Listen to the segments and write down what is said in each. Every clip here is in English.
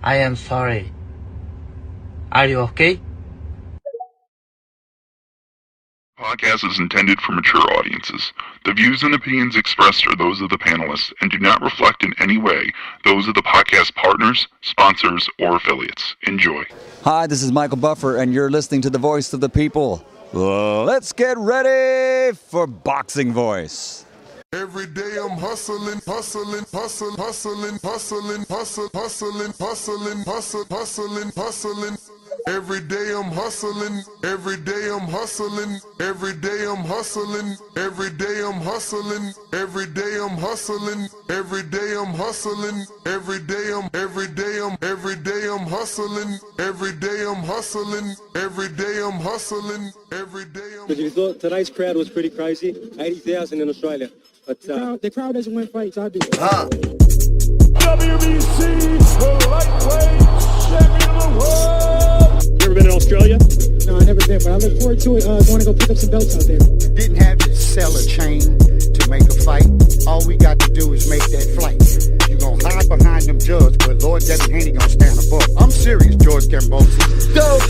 I am sorry. Are you okay? Podcast is intended for mature audiences. The views and opinions expressed are those of the panelists and do not reflect in any way those of the podcast partners, sponsors, or affiliates. Enjoy. Hi, this is Michael Buffer, and you're listening to the Voice of the People. Let's get ready for Boxing Voice. Every day I'm hustling, hustling, hustling, hustling, hustling, hustling, hustling, hustling, hustling, hustling, hustling. Every day I'm hustling, every day I'm hustling, every day I'm hustling, every day I'm hustling, every day I'm hustling, every day I'm hustling, every day I'm hustling, every day I'm hustling, every day I'm hustling, every day I'm. Because you thought tonight's crowd was pretty crazy, 80,000 in Australia. But the crowd doesn't win fights, I do. WBC lightweight champion of the world. You ever been to Australia? No, I never been, but I look forward to it. Going to go pick up some belts out there. Didn't have to sell a chain to make a fight. All we got to do is make that flight. You gonna hide behind them judges, but Lord Devin Haney gonna stand above. I'm serious, George Cambosis. Go!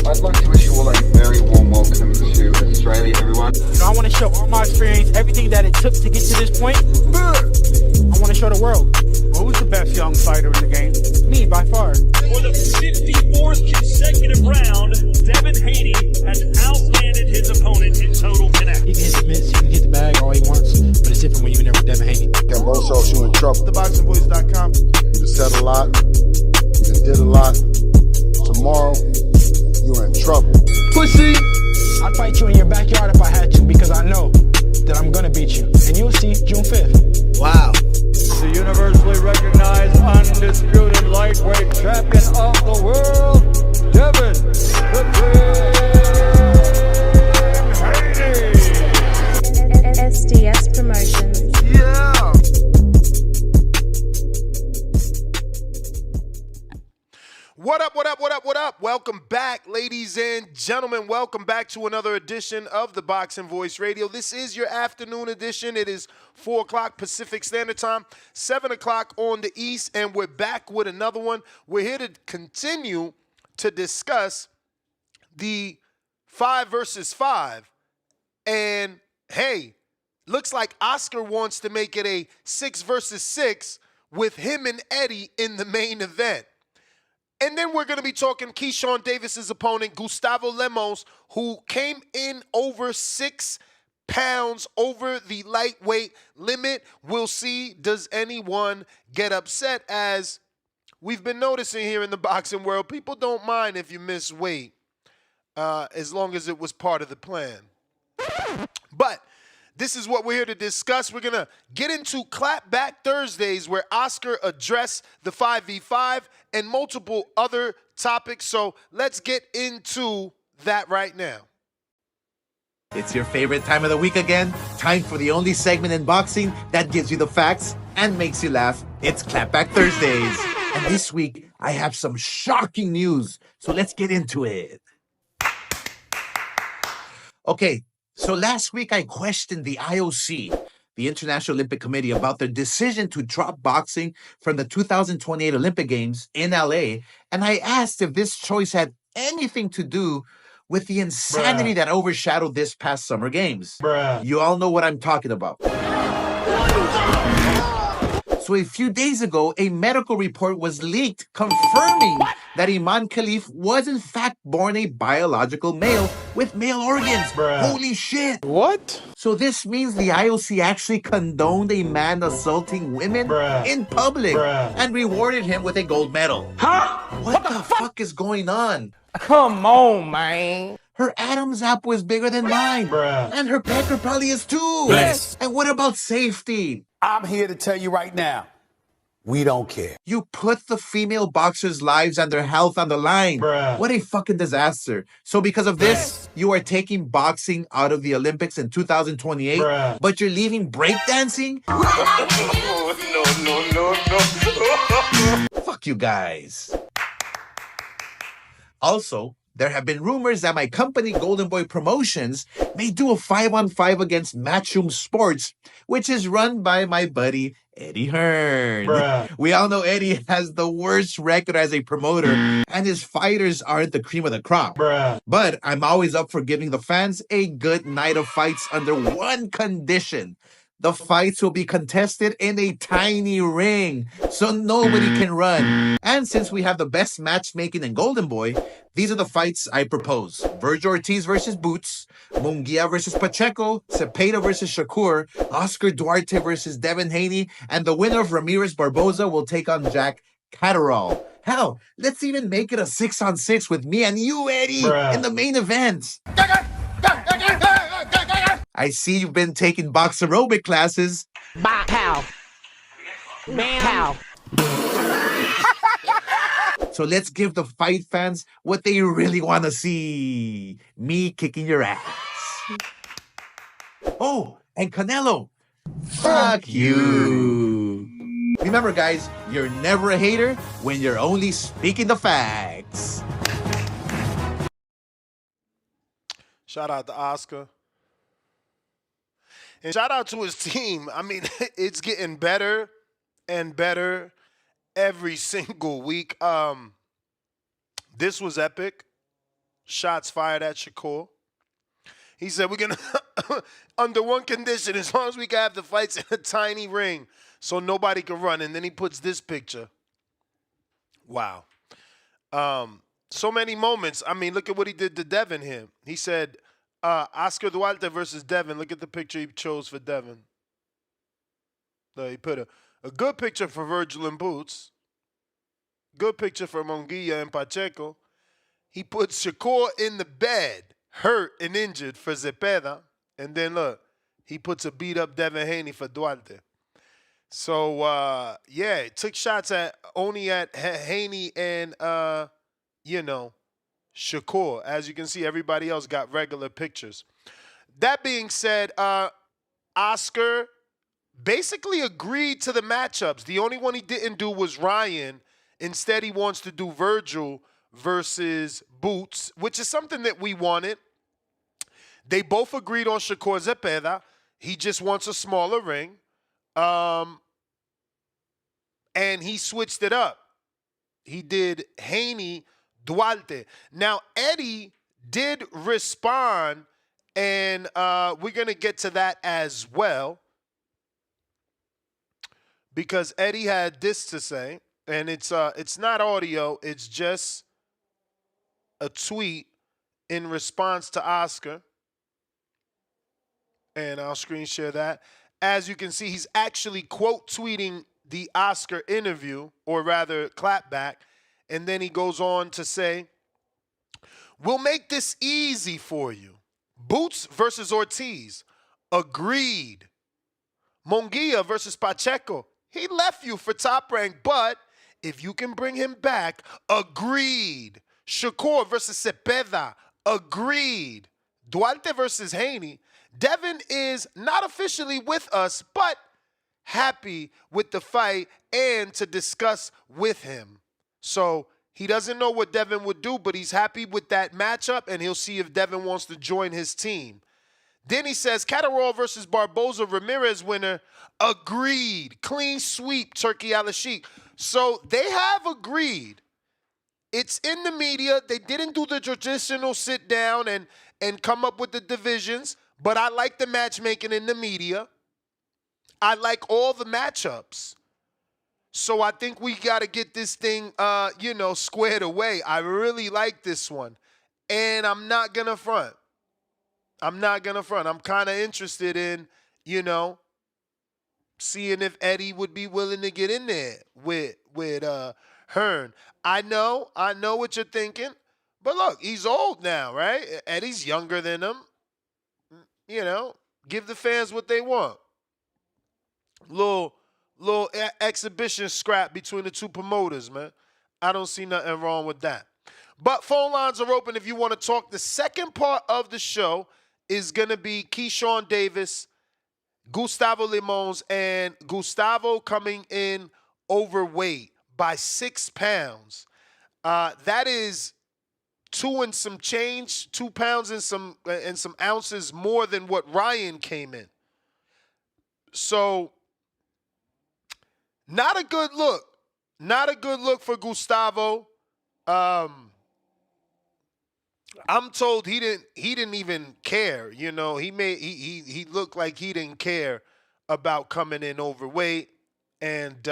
I'd like to wish you all a very warm welcome to Australia, everyone. I want to show all my experience, everything that it took to get to this point. I want to show the world. Well, who's the best young fighter in the game? Me, by far. For the 54th consecutive round, Devin Haney has outlanded his opponent in total connect. He can hit the mitts, he can hit the bag all he wants, but it's different when you're in there with Devin Haney. Cambosos, you in trouble. TheBoxingVoice.com. You done said a lot, you done did a lot. Tomorrow, you're in trouble. Pussy! I'd fight you in your backyard if I had to, because I know that I'm gonna beat you. And you'll see June 5th. Wow. The universally recognized undisputed lightweight champion of the world, Devin the Dream Haney. SDS Promotions. Yeah! What up, what up, what up, what up? Welcome back, ladies and gentlemen. Welcome back to another edition of the Boxing Voice Radio. This is your afternoon edition. It is 4 o'clock Pacific Standard Time, 7 o'clock on the East, and we're back with another one. We're here to continue to discuss the 5 versus 5. And, hey, looks like Oscar wants to make it a 6 versus 6 with him and Eddie in the main event. And then we're going to be talking Keyshawn Davis's opponent, Gustavo Lemos, who came in over 6 pounds over the lightweight limit. We'll see, does anyone get upset? As we've been noticing here in the boxing world, people don't mind if you miss weight, as long as it was part of the plan. But this is what we're here to discuss. We're going to get into Clapback Thursdays, where Oscar addressed the 5v5 and multiple other topics. So let's get into that right now. It's your favorite time of the week again. Time for the only segment in boxing that gives you the facts and makes you laugh. It's Clapback Thursdays. And this week, I have some shocking news. So let's get into it. Okay. So last week, I questioned the IOC, the International Olympic Committee, about their decision to drop boxing from the 2028 Olympic Games in LA. And I asked if this choice had anything to do with the insanity that overshadowed this past Summer Games. You all know what I'm talking about. So a few days ago, a medical report was leaked confirming that Iman Khalif was in fact born a biological male with male organs. Holy shit. What? So this means the IOC actually condoned a man assaulting women in public and rewarded him with a gold medal. Huh? What the fuck is going on? Come on, man. Her Adam's apple is bigger than mine. And her pecker probably is too. Yes. And what about safety? I'm here to tell you right now, we don't care. You put the female boxers' lives and their health on the line. What a fucking disaster. So because of this, you are taking boxing out of the Olympics in 2028, but you're leaving breakdancing? No. Fuck you guys. Also, There have been rumors that my company, Golden Boy Promotions, may do a 5-on-5 against Matchroom Sports, which is run by my buddy Eddie Hearn. Bruh. We all know Eddie has the worst record as a promoter, and his fighters aren't the cream of the crop. Bruh. But I'm always up for giving the fans a good night of fights under one condition. The fights will be contested in a tiny ring, so nobody can run. And since we have the best matchmaking in Golden Boy, these are the fights I propose. Virgil Ortiz versus Boots, Munguia versus Pacheco, Cepeda versus Shakur, Oscar Duarte versus Devin Haney, and the winner of Ramirez Barboza will take on Jack Catterall. Hell, let's even make it a 6-on-6 with me and you, Eddie, Bruh. in the main event. I see you've been taking box aerobic classes. Pow. Pow. So let's give the fight fans what they really want to see. Me kicking your ass. Oh, and Canelo. Fuck you. Remember, guys, you're never a hater when you're only speaking the facts. Shout out to Oscar. And shout out to his team. I mean, it's getting better and better every single week. This was epic. Shots fired at Shakur. He said, we're going to, under one condition, as long as we can have the fights in a tiny ring so nobody can run. And then he puts this picture. Wow. So many moments. I mean, look at what he did to Devin here. He said, Oscar Duarte versus Devin. Look at the picture he chose for Devin. He put a good picture for Virgil and Boots. Good picture for Munguia and Pacheco. He put Shakur in the bed, hurt and injured for Cepeda. And then look, he puts a beat-up Devin Haney for Duarte. So, yeah, it took shots only at Haney and, Shakur. As you can see, everybody else got regular pictures. That being said, Oscar basically agreed to the matchups. The only one he didn't do was Ryan. Instead, he wants to do Virgil versus Boots, which is something that we wanted. They both agreed on Shakur Cepeda. He just wants a smaller ring. And he switched it up. He did Haney Duarte. Now, Eddie did respond, and we're going to get to that as well, because Eddie had this to say, and it's not audio, it's just a tweet in response to Oscar, and I'll screen share that. As you can see, he's actually quote tweeting the Oscar interview, or rather clapback. And then he goes on to say, we'll make this easy for you. Boots versus Ortiz. Agreed. Munguia versus Pacheco. He left you for Top Rank, but if you can bring him back, agreed. Shakur versus Cepeda. Agreed. Duarte versus Haney. Devin is not officially with us, but happy with the fight and to discuss with him. So he doesn't know what Devin would do, but he's happy with that matchup, and he'll see if Devin wants to join his team. Then he says, Catterall versus Barboza, Ramirez winner, agreed. Clean sweep, Turkey Al-Sheikh. So they have agreed. It's in the media. They didn't do the traditional sit down and come up with the divisions, but I like the matchmaking in the media. I like all the matchups. So I think we got to get this thing, squared away. I really like this one. And I'm not going to front. I'm kind of interested in, seeing if Eddie would be willing to get in there with Hearn. I know what you're thinking. But look, he's old now, right? Eddie's younger than him. Give the fans what they want. Little exhibition scrap between the two promoters, man. I don't see nothing wrong with that. But phone lines are open if you want to talk. The second part of the show is going to be Keyshawn Davis, Gustavo Lemos, and Gustavo coming in overweight by 6 pounds. That is 2 and some change, 2 pounds and some ounces more than what Ryan came in. So, not a good look. Not a good look for Gustavo. I'm told he didn't even care. You know, he looked like he didn't care about coming in overweight. And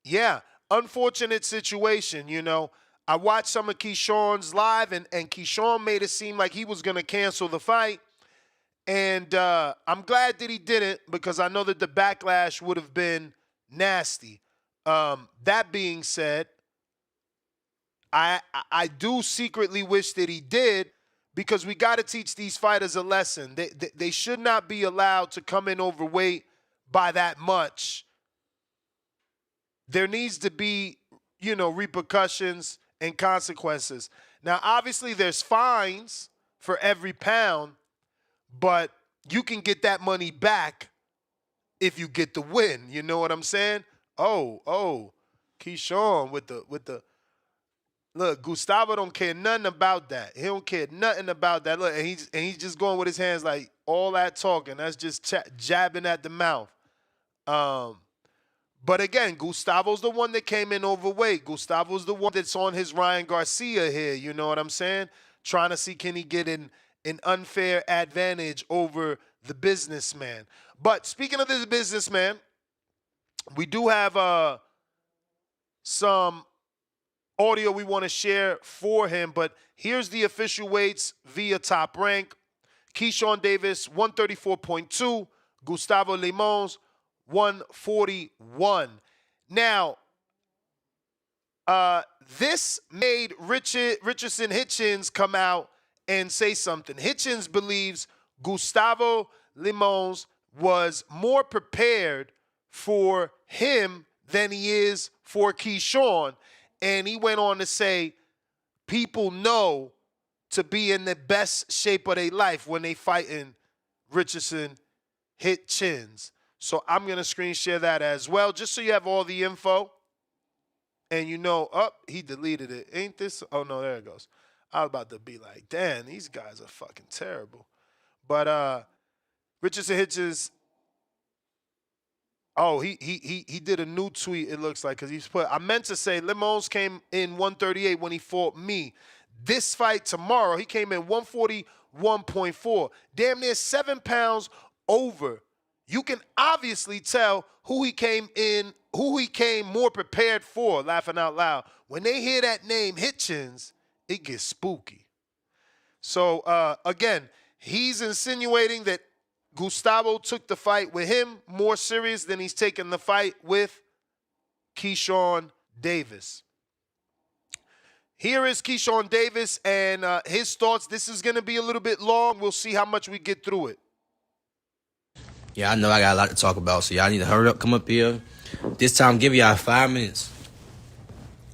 yeah, unfortunate situation, you know. I watched some of Keyshawn's live, and Keyshawn made it seem like he was going to cancel the fight. And I'm glad that he didn't, because I know that the backlash would have been nasty. That being said, I do secretly wish that he did, because we got to teach these fighters a lesson. They should not be allowed to come in overweight by that much. There needs to be, you know, repercussions and consequences. Now, obviously, there's fines for every pound, but you can get that money back if you get the win. You know what I'm saying? Oh, Keyshawn with the look. Gustavo don't care nothing about that. He don't care nothing about that. Look, and he's just going with his hands like all that talking. That's just jabbing at the mouth. But again, Gustavo's the one that came in overweight. Gustavo's the one that's on his Ryan Garcia here. You know what I'm saying? Trying to see, can he get an unfair advantage over the businessman. But speaking of this businessman, we do have some audio we want to share for him. But here's the official weights via Top Rank. Keyshawn Davis, 134.2. Gustavo Lemos, 141. Now, this made Richardson Hitchens come out and say something. Hitchens believes Gustavo Lemos was more prepared for him than he is for Keyshawn. And he went on to say, people know to be in the best shape of their life when they fighting Richardson Hitchens. So I'm going to screen share that as well, just so you have all the info. And you know, he deleted it. Ain't this? Oh, no, there it goes. I was about to be like, damn, these guys are fucking terrible. But Richardson Hitchens, he did a new tweet, it looks like, because he's put, I meant to say Lemos came in 138 when he fought me. This fight tomorrow, he came in 141.4. Damn near 7 pounds over. You can obviously tell who he came more prepared for, laughing out loud. When they hear that name, Hitchens, it gets spooky. So, again, he's insinuating that Gustavo took the fight with him more serious than he's taken the fight with Keyshawn Davis. Here is Keyshawn Davis and his thoughts. This is going to be a little bit long. We'll see how much we get through it. Yeah, I know I got a lot to talk about, so y'all need to hurry up, come up here. This time, I'm giving y'all 5 minutes.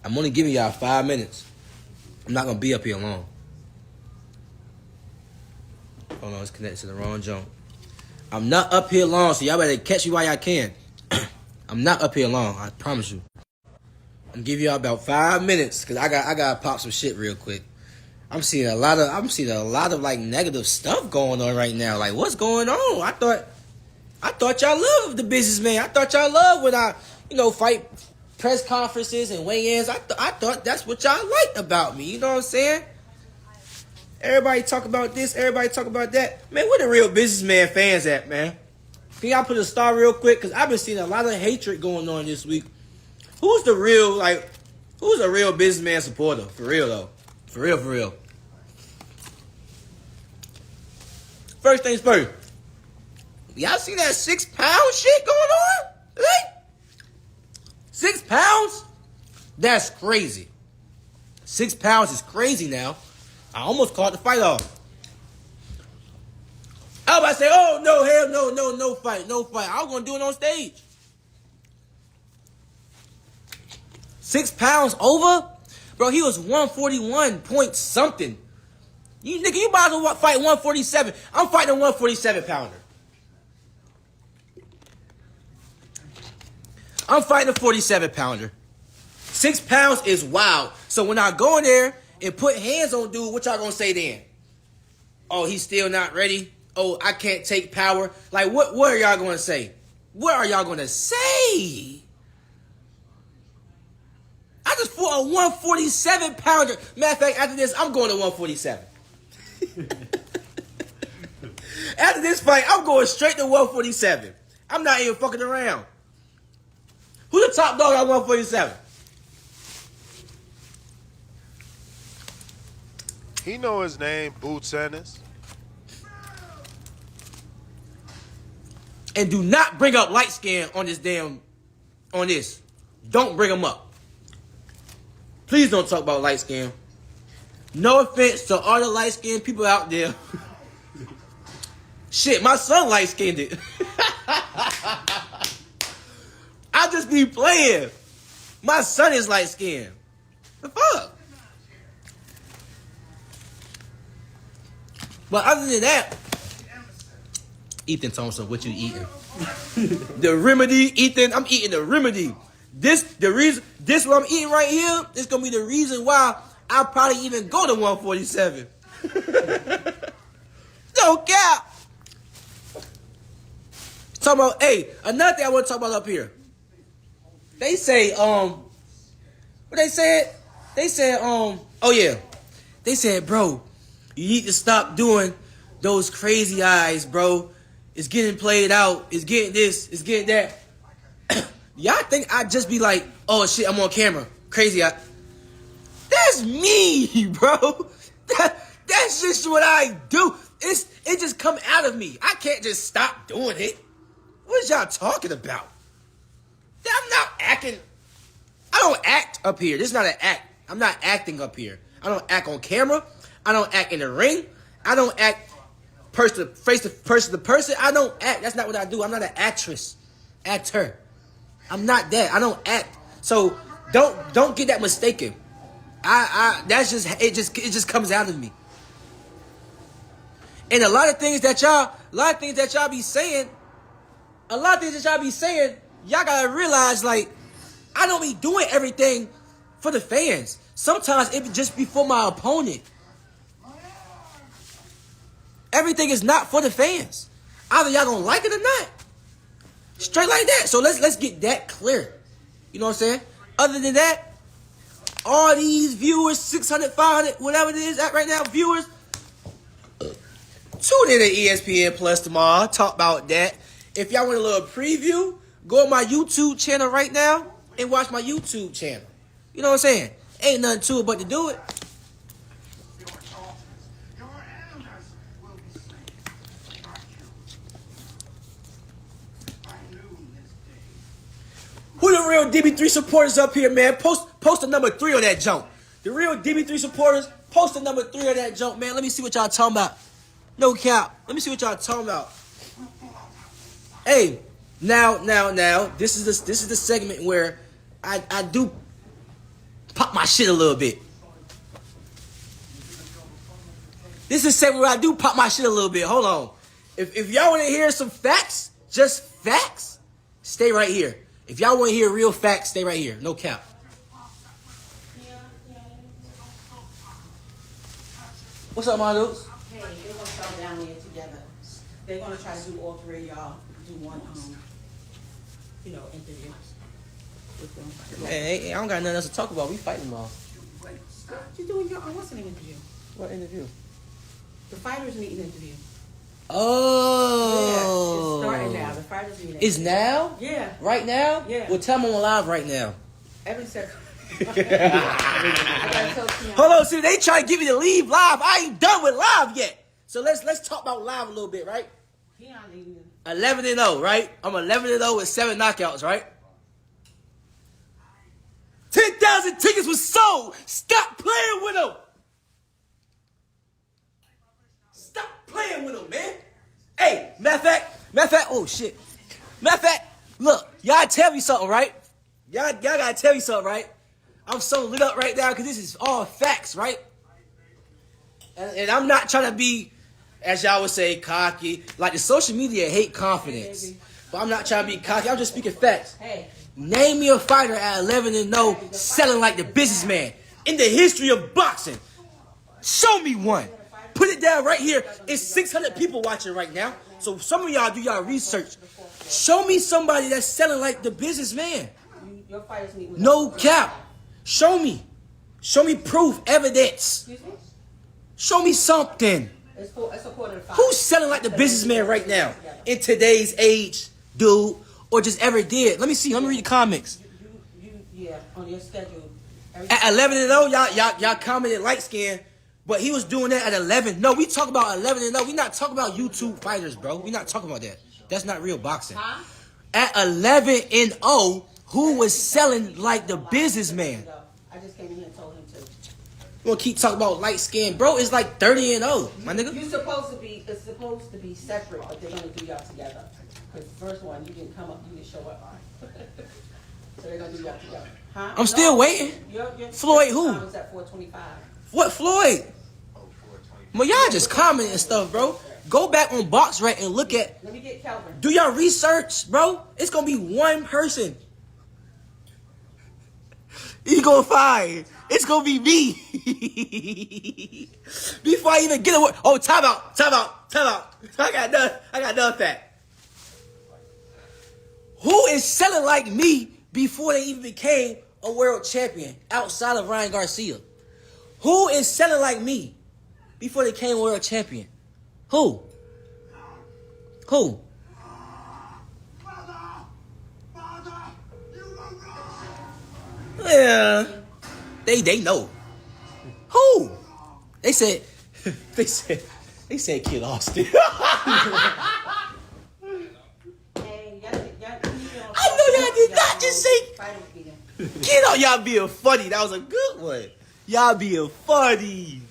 I'm only giving y'all 5 minutes. I'm not going to be up here long. Hold on, it's connected to the wrong jump. I'm not up here long, so y'all better catch me while y'all can. I'm not up here long, I promise you. I'm giving y'all about 5 minutes, because I got to pop some shit real quick. I'm seeing a lot of like negative stuff going on right now. Like, what's going on? I thought y'all loved the businessman. I thought y'all loved when I, fight press conferences and weigh-ins. I thought that's what y'all liked about me. You know what I'm saying? Everybody talk about this. Everybody talk about that. Man, where the real businessman fans at, man? Can y'all put a star real quick? Because I've been seeing a lot of hatred going on this week. Who's a real businessman supporter? For real, though. For real. First things first. Y'all see that 6 pound shit going on? Like, 6 pounds? That's crazy. 6 pounds is crazy now. I almost called the fight off. I was about to say, oh, no, hell no fight. I was going to do it on stage. 6 pounds over? Bro, he was 141 point something. You might as well fight 147. I'm fighting a 147 pounder. I'm fighting a 47 pounder. 6 pounds is wild. So when I go in there and put hands on dude, what y'all gonna say then? Oh, he's still not ready? Oh, I can't take power. Like, what are y'all gonna say? What are y'all gonna say? I just fought a 147 pounder. Matter of fact, after this, I'm going to 147. After this fight, I'm going straight to 147. I'm not even fucking around. Who the top dog at 147? He know his name, Boots Ennis. And do not bring up light skin on this. Don't bring him up. Please don't talk about light skin. No offense to all the light skinned people out there. Shit, my son light skinned it. I just be playing. My son is light skinned. The fuck? But other than that, Ethan Thompson, what you eating? The remedy, Ethan. I'm eating the remedy. This what I'm eating right here is gonna be the reason why I'll probably even go to 147. No cap. Talking about, hey, another thing I want to talk about up here. They say, what they said? They said, oh yeah. They said, bro, you need to stop doing those crazy eyes, bro. It's getting played out. It's getting this. It's getting that. Y'all think I'd just be like, oh shit, I'm on camera. Crazy eye. That's me, bro. That's just what I do. It just come out of me. I can't just stop doing it. What is y'all talking about? I'm not acting. I don't act up here. This is not an act. I'm not acting up here. I don't act on camera. I don't act in the ring. I don't act person to person. I don't act. That's not what I do. I'm not an actress. Actor. I'm not that. I don't act. So don't get that mistaken. That's just it just comes out of me. And a lot of things that y'all be saying, y'all gotta realize, like, I don't be doing everything for the fans. Sometimes it just be for my opponent. Everything is not for the fans. Either y'all gonna like it or not. Straight like that. So let's get that clear. You know what I'm saying? Other than that, all these viewers, 600, 500, whatever it is at right now, viewers, tune in to ESPN Plus tomorrow. Talk about that. If y'all want a little preview, go on my YouTube channel right now and watch my YouTube channel. You know what I'm saying? Ain't nothing to it but to do it. Who the real DB3 supporters up here, man? Post the number 3 on that jump. The real DB3 supporters, post the number 3 on that jump, man. Let me see what y'all talking about. No cap. Let me see what y'all talking about. Hey, now. This is the segment where I do pop my shit a little bit. This is the segment where I do pop my shit a little bit. Hold on. If y'all want to hear some facts, just facts, stay right here. If y'all want to hear real facts, stay right here. No cap. What's up, my dudes? Hey, they're gonna start down there together. They're gonna try to do all three of y'all do one, interview with them. Hey, I don't got nothing else to talk about. We fighting tomorrow. What you doing? What's an interview? What interview? The fighters meeting interview. Oh. Yeah, it's starting now. The fighters meeting. It's now? Yeah. Right now? Yeah. Well, tell them I'm live right now. Every second. Hold on, see, they try to get me to leave live. I ain't done with live yet. So let's talk about live a little bit, right? 11-0, right? I'm 11-0 with 7 knockouts, right? 10,000 tickets was sold. Stop playing with them. Stop playing with them, man. Hey, matter of fact, oh shit. Matter of fact, look, y'all tell me something, right? Y'all gotta tell me something, right? I'm so lit up right now because this is all facts, right? And I'm not trying to be, as y'all would say, cocky. Like, the social media hate confidence. But I'm not trying to be cocky. I'm just speaking facts. Hey. Name me a fighter at 11-0 selling like the businessman in the history of boxing. Show me one. Put it down right here. It's 600 people watching right now. So some of y'all do y'all research. Show me somebody that's selling like the businessman. No cap. Show me. Show me proof, evidence. Show me something. Who's selling like the businessman right now in today's age, dude, or just ever did? Let me see. Let me read the comics. Yeah, on your schedule. At 11-0, y'all commented light skin, but he was doing that at 11. No, we talk about 11-0. We not talking about YouTube fighters, bro. We not talking about that. That's not real boxing. Huh? At 11-0, who was selling like the businessman? I just came in here and told him to. You gonna keep talking about light skin, bro? It's like 30-0, my nigga. It's supposed to be separate, but they're gonna do y'all together. Because the first one, you didn't come up, you didn't show up on. So they're gonna do y'all together. Huh? I'm still waiting. Floyd who? Was at 425. What Floyd? Well, y'all just commenting and stuff, bro. Go back on BoxRec and look at. Let me get Kelvin. Do y'all research, bro? It's gonna be one person. You gonna find. It's gonna be me. Before I even get away. Oh, time out. I got done fact. Who is selling like me before they even became a world champion outside of Ryan Garcia? Who is selling like me before they became a world champion? Who? Yeah, they know. Who? They said Kid Austin. I know y'all did not just say. Get out, y'all being funny. That was a good one. Y'all being funny.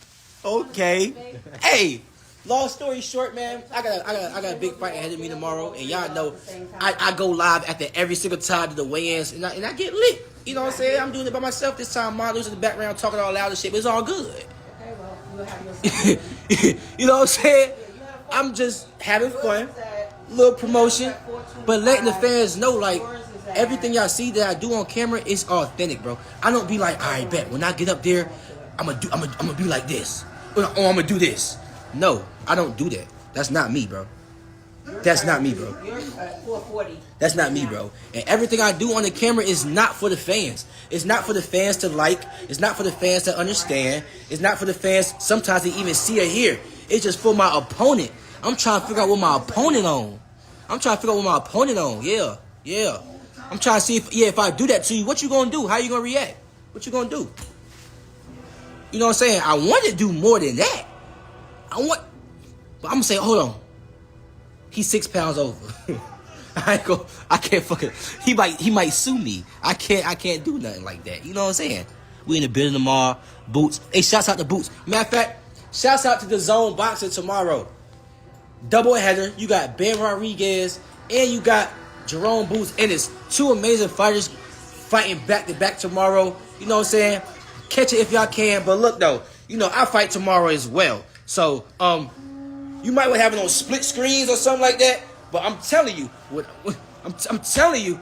Okay. Hey, long story short, man. I got a big fight ahead of me tomorrow, and y'all know I go live after every single time to the weigh-ins, and I get lit. You know what I'm saying? I'm doing it by myself this time. Models in the background talking all loud and shit, but it's all good. Okay, well, you'll have your You know what I'm saying? I'm just having fun, little promotion, but letting the fans know, like, everything y'all see that I do on camera is authentic, bro. I don't be like, all right, bet when I get up there, I'm gonna be like this, or I'm gonna do this. No, I don't do that. That's not me, bro. That's not me, bro. You're 440. That's not me, bro. And everything I do on the camera is not for the fans. It's not for the fans to like. It's not for the fans to understand. It's not for the fans sometimes to even see or hear. It's just for my opponent. I'm trying to figure out what my opponent on. Yeah. I'm trying to see if I do that to you, what you gonna do? How you gonna react? What you gonna do? You know what I'm saying? I want to do more than that. But I'm gonna say, hold on. He's 6 pounds over. I can't fucking. He might sue me. I can't do nothing like that. You know what I'm saying? We in the building tomorrow. Boots. Hey, shouts out to Boots. Matter of fact, shouts out to the Zone Boxing tomorrow. Double header. You got Ben Rodriguez and you got Jerome Boots, and it's two amazing fighters fighting back to back tomorrow. You know what I'm saying? Catch it if y'all can. But look though, you know I fight tomorrow as well. So you might want to have it on split screens or something like that. But I'm telling you, I'm telling you,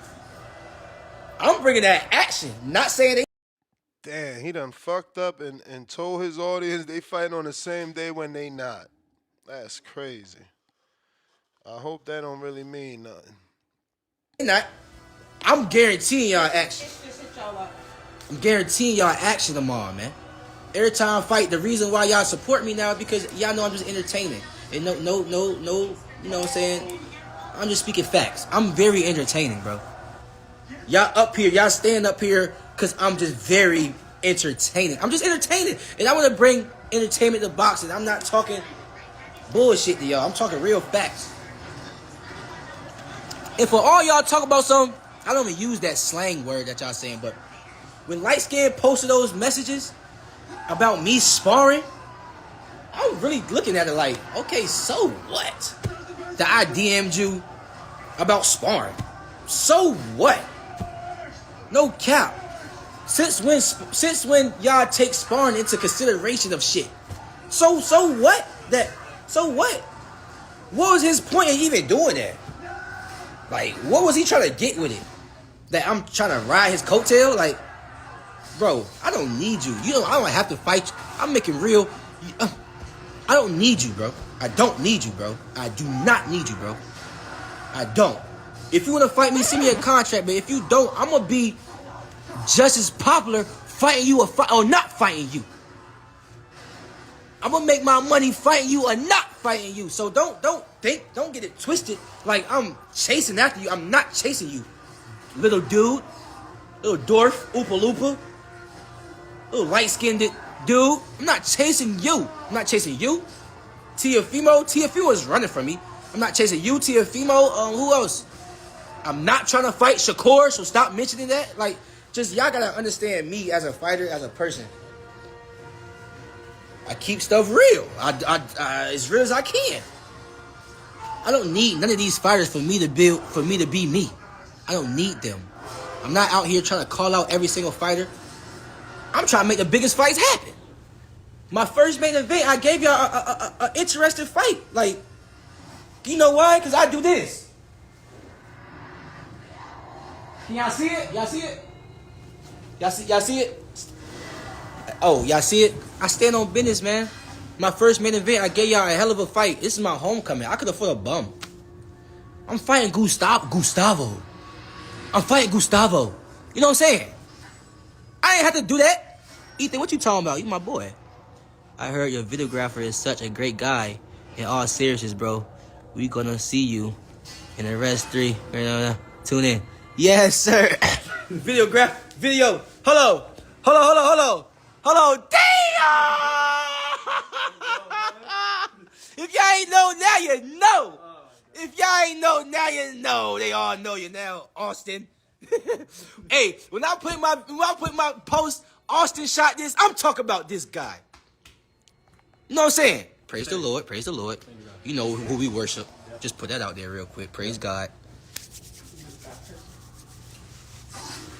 I'm bringing that action. Not saying they. Damn, he done fucked up and told his audience they fighting on the same day when they not. That's crazy. I hope that don't really mean nothing. Not. I'm guaranteeing y'all action. I'm guaranteeing y'all action tomorrow, man. Every time I fight, the reason why y'all support me now is because y'all know I'm just entertaining. And no, you know what I'm saying? I'm just speaking facts. I'm very entertaining, bro. Y'all up here, y'all stand up here because I'm just very entertaining. I'm just entertaining. And I want to bring entertainment to boxing. I'm not talking bullshit to y'all. I'm talking real facts. And for all y'all talk about something, I don't even use that slang word that y'all saying, but when Light Skin posted those messages about me sparring, I'm really looking at it like, okay, so what? That I DM'd you about sparring. So what? No cap. Since when y'all take sparring into consideration of shit? So what? So what? What was his point in even doing that? Like, what was he trying to get with it? That I'm trying to ride his coattail? Like, bro, I don't need you. I don't have to fight you. I'm making real I don't need you, bro. I don't need you, bro. I do not need you, bro. I don't. If you want to fight me, send me a contract, but if you don't, I'm going to be just as popular fighting you or not fighting you. I'm going to make my money fighting you or not fighting you. So don't get it twisted like I'm chasing after you. I'm not chasing you. Little dude, little dwarf, Oopa Loopa, little light-skinned dude. I'm not chasing you. I'm not chasing you. Tiafimo is running from me. I'm not chasing you, Tiafimo. Who else? I'm not trying to fight Shakur, so stop mentioning that. Like, just y'all gotta understand me as a fighter, as a person. I keep stuff real. I as real as I can. I don't need none of these fighters for me to be me. I don't need them. I'm not out here trying to call out every single fighter. I'm trying to make the biggest fights happen. My first main event, I gave y'all a interesting fight. Like, you know why? Because I do this. Can y'all see it? Y'all see it? Y'all see it? Oh, y'all see it? I stand on business, man. My first main event, I gave y'all a hell of a fight. This is my homecoming. I could afford a bum. I'm fighting Gustavo. I'm fighting Gustavo. You know what I'm saying? I ain't have to do that. Ethan, what you talking about? You my boy. I heard your videographer is such a great guy. In all seriousness, bro, we gonna see you in the rest 3. Tune in. Yes, sir. Video. Hello. Damn! If y'all ain't know, now you know. If y'all ain't know, now you know. They all know you now, Austin. Hey, when I put my post, Austin shot this, I'm talking about this guy. You know what I'm saying? Praise the Lord. You know who we worship. Just put that out there real quick. Praise God.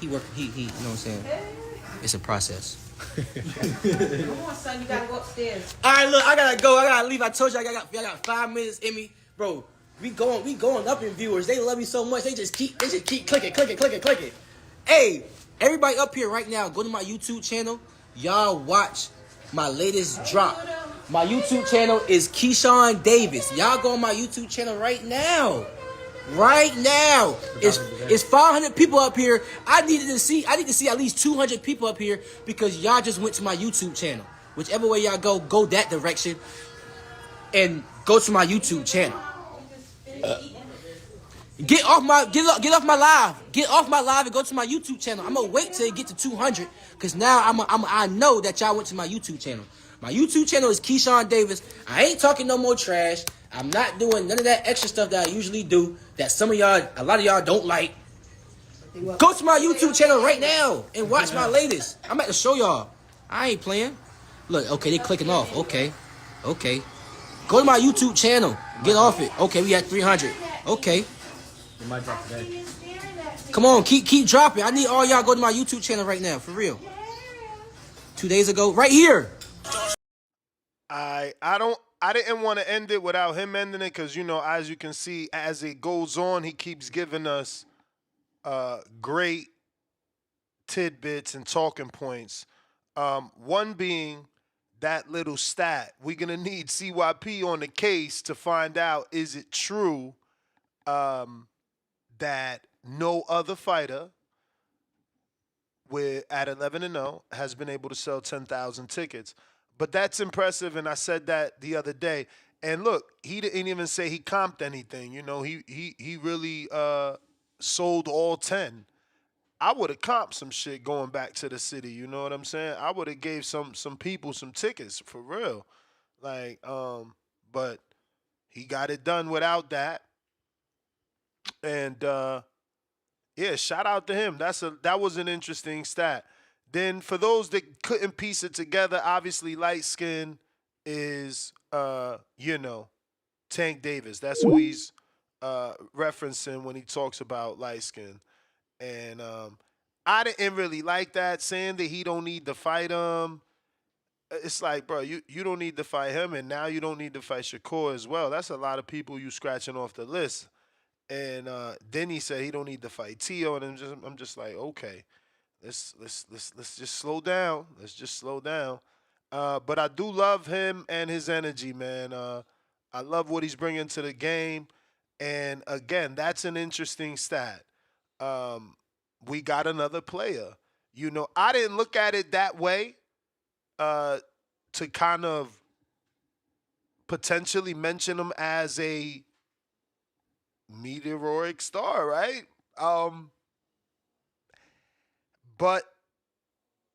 He, you know what I'm saying? It's a process. Come on, son, you gotta go upstairs. All right, look, I gotta go. I gotta leave. I told you I got 5 minutes in me, bro. We going up in viewers. They love me so much. They just keep clicking. Hey, everybody up here right now, go to my YouTube channel. Y'all watch my latest drop. My YouTube channel is Keyshawn Davis. Y'all go on my YouTube channel right now. It's 500 people up here. I need to see at least 200 people up here because y'all just went to my YouTube channel. Whichever way y'all go that direction and go to my YouTube channel. Get off my live. Get off my live and go to my YouTube channel. I'm gonna wait till it get to 200 because now I know that y'all went to my YouTube channel. My YouTube channel is Keyshawn Davis. I ain't talking no more trash. I'm not doing none of that extra stuff that I usually do that a lot of y'all don't like. Go to my YouTube channel right now and watch my latest. I'm about to show y'all. I ain't playing. Look, okay, they clicking off. Okay. Go to my YouTube channel. Get off it. Okay, we at 300. Okay. Come on, keep dropping. I need all y'all go to my YouTube channel right now, for real. 2 days ago, right here. I didn't want to end it without him ending it because, you know, as you can see, as it goes on, he keeps giving us great tidbits and talking points. One being that little stat. We're going to need CYP on the case to find out, is it true that no other fighter at 11-0 has been able to sell 10,000 tickets. But that's impressive, and I said that the other day. And look, he didn't even say he comped anything. You know, he really sold all 10. I would have comped some shit going back to the city. You know what I'm saying? I would have gave some people some tickets for real. Like, but he got it done without that. And yeah, shout out to him. That was an interesting stat. Then for those that couldn't piece it together, obviously light skin is Tank Davis. That's who he's referencing when he talks about light skin. And I didn't really like that, saying that he don't need to fight him. It's like, bro, you don't need to fight him, and now you don't need to fight Shakur as well. That's a lot of people you scratching off the list. And then he said he don't need to fight Tio, and I'm just like, okay. Let's just slow down. Let's just slow down. But I do love him and his energy, man. I love what he's bringing to the game. And again, that's an interesting stat. We got another player. You know, I didn't look at it that way to kind of potentially mention him as a meteoric star, right? But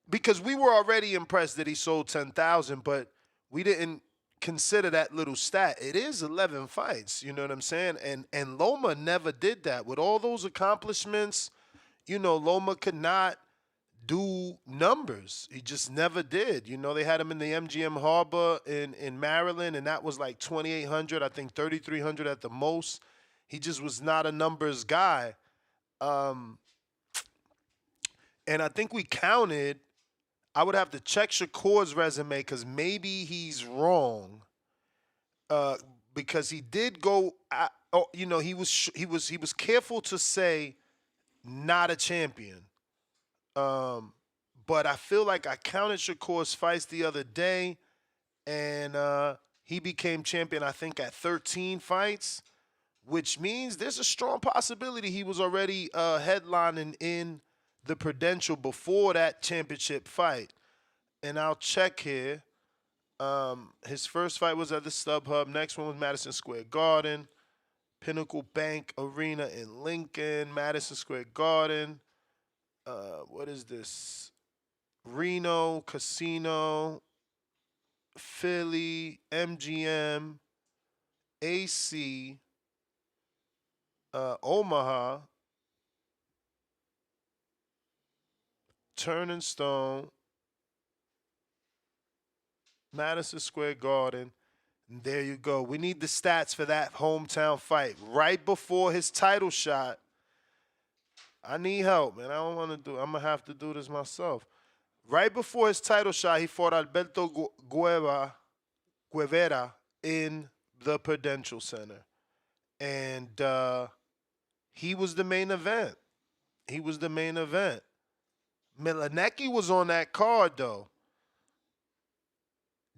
because we were already impressed that he sold 10,000, but we didn't consider that little stat. It is 11 fights, you know what I'm saying? And Loma never did that. With all those accomplishments, you know, Loma could not do numbers. He just never did. You know, they had him in the MGM Harbor in Maryland, and that was like 2,800, I think 3,300 at the most. He just was not a numbers guy. And I think we counted, I would have to check Shakur's resume because maybe he's wrong. Because he did go, you know, he was careful to say not a champion. But I feel like I counted Shakur's fights the other day, and he became champion, I think, at 13 fights, which means there's a strong possibility he was already headlining in the Prudential before that championship fight. And I'll check here. His first fight was at the StubHub. Next one was Madison Square Garden, Pinnacle Bank Arena in Lincoln, Madison Square Garden. What is this? Reno, Casino, Philly, MGM, AC, Omaha, Turn and Stone, Madison Square Garden. And there you go. We need the stats for that hometown fight. Right before his title shot. I need help, man. I don't want to do it. I'm going to have to do this myself. Right before his title shot, he fought Alberto Guevara in the Prudential Center. And he was the main event. He was the main event. Milanecki was on that card, though.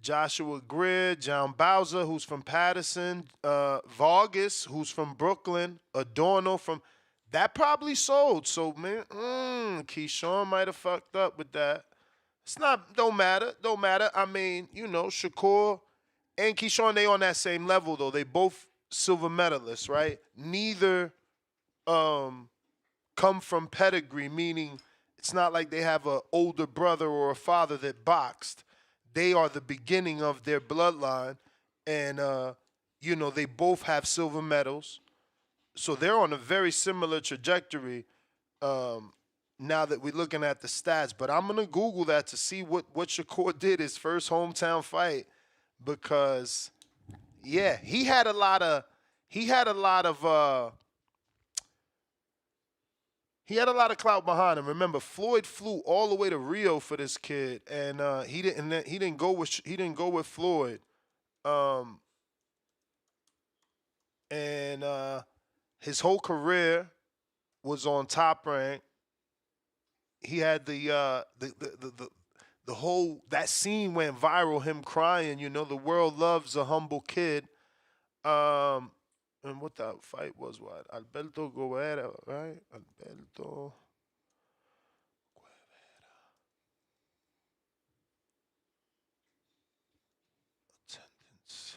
Joshua Greer, John Bowser, who's from Patterson, Vargas, who's from Brooklyn, Adorno from... That probably sold. So, man, Keyshawn might have fucked up with that. It's not... Don't matter. Don't matter. I mean, you know, Shakur and Keyshawn, they on that same level, though. They both silver medalists, right? Neither come from pedigree, meaning it's not like they have an older brother or a father that boxed. They are the beginning of their bloodline, and, you know, they both have silver medals. So they're on a very similar trajectory now that we're looking at the stats. But I'm going to Google that to see what Shakur did his first hometown fight because, yeah, he had a lot of clout behind him. Remember, Floyd flew all the way to Rio for this kid, and he didn't go with Floyd. His whole career was on Top Rank. He had the whole that scene went viral. Him crying, you know, the world loves a humble kid. And what that fight was, what? Alberto Guevara, right? Alberto Guevara. Attendance.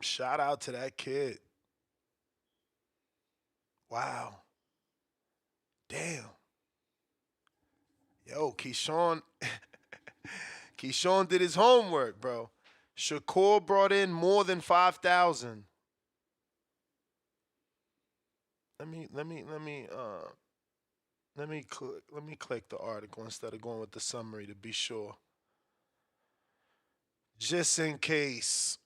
Shout out to that kid. Wow. Damn. Yo, Keyshawn. Keyshawn did his homework, bro. Shakur brought in more than 5,000. Let me click the article instead of going with the summary to be sure. Just in case.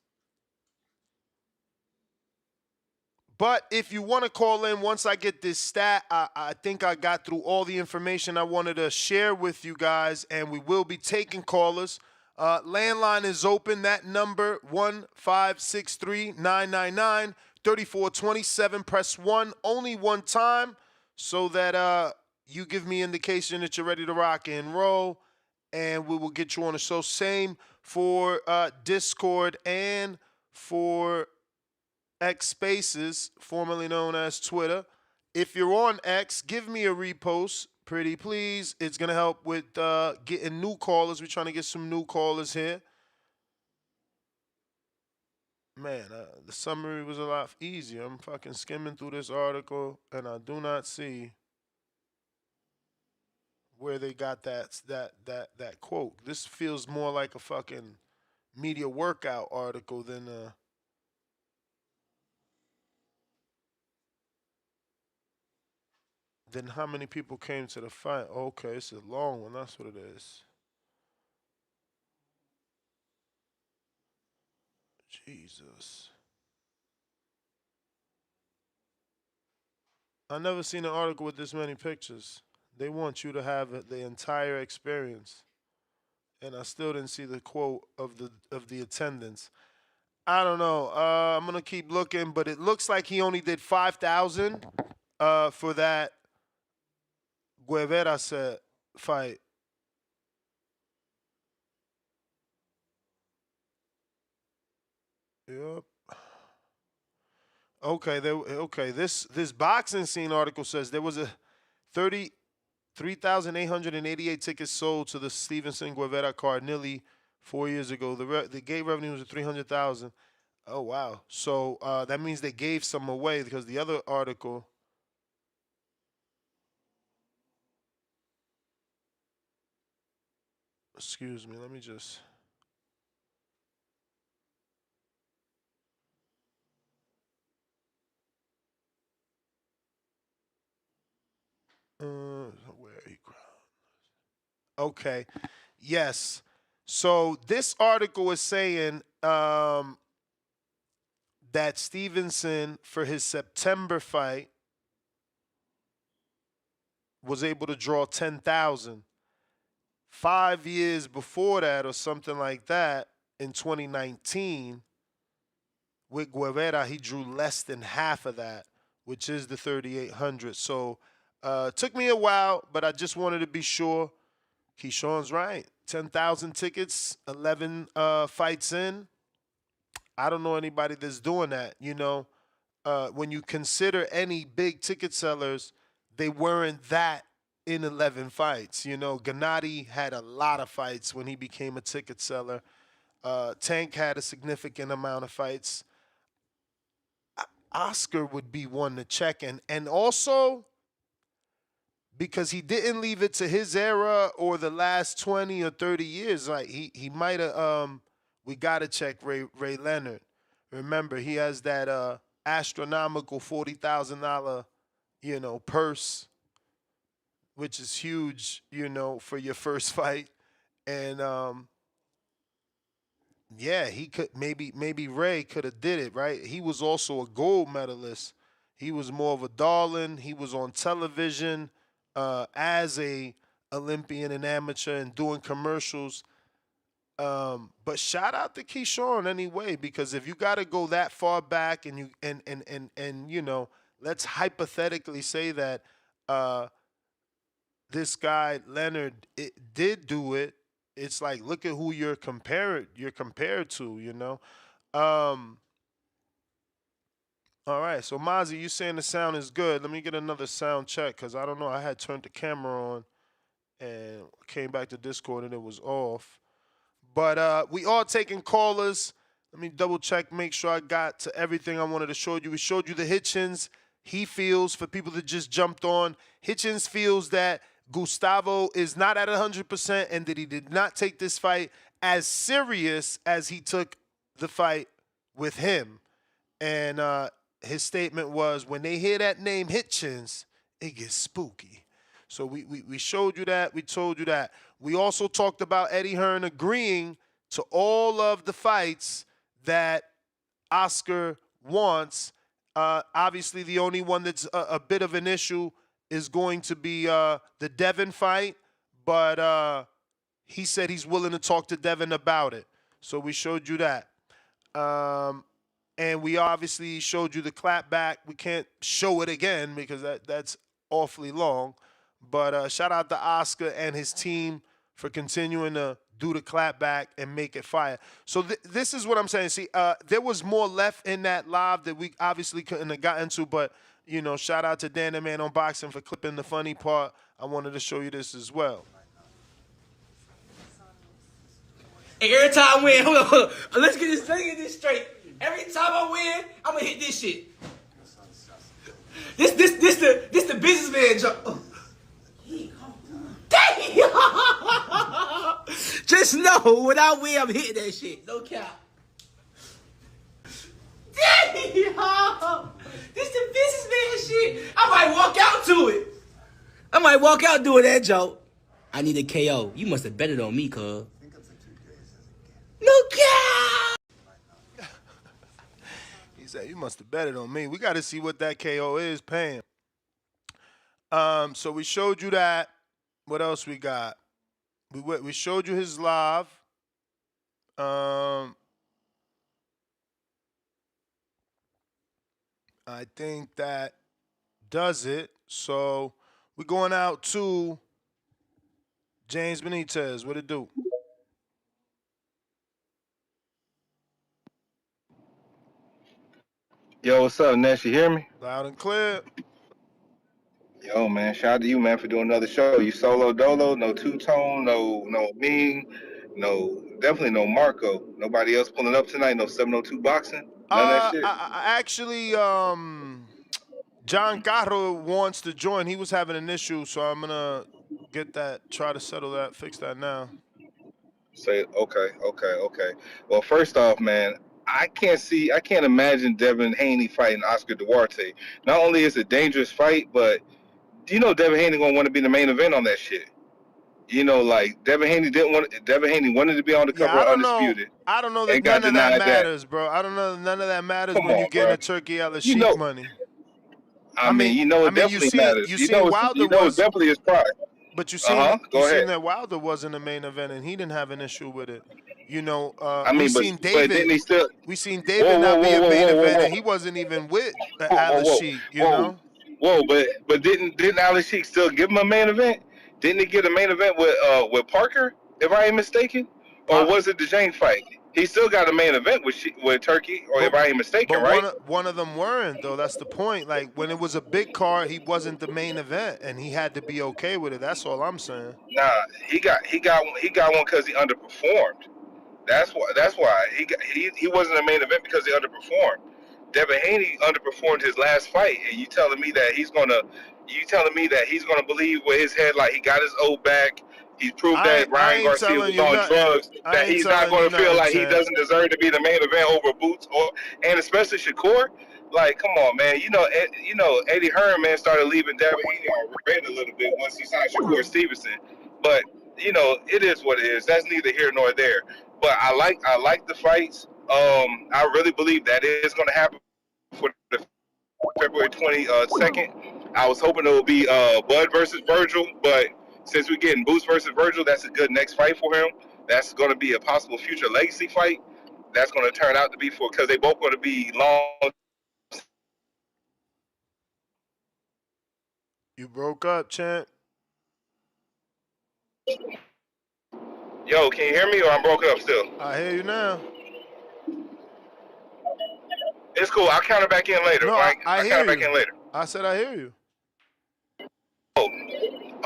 But if you want to call in, once I get this stat, I think I got through all the information I wanted to share with you guys, and we will be taking callers. Landline is open. That number, 1-563-999-3427. Press 1 only one time so that you give me indication that you're ready to rock and roll, and we will get you on the show. Same for Discord and for X Spaces, formerly known as Twitter. If you're on X, give me a repost, pretty please. It's going to help with getting new callers. We're trying to get some new callers here. Man, the summary was a lot easier. I'm fucking skimming through this article, and I do not see where they got that quote. This feels more like a fucking media workout article than how many people came to the fight. Okay, it's a long one. That's what it is. Jesus. I never seen an article with this many pictures. They want you to have the entire experience. And I still didn't see the quote of the attendance. I don't know. I'm gonna keep looking, but it looks like he only did 5,000 for that Guevara fight. Yep. Okay. This boxing scene article says there was a 3,888 tickets sold to the Stevenson Guevara card nearly 4 years ago. The gate revenue was 300,000. Oh wow! So that means they gave some away because the other article. Excuse me. Let me just. Where he crowned. Okay. Yes. So this article is saying that Stevenson, for his September fight, was able to draw 10,000. 5 years before that, or something like that, in 2019, with Guevara, he drew less than half of that, which is the 3,800. So took me a while, but I just wanted to be sure. Keyshawn's right. 10,000 tickets, 11 fights in. I don't know anybody that's doing that. You know, when you consider any big ticket sellers, they weren't that in 11 fights. You know, Gennady had a lot of fights when he became a ticket seller. Tank had a significant amount of fights. Oscar would be one to check in. And also, because he didn't leave it to his era or the last 20 or 30 years, like he might have, we got to check Ray Leonard. Remember, he has that astronomical $40,000, purse, which is huge, for your first fight. And yeah, he could maybe Ray could have did it, right? He was also a gold medalist. He was more of a darling. He was on television as a Olympian and amateur and doing commercials. But shout out to Keyshawn anyway, because if you got to go that far back and let's hypothetically say that this guy Leonard did do it. It's like, look at who you're compared to. All right, so Mozzie, you saying the sound is good. Let me get another sound check, because I don't know. I had turned the camera on and came back to Discord and it was off. But we are taking callers. Let me double check, make sure I got to everything I wanted to show you. We showed you the Hitchens. He feels, for people that just jumped on, Hitchens feels that Gustavo is not at 100% and that he did not take this fight as serious as he took the fight with him. And his statement was, when they hear that name Hitchens, it gets spooky. So we showed you that. We told you that. We also talked about Eddie Hearn agreeing to all of the fights that Oscar wants. Obviously, the only one that's a bit of an issue is going to be the Devin fight, but he said he's willing to talk to Devin about it. So we showed you that. And we obviously showed you the clap back. We can't show it again because that's awfully long. But shout out to Oscar and his team for continuing to do the clap back and make it fire. So this is what I'm saying. See, there was more left in that live that we obviously couldn't have got into, but, you know, shout out to Dan the Man on Boxing for clipping the funny part. I wanted to show you this as well. Hey, every time I win, hold on. Let's get this straight. Every time I win, I'm gonna hit this shit. This the businessman joke. Damn! Just know when I win, I'm hitting that shit. No cap. Damn! This the businessman shit. I might walk out to it. I might walk out doing that joke. I need a KO. You must have betted on me, cuz. No cap! He said, you must have betted on me. We got to see what that KO is paying. So we showed you that. What else we got? We showed you his live. I think that does it. So we're going out to James Benitez. What it do? Yo, what's up, Ness? You hear me? Loud and clear. Yo, man, shout out to you, man, for doing another show. You solo dolo, no two-tone, no Ming, definitely no Marco. Nobody else pulling up tonight, no 702 boxing, none of that shit. Actually, John Carro wants to join. He was having an issue, so I'm gonna try to settle that, fix that now. Say, okay. Well, first off, man, I can't imagine Devin Haney fighting Oscar Duarte. Not only is it a dangerous fight, but you know Devin Haney gonna want to be the main event on that shit. You know, like Devin Haney wanted to be on the cover of Undisputed. I don't know that none of that matters, bro. I don't know that none of that matters when you get a turkey out of Sheik money. I mean, it definitely matters. Wilder was definitely his pride. But you seen that Wilder wasn't a main event and he didn't have an issue with it. You know, we seen David not be a main event and he wasn't even with Alex Sheik, you know? Whoa, but didn't Alex Sheik still give him a main event? Didn't he get a main event with Parker, if I ain't mistaken? Or was it the Jane fight? He still got a main event with Turkey, or if I ain't mistaken, right? One of them weren't, though. That's the point. Like, when it was a big card, he wasn't the main event, and he had to be okay with it. That's all I'm saying. Nah, he got one because he underperformed. That's why he wasn't a main event because he underperformed. Devin Haney underperformed his last fight, and you telling me that he's gonna believe with his head like he got his old back. He's proved that Ryan Garcia was on drugs. That he's not going to feel like he doesn't deserve to be the main event over Boots and especially Shakur. Like, come on, man. You know Eddie Hearn, man, started leaving Devin Haney on red a little bit once he signed Shakur Stevenson. But you know, it is what it is. That's neither here nor there. But I like the fights. I really believe that is going to happen for the February 22nd. I was hoping it would be Bud versus Virgil, but since we're getting Boots versus Virgil, that's a good next fight for him. That's going to be a possible future legacy fight. That's going to turn out to be because they both going to be long. You broke up, champ. Yo, can you hear me or I'm broken up still? I hear you now. It's cool. I'll count it back in later. No, Mike. I I'll hear count you. it back in later. I said I hear you. Oh,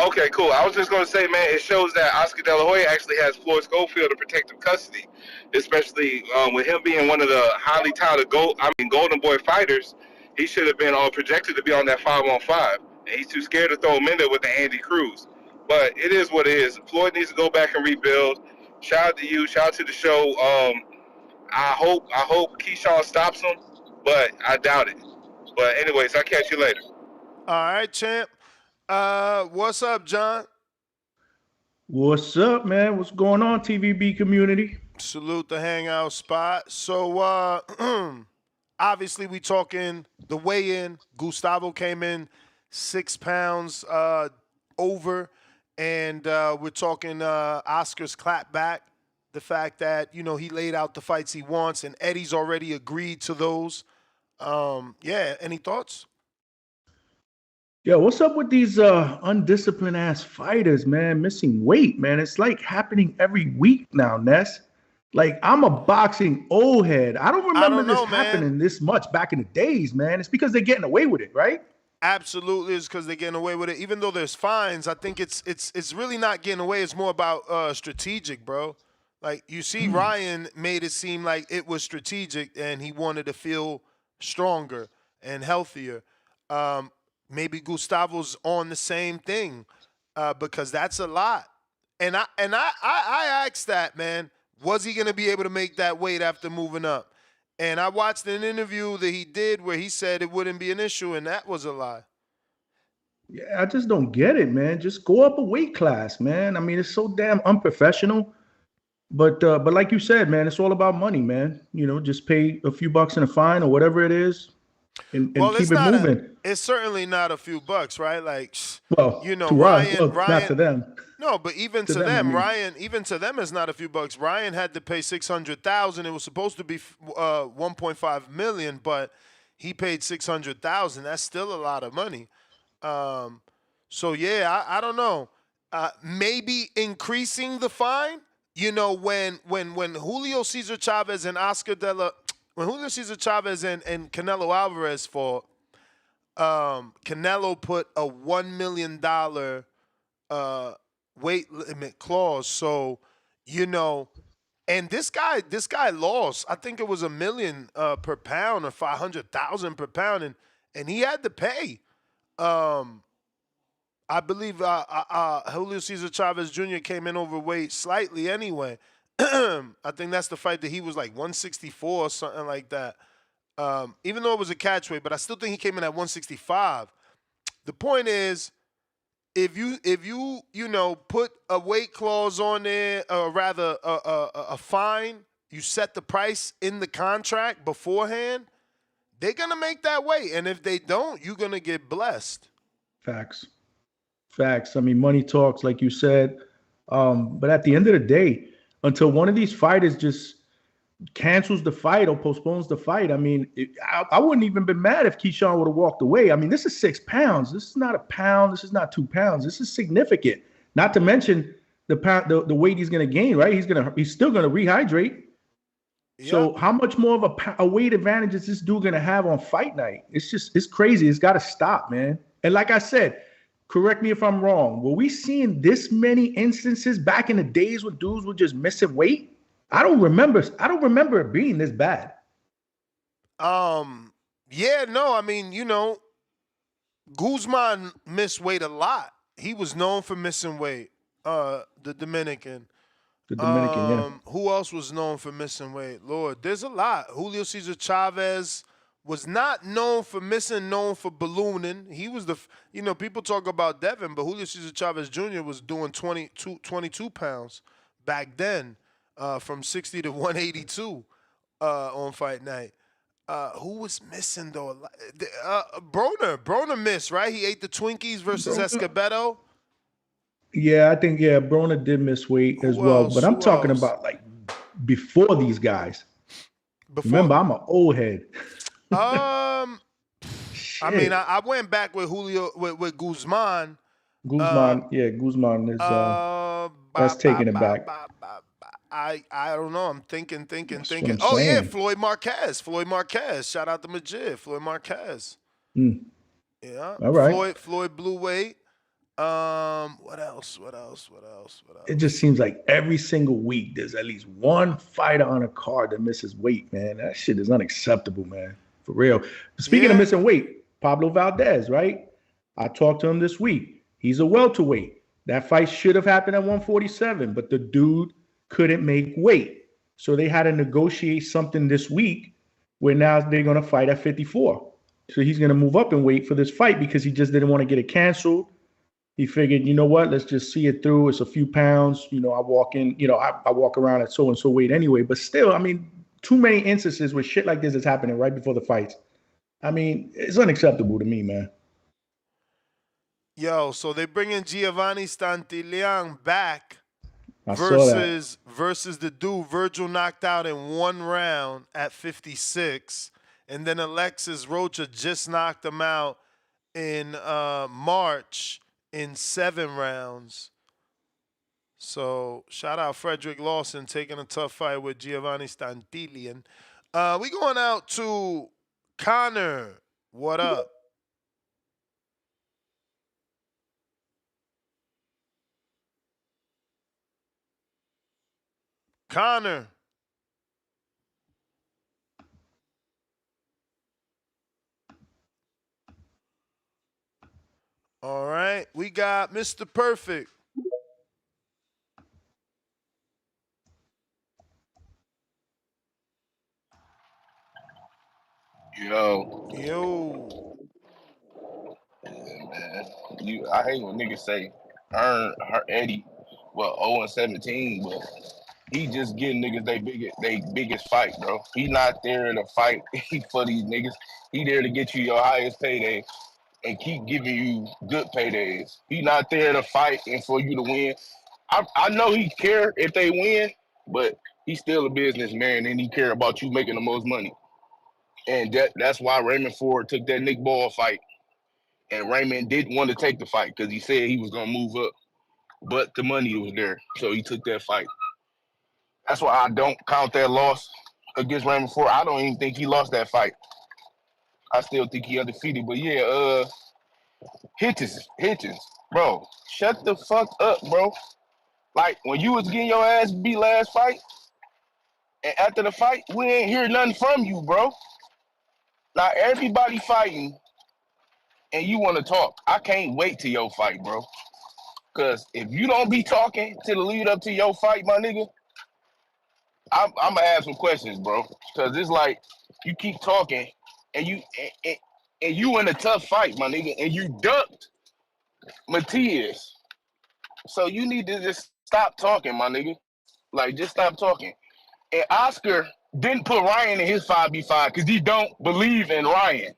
okay, cool. I was just going to say, man, it shows that Oscar De La Hoya actually has Floyd Schofield in protective custody, especially with him being one of the highly touted Golden Boy fighters. He should have been projected to be on that 5-on-5, and he's too scared to throw him in there with the Andy Cruz. But it is what it is. Floyd needs to go back and rebuild. Shout out to you. Shout out to the show. I hope Keyshawn stops him, but I doubt it. But anyways, I'll catch you later. All right, champ. What's up, John? What's up, man? What's going on, TVB community? Salute the hangout spot. So, obviously, we talking the weigh-in. Gustavo came in 6 pounds over, and we're talking Oscar's clapback. The fact that, you know, he laid out the fights he wants, and Eddie's already agreed to those. Yeah, any thoughts? Yo, what's up with these undisciplined ass fighters, man? Missing weight, man. It's like happening every week now, Ness. Like I'm a boxing old head. I don't remember this happening this much back in the days, man. It's because they're getting away with it, right? Absolutely, is because they're getting away with it. Even though there's fines, I think it's really not getting away. It's more about strategic, bro. Like you see, Ryan made it seem like it was strategic, and he wanted to feel stronger and healthier. Maybe Gustavo's on the same thing because that's a lot. And I asked that, man. Was he going to be able to make that weight after moving up? And I watched an interview that he did where he said it wouldn't be an issue, and that was a lie. Yeah, I just don't get it, man. Just go up a weight class, man. I mean, it's so damn unprofessional. But like you said, man, it's all about money, man. You know, just pay a few bucks in a fine or whatever it is, and keep it moving. It's certainly not a few bucks, right? Like, well, you know, to Ryan, us, not to them. No, but even to them, I mean, Ryan, even to them, it's not a few bucks. Ryan had to pay $600,000. It was supposed to be $1.5 million, but he paid $600,000. That's still a lot of money. So yeah, I don't know. Maybe increasing the fine. You know, when Julio Cesar Chavez and when Julio Cesar Chavez and Canelo Alvarez fought, Canelo put a $1 million weight limit clause. So, you know, and this guy lost. I think it was $1 million per pound or $500,000 per pound, and he had to pay. I believe Julio Cesar Chavez Jr. came in overweight slightly anyway. I think that's the fight that he was like 164 or something like that. Even though it was a catch weight, but I still think he came in at 165. The point is, if you put a weight clause on there, or rather a fine, you set the price in the contract beforehand, they're gonna make that weight, and if they don't, you're gonna get blessed. Facts. I mean, money talks, like you said. But at the end of the day, until one of these fighters just cancels the fight or postpones the fight, I mean, I wouldn't even been mad if Keyshawn would have walked away. I mean, this is 6 pounds. This is not a pound. This is not 2 pounds. This is significant. Not to mention the weight he's going to gain, right? He's still going to rehydrate. Yeah. So how much more of a weight advantage is this dude going to have on fight night? It's crazy. It's got to stop, man. And like I said, correct me if I'm wrong, were we seeing this many instances back in the days when dudes were just missing weight? I don't remember it being this bad. Yeah, no, I mean, you know, Guzman missed weight a lot. He was known for missing weight. The Dominican. Yeah. Who else was known for missing weight? Lord, there's a lot. Julio Cesar Chavez was not known for missing, known for ballooning. He was people talk about Devin, but Julio Cesar Chavez Jr. was doing 22 pounds back then, from 60 to 182 on fight night. Who was missing, though? Broner missed, right? He ate the Twinkies versus Escobedo. Yeah, I think, Broner did miss weight as well. But I'm talking about, like, before these guys. Remember, I'm an old head. I mean, I went back with Julio with Guzman. Guzman is that's taking it back. I don't know. I'm thinking. Oh yeah, Floyd Marquez. Shout out to Majid. Floyd Marquez. Yeah. All right. Floyd blew weight. What else? It just seems like every single week there's at least one fighter on a card that misses weight, man. That shit is unacceptable, man. For real. Speaking of missing weight, Pablo Valdez, right? I talked to him this week. He's a welterweight. That fight should have happened at 147, but the dude couldn't make weight. So they had to negotiate something this week where now they're going to fight at 54. So he's going to move up in weight for this fight because he just didn't want to get it canceled. He figured, you know what, let's just see it through. It's a few pounds. You know, I walk around at so-and-so weight anyway. But still, I mean, too many instances where shit like this is happening right before the fights. I mean, it's unacceptable to me, man. Yo, so they bring in Giovanni Stantillan back versus the dude Virgil knocked out in 1 round at 56. And then Alexis Rocha just knocked him out in March in 7 rounds. So shout out Frederick Lawson taking a tough fight with Giovanni Stantilian. We going out to Connor. What up? Connor. All right. We got Mr. Perfect. Yo. Yo. Man. I hate when niggas say Hearn Eddie, 0-17, but he just getting niggas they biggest fight, bro. He not there to fight for these niggas. He there to get you your highest payday and keep giving you good paydays. He not there to fight and for you to win. I know he care if they win, but he's still a businessman and he care about you making the most money. And that's why Raymond Ford took that Nick Ball fight. And Raymond didn't want to take the fight because he said he was going to move up. But the money was there. So he took that fight. That's why I don't count that loss against Raymond Ford. I don't even think he lost that fight. I still think he undefeated. But yeah, Hitchens, bro, shut the fuck up, bro. Like, when you was getting your ass beat last fight, and after the fight, we ain't hear nothing from you, bro. Now, everybody fighting, and you want to talk. I can't wait till your fight, bro. Because if you don't be talking to the lead up to your fight, my nigga, I'm going to have some questions, bro. Because it's like, you keep talking, and you in a tough fight, my nigga, and you ducked Matias. So you need to just stop talking, my nigga. Like, just stop talking. And Oscar didn't put Ryan in his 5v5 because he don't believe in Ryan.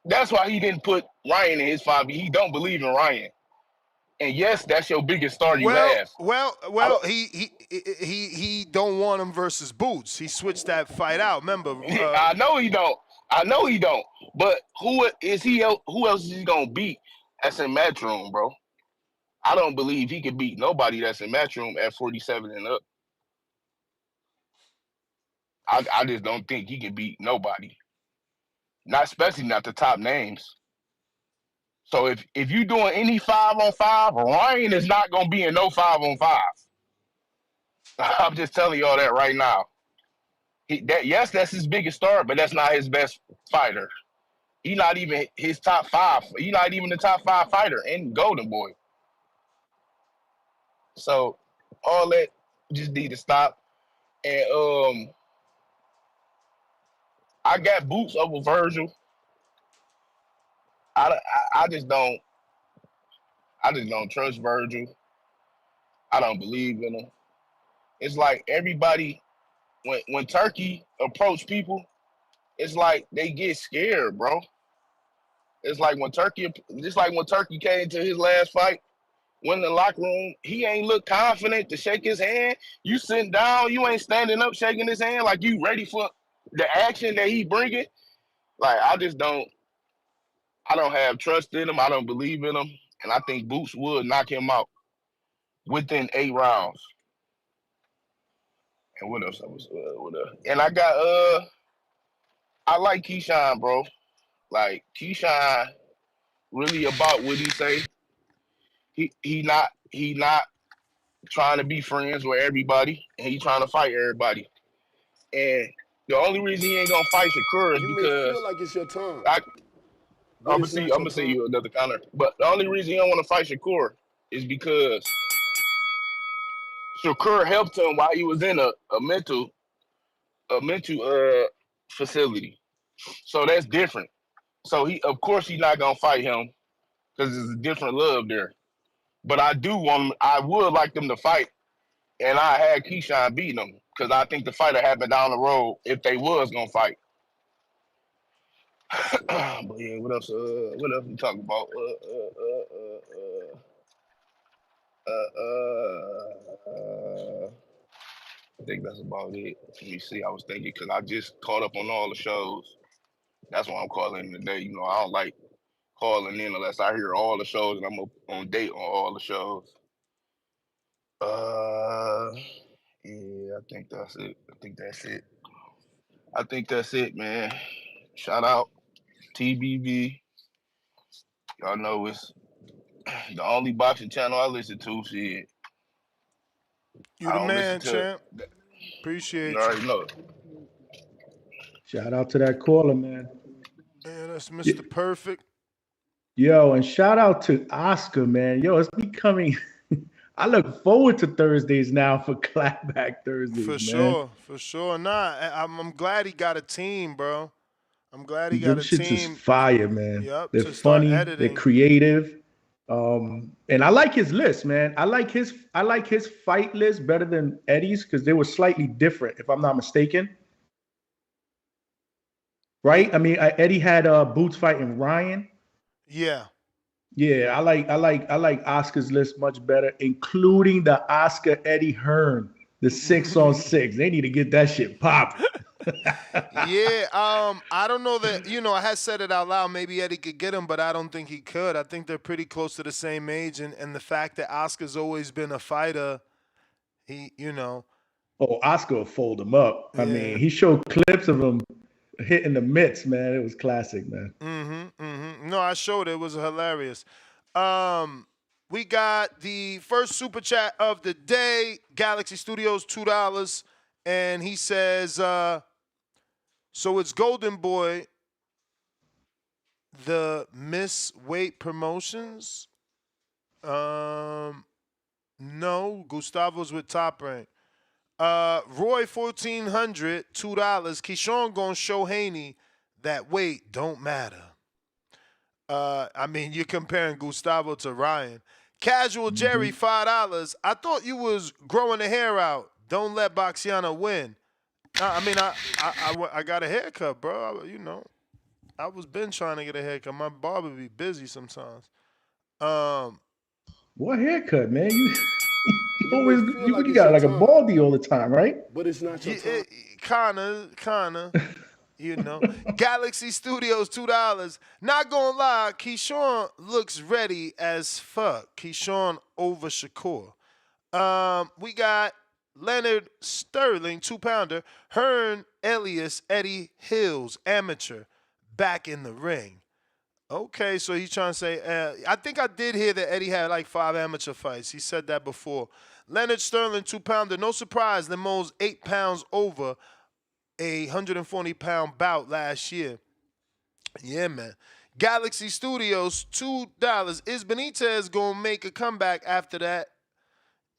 That's why he didn't put Ryan in his 5v. He don't believe in Ryan. And yes, that's your biggest star you have. Well, he don't want him versus Boots. He switched that fight out. Remember? I know he don't. But who is he? Who else is he gonna beat? That's in Matchroom, bro. I don't believe he could beat nobody that's in Matchroom at 47 and up. I just don't think he can beat nobody. Not especially not the top names. So if you doing any 5-on-5, Ryan is not gonna be in no 5-on-5. I'm just telling y'all that right now. Yes, that's his biggest star, but that's not his best fighter. He not even his top 5. He not even the top 5 fighter in Golden Boy. So all that just need to stop. And I got Boots over Virgil. I just don't trust Virgil. I don't believe in him. It's like everybody when Turkey approach people, it's like they get scared, bro. It's like when Turkey came to his last fight, went in the locker room, he ain't look confident to shake his hand. You sitting down, you ain't standing up shaking his hand like you ready for the action that he bringing. Like I don't have trust in him. I don't believe in him, and I think Boots would knock him out within 8 rounds. And what else? And I got I like Keyshawn, bro. Like Keyshawn, really about what he say. He not trying to be friends with everybody, and he trying to fight everybody. And the only reason he ain't gonna fight Shakur is because feel like it's your time. I'm gonna see you another counter. But the only reason he don't want to fight Shakur is because Shakur helped him while he was in a mental facility. So that's different. So of course he's not gonna fight him because there's a different love there. But I would like them to fight, and I had Keyshawn beating them because I think the fight will happen down the road if they was gonna fight. But yeah, what else? What else we talking about? I think that's about it. Let me see. I was thinking because I just caught up on all the shows. That's why I'm calling today. You know, I don't like calling in unless I hear all the shows and I'm on date on all the shows. Yeah, I think that's it, man. Shout out TBV. Y'all know it's the only boxing channel I listen to. Shit, You I the don't listen man, to. champ. Appreciate You already know. Shout out to that caller, man. Yeah, that's Mr. Perfect. Yo, and shout out to Oscar, man. Yo, it's becoming. I look forward to Thursdays now for Clapback Thursdays, For man. sure. Nah, I'm glad he got a team, bro. I'm glad he got Them a shits is team. fire, man. Yep, They're to start funny, they're editing. creative. And I like his list, man. I like his fight list better than Eddie's because they were slightly different, if I'm not mistaken. Right? I mean, Eddie had Boots fighting Ryan. Yeah. Yeah, I like Oscar's list much better, including the Oscar Eddie Hearn, the 6-on-6. They need to get that shit popping. Yeah, I don't know that, I had said it out loud. Maybe Eddie could get him, but I don't think he could. I think they're pretty close to the same age. And the fact that Oscar's always been a fighter, Oh, Oscar will fold him up. Yeah. I mean, he showed clips of him hitting the mitts, man. It was classic, man. No, I showed it. It was hilarious. We got the first super chat of the day, Galaxy Studios, $2. And he says, so it's Golden Boy, the Miss Weight Promotions? No, Gustavo's with Top Rank. Roy 1400, $2. Keyshawn gonna show Haney that weight don't matter. I mean, you're comparing Gustavo to Ryan. Casual Jerry, $5. I thought you was growing the hair out. Don't let Boxiana win. I got a haircut, bro. I was been trying to get a haircut. My barber be busy sometimes. What haircut, man? You like got it's like a your time. baldy all the time, right? But it's not your time. Kinda. Galaxy Studios, $2. Not gonna lie, Keyshawn looks ready as fuck. Keyshawn over Shakur. We got Leonard Sterling, 2-pounder. Hearn Elias Eddie Hills, amateur, back in the ring. Okay, so he's trying to say, I think I did hear that Eddie had like 5 amateur fights. He said that before. Leonard Sterling, 2-pounder. No surprise, Lemos 8 pounds over a 140-pound bout last year. Yeah, man. Galaxy Studios, $2. Is Benitez going to make a comeback after that?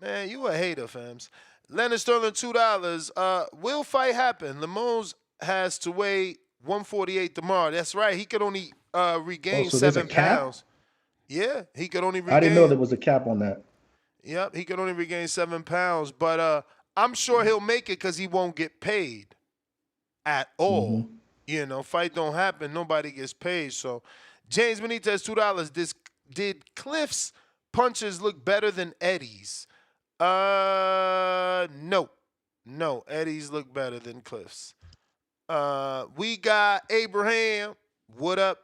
Man, you a hater, fams. Leonard Sterling, $2. Will fight happen? Lemos has to weigh 148 tomorrow. That's right. He could only regain 7 pounds. Yeah, he could only regain. I didn't know there was a cap on that. Yep, he could only regain 7 pounds. But I'm sure he'll make it because he won't get paid at all. Fight don't happen. Nobody gets paid. So James Benitez, $2. Did Cliff's punches look better than Eddie's? No. No, Eddie's look better than Cliff's. We got Abraham. What up?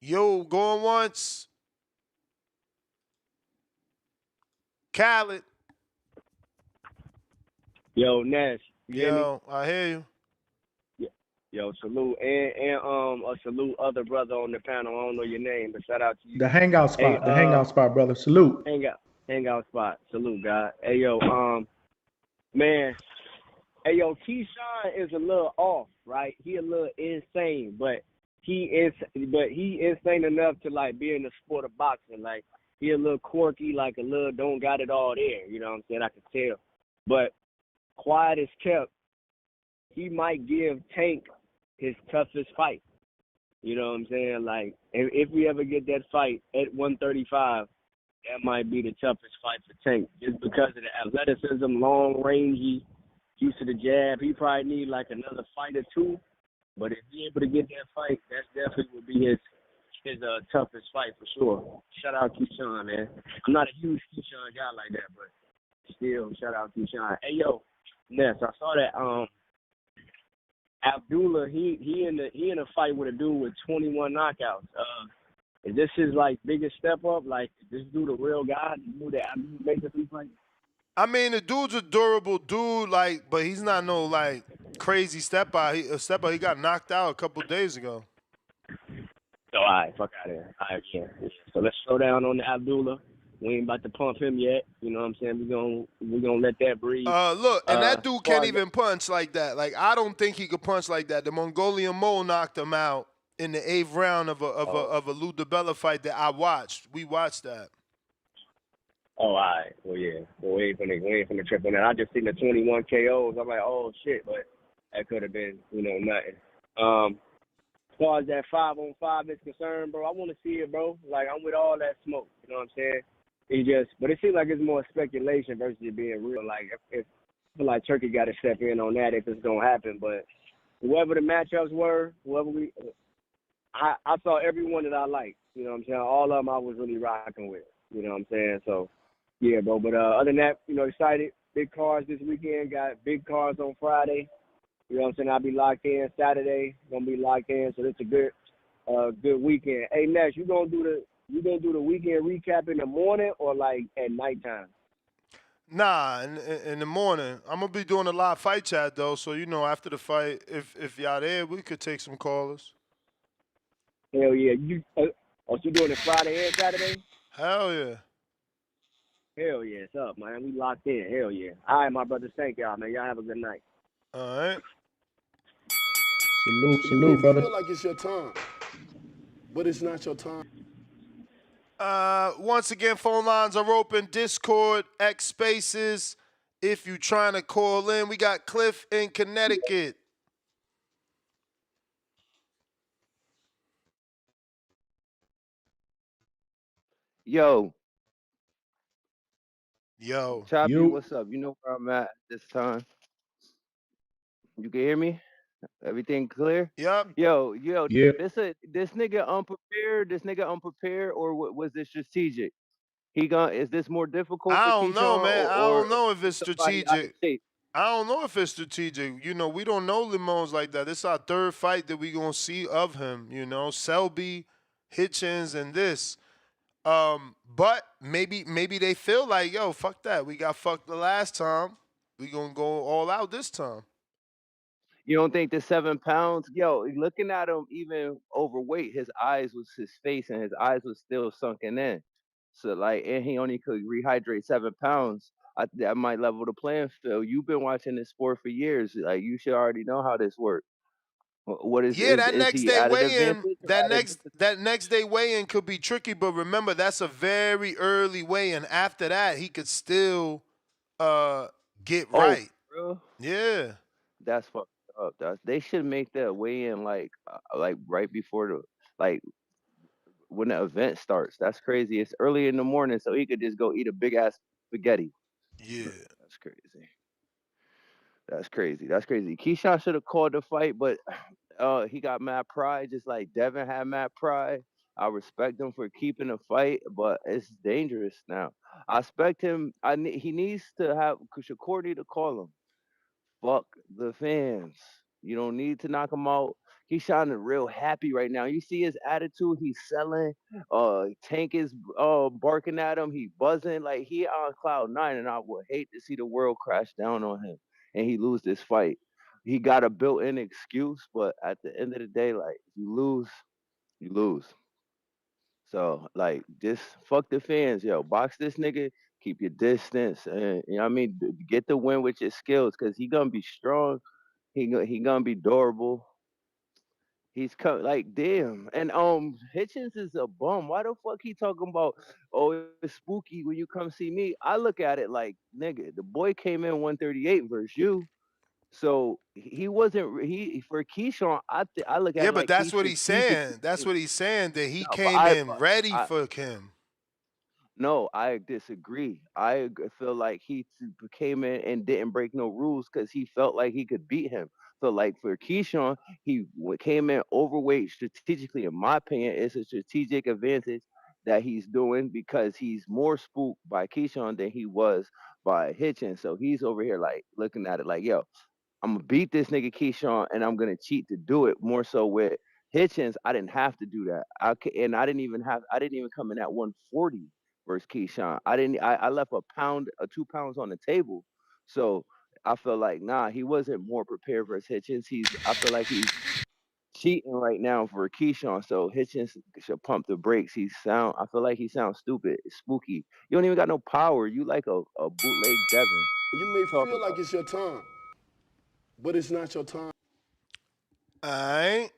Yo, going once. Khaled. Yo, Nash. Yo, I hear you. Yo, salute and salute other brother on the panel. I don't know your name, but shout out to you. The hangout spot, hangout spot, brother. Salute. Hangout spot. Salute, God. Hey yo, man. Hey yo, Keyshawn is a little off, right? He a little insane, but he insane enough to like be in the sport of boxing. Like he a little quirky, like a little don't got it all there. You know what I'm saying? I can tell. But quiet as kept, he might give Tank his toughest fight. You know what I'm saying? Like, if we ever get that fight at 135, that might be the toughest fight for Tank. Just because of the athleticism, long rangey, use of the jab. He probably need like another fight or two. But if he's able to get that fight, that definitely would be his toughest fight for sure. Shout out Keyshawn, man. I'm not a huge Keyshawn guy like that, but still, shout out to Sean. Hey, yo, Ness, I saw that Abdullah, he in a fight with a dude with 21 knockouts. Is this his like biggest step up? Like, this dude a real guy? The dude that Abdullah basically fight? I mean, the dude's a durable dude, like, but he's not no like crazy stepper. He got knocked out a couple days ago. So, all right, fuck out of here. All right, yeah. So let's slow down on the Abdullah. We ain't about to pump him yet. You know what I'm saying? We gonna let that breathe. Look, and that dude can't far as- even punch like that. Like, I don't think he could punch like that. The Mongolian Mole knocked him out in the 8th round of a Lou DiBella fight that I watched. We watched that. Oh, all right. Well, yeah. Well, we ain't finna trip on that. I just seen the 21 KOs. I'm like, oh shit, but that could have been, nothing. As far as that 5-on-5 is concerned, bro, I want to see it, bro. Like, I'm with all that smoke. You know what I'm saying? But it seems like it's more speculation versus it being real. Like, if I feel like Turkey got to step in on that if it's gonna happen. But whoever the matchups were, I saw every one that I liked. You know what I'm saying? All of them I was really rocking with. You know what I'm saying? So, yeah, bro. But other than that, excited. Big cars this weekend. Got big cars on Friday. You know what I'm saying? I'll be locked in Saturday. Gonna be locked in. So it's a good weekend. Hey, Nash, you gonna do the weekend recap in the morning or like at nighttime? Nah, in the morning. I'm gonna be doing a live fight chat though, so after the fight, if y'all there, we could take some callers. Hell yeah! You doing it Friday and Saturday? Hell yeah! Hell yeah! It's up, man. We locked in. Hell yeah! All right, my brothers. Thank y'all, man. Y'all have a good night. All right. Salute, brother. You feel like it's your time, but it's not your time. Once again, phone lines are open. Discord, X Spaces. If you trying to call in, we got Cliff in Connecticut. Yo. Choppy, Yo. what's up? You know where I'm at this time. You can hear me? Everything clear? Yep. Yo, Yeah. this nigga unprepared, or was this strategic? Is this more difficult I for don't know, Keyshawn man. I or don't know if it's somebody out of strategic. shape? I don't know if it's strategic. We don't know Limons like that. This is our third fight that we gonna see of him. Selby, Hitchens, and this. But maybe they feel like, yo, fuck that. We got fucked the last time. We gonna go all out this time. You don't think the 7 pounds? Yo, looking at him even overweight, his face and his eyes was still sunken in. So and he only could rehydrate 7 pounds. That might level the playing field. You've been watching this sport for years. Like, you should already know how this works. What is that is next he day at an weigh-in, advantage? that next day weigh-in could be tricky. But remember, that's a very early weigh-in. After that, he could still get right. Bro? Yeah, that's fucked up. They should make that weigh in like right before when the event starts. That's crazy. It's early in the morning, so he could just go eat a big ass spaghetti. Yeah, that's crazy. That's crazy. Keyshawn should have called the fight, but he got mad pride, just like Devin had mad pride. I respect him for keeping the fight, but it's dangerous now. I expect him. He needs to have Shakurdi to call him. Fuck the fans. You don't need to knock him out. He's shining real happy right now. You see his attitude. He's selling. Tank is barking at him. He buzzing like he on cloud 9. And I would hate to see the world crash down on him and he lose this fight. He got a built-in excuse, but at the end of the day, like, you lose, you lose. So, like, just fuck the fans, yo. Box this nigga, keep your distance, and you know what I mean. Get the win with your skills, cause he gonna be strong. He gonna be durable. He's like, damn. And Hitchens is a bum. Why the fuck he talking about? Oh, it's spooky when you come see me. I look at it like, nigga, the boy came in 138 versus you. So he wasn't for Keyshawn. I look at it but like that's what he's saying. That's what he's saying, that he came in ready for him. No, I disagree. I feel like he came in and didn't break no rules because he felt like he could beat him. So, like, for Keyshawn, he came in overweight strategically. In my opinion, it's a strategic advantage that he's doing because he's more spooked by Keyshawn than he was by Hitchens. So he's over here like looking at it like, yo, I'm gonna beat this nigga Keyshawn and I'm gonna cheat to do it. More so with Hitchens, I didn't have to do that. I didn't even come in at 140 versus Keyshawn. I left a 2 pounds on the table. So I feel like he wasn't more prepared versus Hitchens. I feel like he's cheating right now for Keyshawn. So Hitchens should pump the brakes. I feel like he sounds stupid, spooky. You don't even got no power. You like a bootleg Devin. You may Talking feel like about. it's your time, but it's not your time. All right.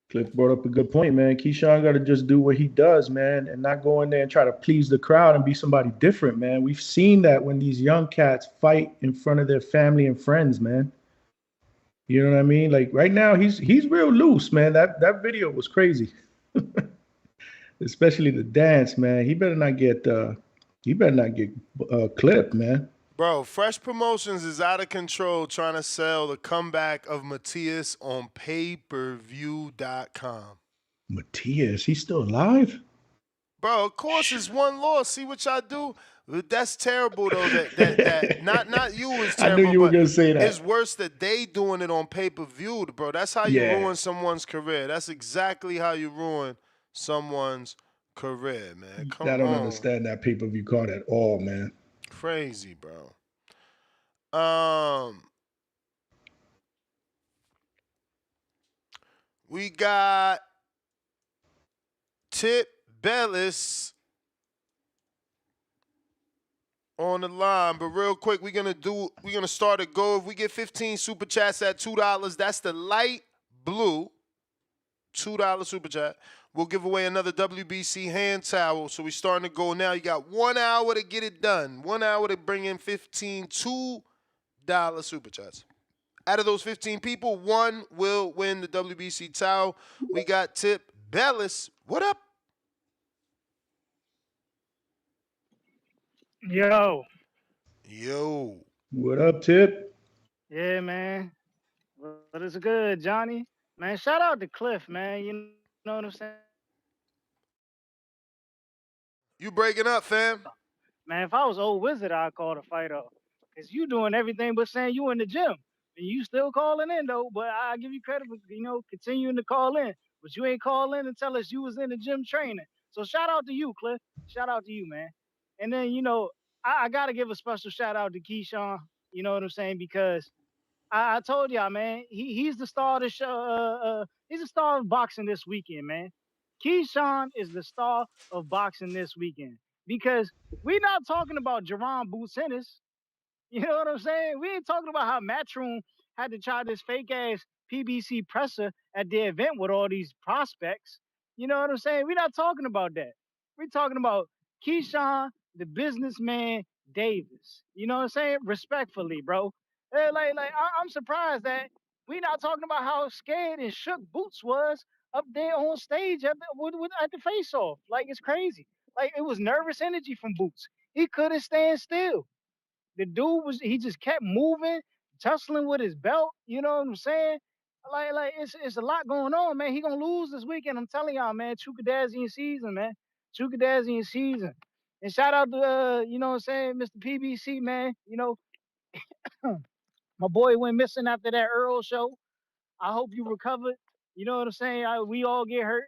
Cliff brought up a good point, man. Keyshawn got to just do what he does, man, and not go in there and try to please the crowd and be somebody different, man. We've seen that when these young cats fight in front of their family and friends, man. You know what I mean? Like right now, he's real loose, man. That video was crazy, especially the dance, man. He better not get clipped, man. Bro, Fresh Promotions is out of control trying to sell the comeback of Matias on payperview.com. Matias, he's still alive? Bro, of course it's one loss. See what y'all do? That's terrible though. That not you is terrible. I knew you were but gonna say that. It's worse that they doing it on pay-per-view, bro. That's how you ruin someone's career. That's exactly how you ruin someone's career, man. Come on. I don't understand that pay-per-view card at all, man. Crazy, bro. We got Tip Bellis on the line, but real quick, we're gonna start at go. If we get 15 super chats at $2, that's the light blue $2 super chat. We'll give away another WBC hand towel. So we're starting to go now. You got 1 hour to get it done. 1 hour to bring in 15 $2 super chats. Out of those 15 people, one will win the WBC towel. We got Tip Bellis. What up? Yo. What up, Tip? Yeah, man. What is good, Johnny? Man, shout out to Cliff, man. You know what I'm saying? You breaking up, fam? Man, if I was old wizard, I'd call the fight off. Because you doing everything but saying you in the gym. And you still calling in, though. But I give you credit for, continuing to call in. But you ain't call in and tell us you was in the gym training. So shout out to you, Cliff. Shout out to you, man. And then, I got to give a special shout out to Keyshawn. You know what I'm saying? Because I told y'all, man, he's the star of the show. He's the star of boxing this weekend, man. Keyshawn is the star of boxing this weekend because we're not talking about Jerron Boots Ennis. You know what I'm saying? We ain't talking about how Matchroom had to try this fake ass PBC presser at their event with all these prospects. You know what I'm saying? We're not talking about that. We're talking about Keyshawn, the businessman Davis. You know what I'm saying? Respectfully, bro. I'm surprised that we not talking about how scared and shook Boots was up there on stage at the face-off. Like, it's crazy. Like, it was nervous energy from Boots. He couldn't stand still. The dude he just kept moving, tussling with his belt. You know what I'm saying? Like it's a lot going on, man. He gonna lose this weekend. I'm telling y'all, man. Chukadazian season, man. Chukadazian season. And shout out to you know what I'm saying, Mr. PBC, man. My boy went missing after that Earl show. I hope you recovered. You know what I'm saying? We all get hurt,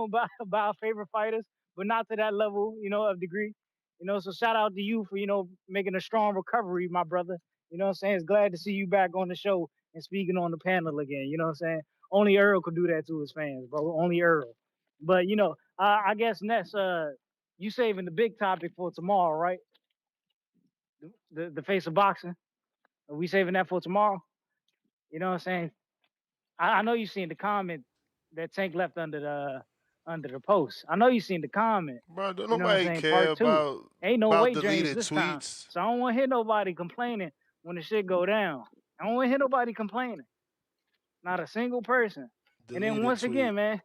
by our favorite fighters, but not to that level, of degree. So shout out to you for, making a strong recovery, my brother. You know what I'm saying? It's glad to see you back on the show and speaking on the panel again. You know what I'm saying? Only Earl could do that to his fans, bro. Only Earl. But, I guess next, you saving the big topic for tomorrow, right? The face of boxing. Are we saving that for tomorrow? You know what I'm saying? I know you seen the comment that Tank left under the post. I know you seen the comment. Bro, don't you know what I'm nobody saying? care Part two. about Ain't no weight deleted drains this time. tweets. So I don't want to hear nobody complaining when the shit go down. I don't want to hear nobody complaining. Not a single person. And then once again, man,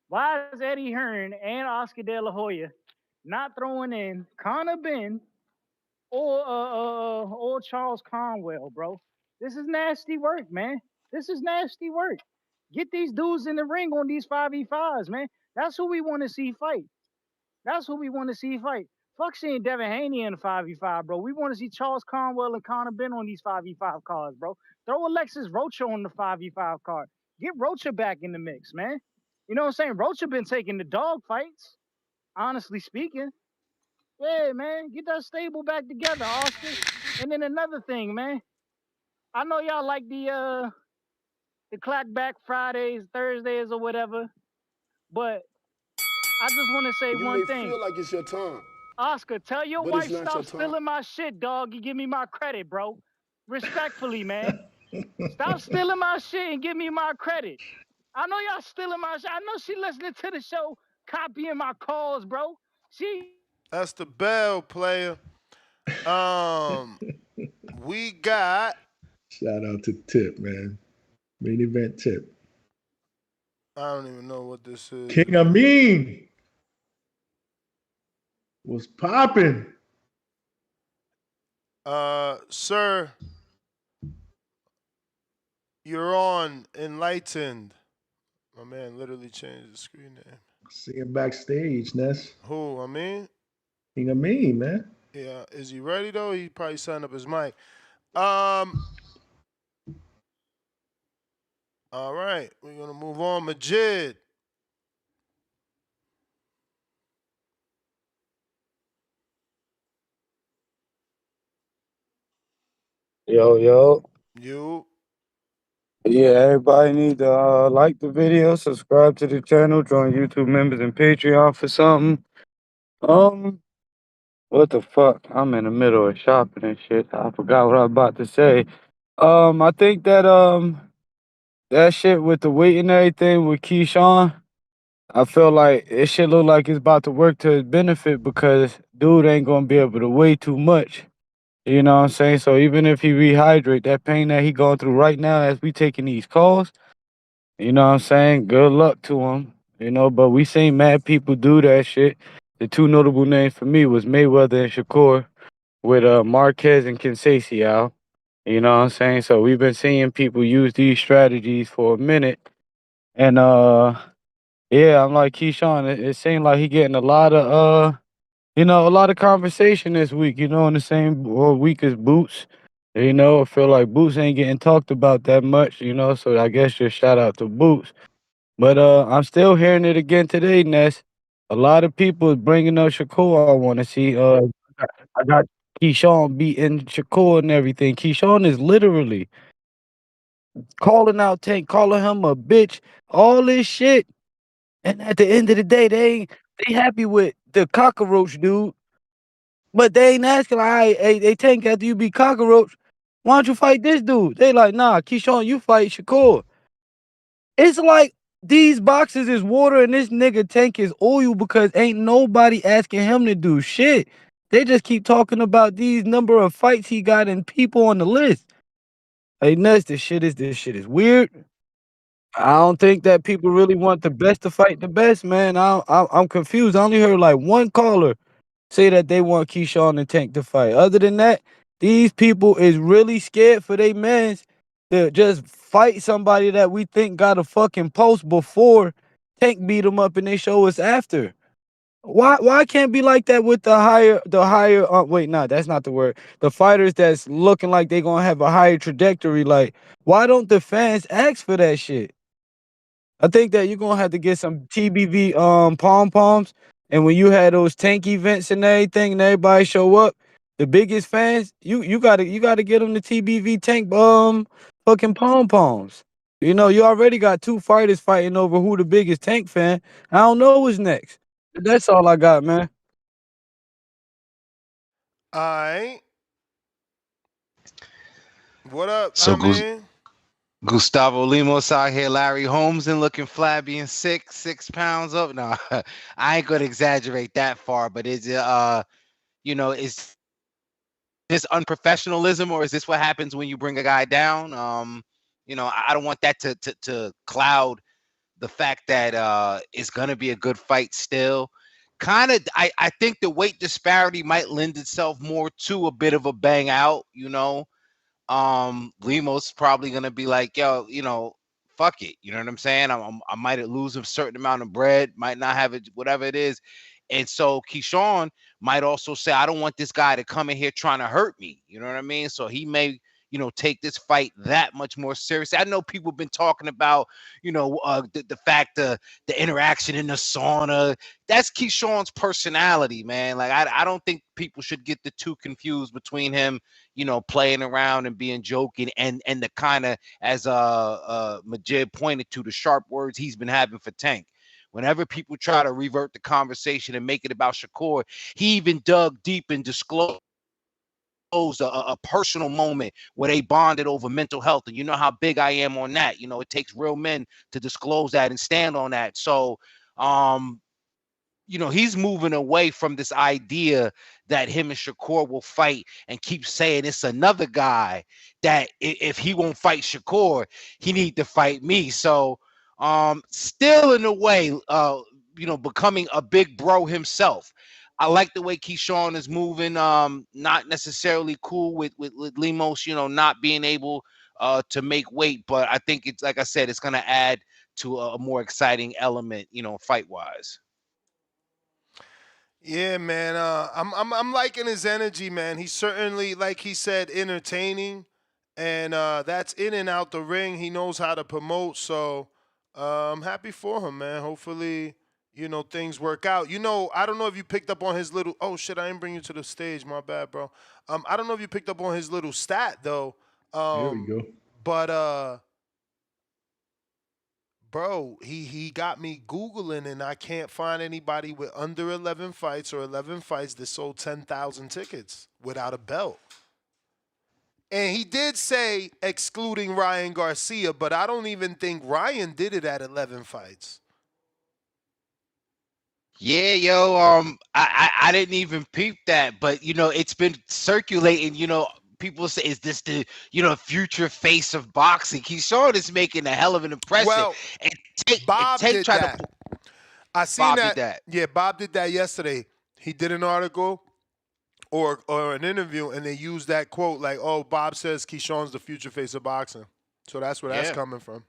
why is Eddie Hearn and Oscar De La Hoya not throwing in Conor Benn or Charles Conwell, bro? This is nasty work, man. This is nasty work. Get these dudes in the ring on these 5v5s, man. That's who we want to see fight. That's who we want to see fight. Fuck seeing Devin Haney in the 5v5, bro. We want to see Charles Conwell and Conor Ben on these 5v5 cards, bro. Throw Alexis Rocha on the 5v5 card. Get Rocha back in the mix, man. You know what I'm saying? Rocha been taking the dog fights, honestly speaking. Yeah, man. Get that stable back together, Oscar. And then another thing, man. I know y'all like the clackback Fridays, Thursdays, or whatever, but I just want to say You one may thing. feel like it's your time, Oscar, tell your but it's wife not stop your time. stealing my shit, dog, and give me my credit, bro. Respectfully, man. Stop stealing my shit and give me my credit. I know y'all stealing my shit. I know she listening to the show, copying my calls, bro. That's the bell, player. We got. Shout out to Tip, man. Main event Tip. I don't even know what this is. King Amin was popping. Sir, you're on Enlightened. My man literally changed the screen name. See him backstage, Ness. Who? Amin? King Amin, man. Yeah. Is he ready though? He probably signed up his mic. All right, we're gonna move on. Majid. Yo. You. Yeah, everybody need to like the video, subscribe to the channel, join YouTube members and Patreon for something. What the fuck? I'm in the middle of shopping and shit. I forgot what I was about to say. I think that that shit with the weight and everything with Keyshawn, I feel like it should look like it's about to work to his benefit because dude ain't gonna be able to weigh too much. You know what I'm saying? So even if he rehydrate, that pain that he going through right now as we taking these calls, you know what I'm saying? Good luck to him. You know, but we seen mad people do that shit. The two notable names for me was Mayweather and Shakur with Marquez and Conceição. You know what I'm saying? So we've been seeing people use these strategies for a minute. And yeah, I'm like Keyshawn, it seemed like he getting a lot of a lot of conversation this week, in the same week as Boots. I feel like Boots ain't getting talked about that much, so I guess just shout out to Boots. But I'm still hearing it again today, Ness. A lot of people is bringing up Shakur. I want to see. I got Keyshawn beating Shakur and everything. Keyshawn is literally calling out Tank, calling him a bitch, all this shit. And at the end of the day, they happy with the cockroach dude. But they ain't asking like, hey, Tank, after you beat Cockroach, why don't you fight this dude? They like, nah, Keyshawn, you fight Shakur. It's like these boxes is water and this nigga Tank is oil because ain't nobody asking him to do shit. They just keep talking about these number of fights he got and people on the list. Hey, Ness, this shit is weird. I don't think that people really want the best to fight the best, man. I'm confused. I only heard like one caller say that they want Keyshawn and Tank to fight. Other than that, these people is really scared for their mans to just fight somebody that we think got a fucking post before Tank beat them up and they show us after. Why can't be like that with the higher wait, nah, that's not the word. The fighters that's looking like they gonna have a higher trajectory. Like, why don't the fans ask for that shit? I think that you're gonna have to get some TBV pom poms. And when you had those tank events and everything, and everybody show up, the biggest fans, you gotta get them the TBV tank fucking pom poms. You already got two fighters fighting over who the biggest tank fan. I don't know what's next. That's all I got, man. All right. What up, So man? Gustavo Lemos out here, Larry Holmes, and looking flabby and sick, 6 pounds up. No, I ain't gonna exaggerate that far, but is it is this unprofessionalism or is this what happens when you bring a guy down? I don't want that to cloud the fact that it's gonna be a good fight still. I think the weight disparity might lend itself more to a bit of a bang out, Lemos probably gonna be like, yo, fuck it. You know what I'm saying? I might lose a certain amount of bread, might not have it, whatever it is. And so Keyshawn might also say, I don't want this guy to come in here trying to hurt me. You know what I mean? So he may, take this fight that much more seriously. I know people have been talking about, the fact the interaction in the sauna. That's Keyshawn's personality, man. Like I don't think people should get the two confused between him, playing around and being joking and the kind of, as Majid pointed to, the sharp words he's been having for Tank. Whenever people try to revert the conversation and make it about Shakur, he even dug deep and disclosed a personal moment where they bonded over mental health. And you know how big I am on that. It takes real men to disclose that and stand on that. So, he's moving away from this idea that him and Shakur will fight and keep saying it's another guy that if he won't fight Shakur, he need to fight me. So, still in a way, becoming a big bro himself. I like the way Keyshawn is moving. Not necessarily cool with Lemos, not being able to make weight, but I think it's, like I said, it's going to add to a more exciting element, fight wise. Yeah, man. I'm liking his energy, man. He's certainly, like he said, entertaining, and that's in and out the ring. He knows how to promote, so I'm happy for him, man. Hopefully, things work out. I don't know if you picked up on his little. Oh shit, I didn't bring you to the stage. My bad, bro. I don't know if you picked up on his little stat though. There we go. But bro, he got me Googling, and I can't find anybody with under 11 fights or 11 fights that sold 10,000 tickets without a belt. And he did say excluding Ryan Garcia, but I don't even think Ryan did it at 11 fights. Yeah, yo, I didn't even peep that, but it's been circulating. People say, is this the future face of boxing? Keyshawn is making a hell of an impression. Well, and Bob did that. I seen Bob that. did that. Yeah, Bob did that yesterday. He did an article or an interview, and they used that quote like, "Oh, Bob says Keyshawn's the future face of boxing." So that's where that's coming from.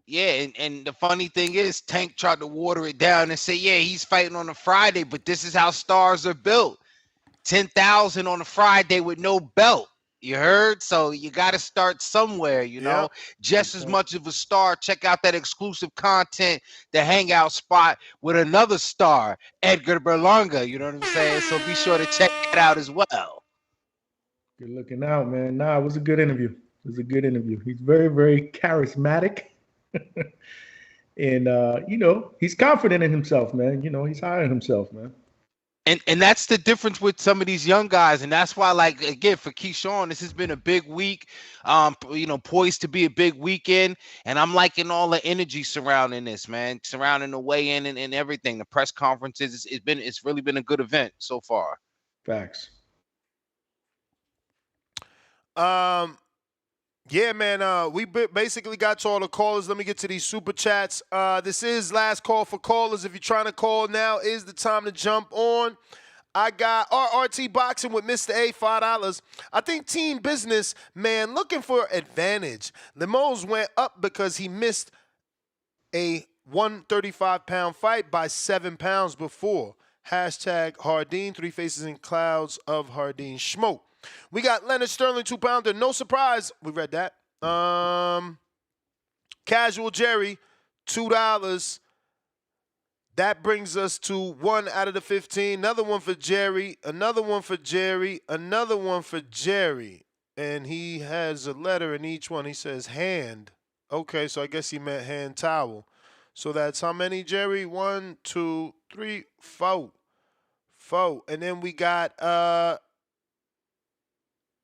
Yeah, and the funny thing is, Tank tried to water it down and say, yeah, he's fighting on a Friday, but this is how stars are built. 10,000 on a Friday with no belt. You heard? So you got to start somewhere, Just as much of a star. Check out that exclusive content, the hangout spot with another star, Edgar Berlanga. You know what I'm saying? So be sure to check that out as well. Good looking out, man. Nah, it was a good interview. It was a good interview. He's very, very charismatic. And, he's confident in himself, man. He's high on himself, man. And that's the difference with some of these young guys. And that's why, like, again, for Keyshawn, this has been a big week, poised to be a big weekend. And I'm liking all the energy surrounding this, man, surrounding the weigh-in and everything. The press conferences, it's really been a good event so far. Facts. Yeah, man, we basically got to all the callers. Let me get to these super chats. This is last call for callers. If you're trying to call, now is the time to jump on. I got RRT Boxing with Mr. A, $5. I think Team Business, man, looking for advantage. Lemos went up because he missed a 135-pound fight by 7 pounds before. Hashtag Hardin, 3 faces and clouds of Hardin Schmoke. We got Leonard Sterling, 2-pounder. No surprise. We read that. Casual Jerry, $2. That brings us to 1 out of the 15. Another one for Jerry. Another one for Jerry. Another one for Jerry. And he has a letter in each one. He says hand. Okay, so I guess he meant hand towel. So that's how many, Jerry? 1, 2, 3, 4. 4. And then we got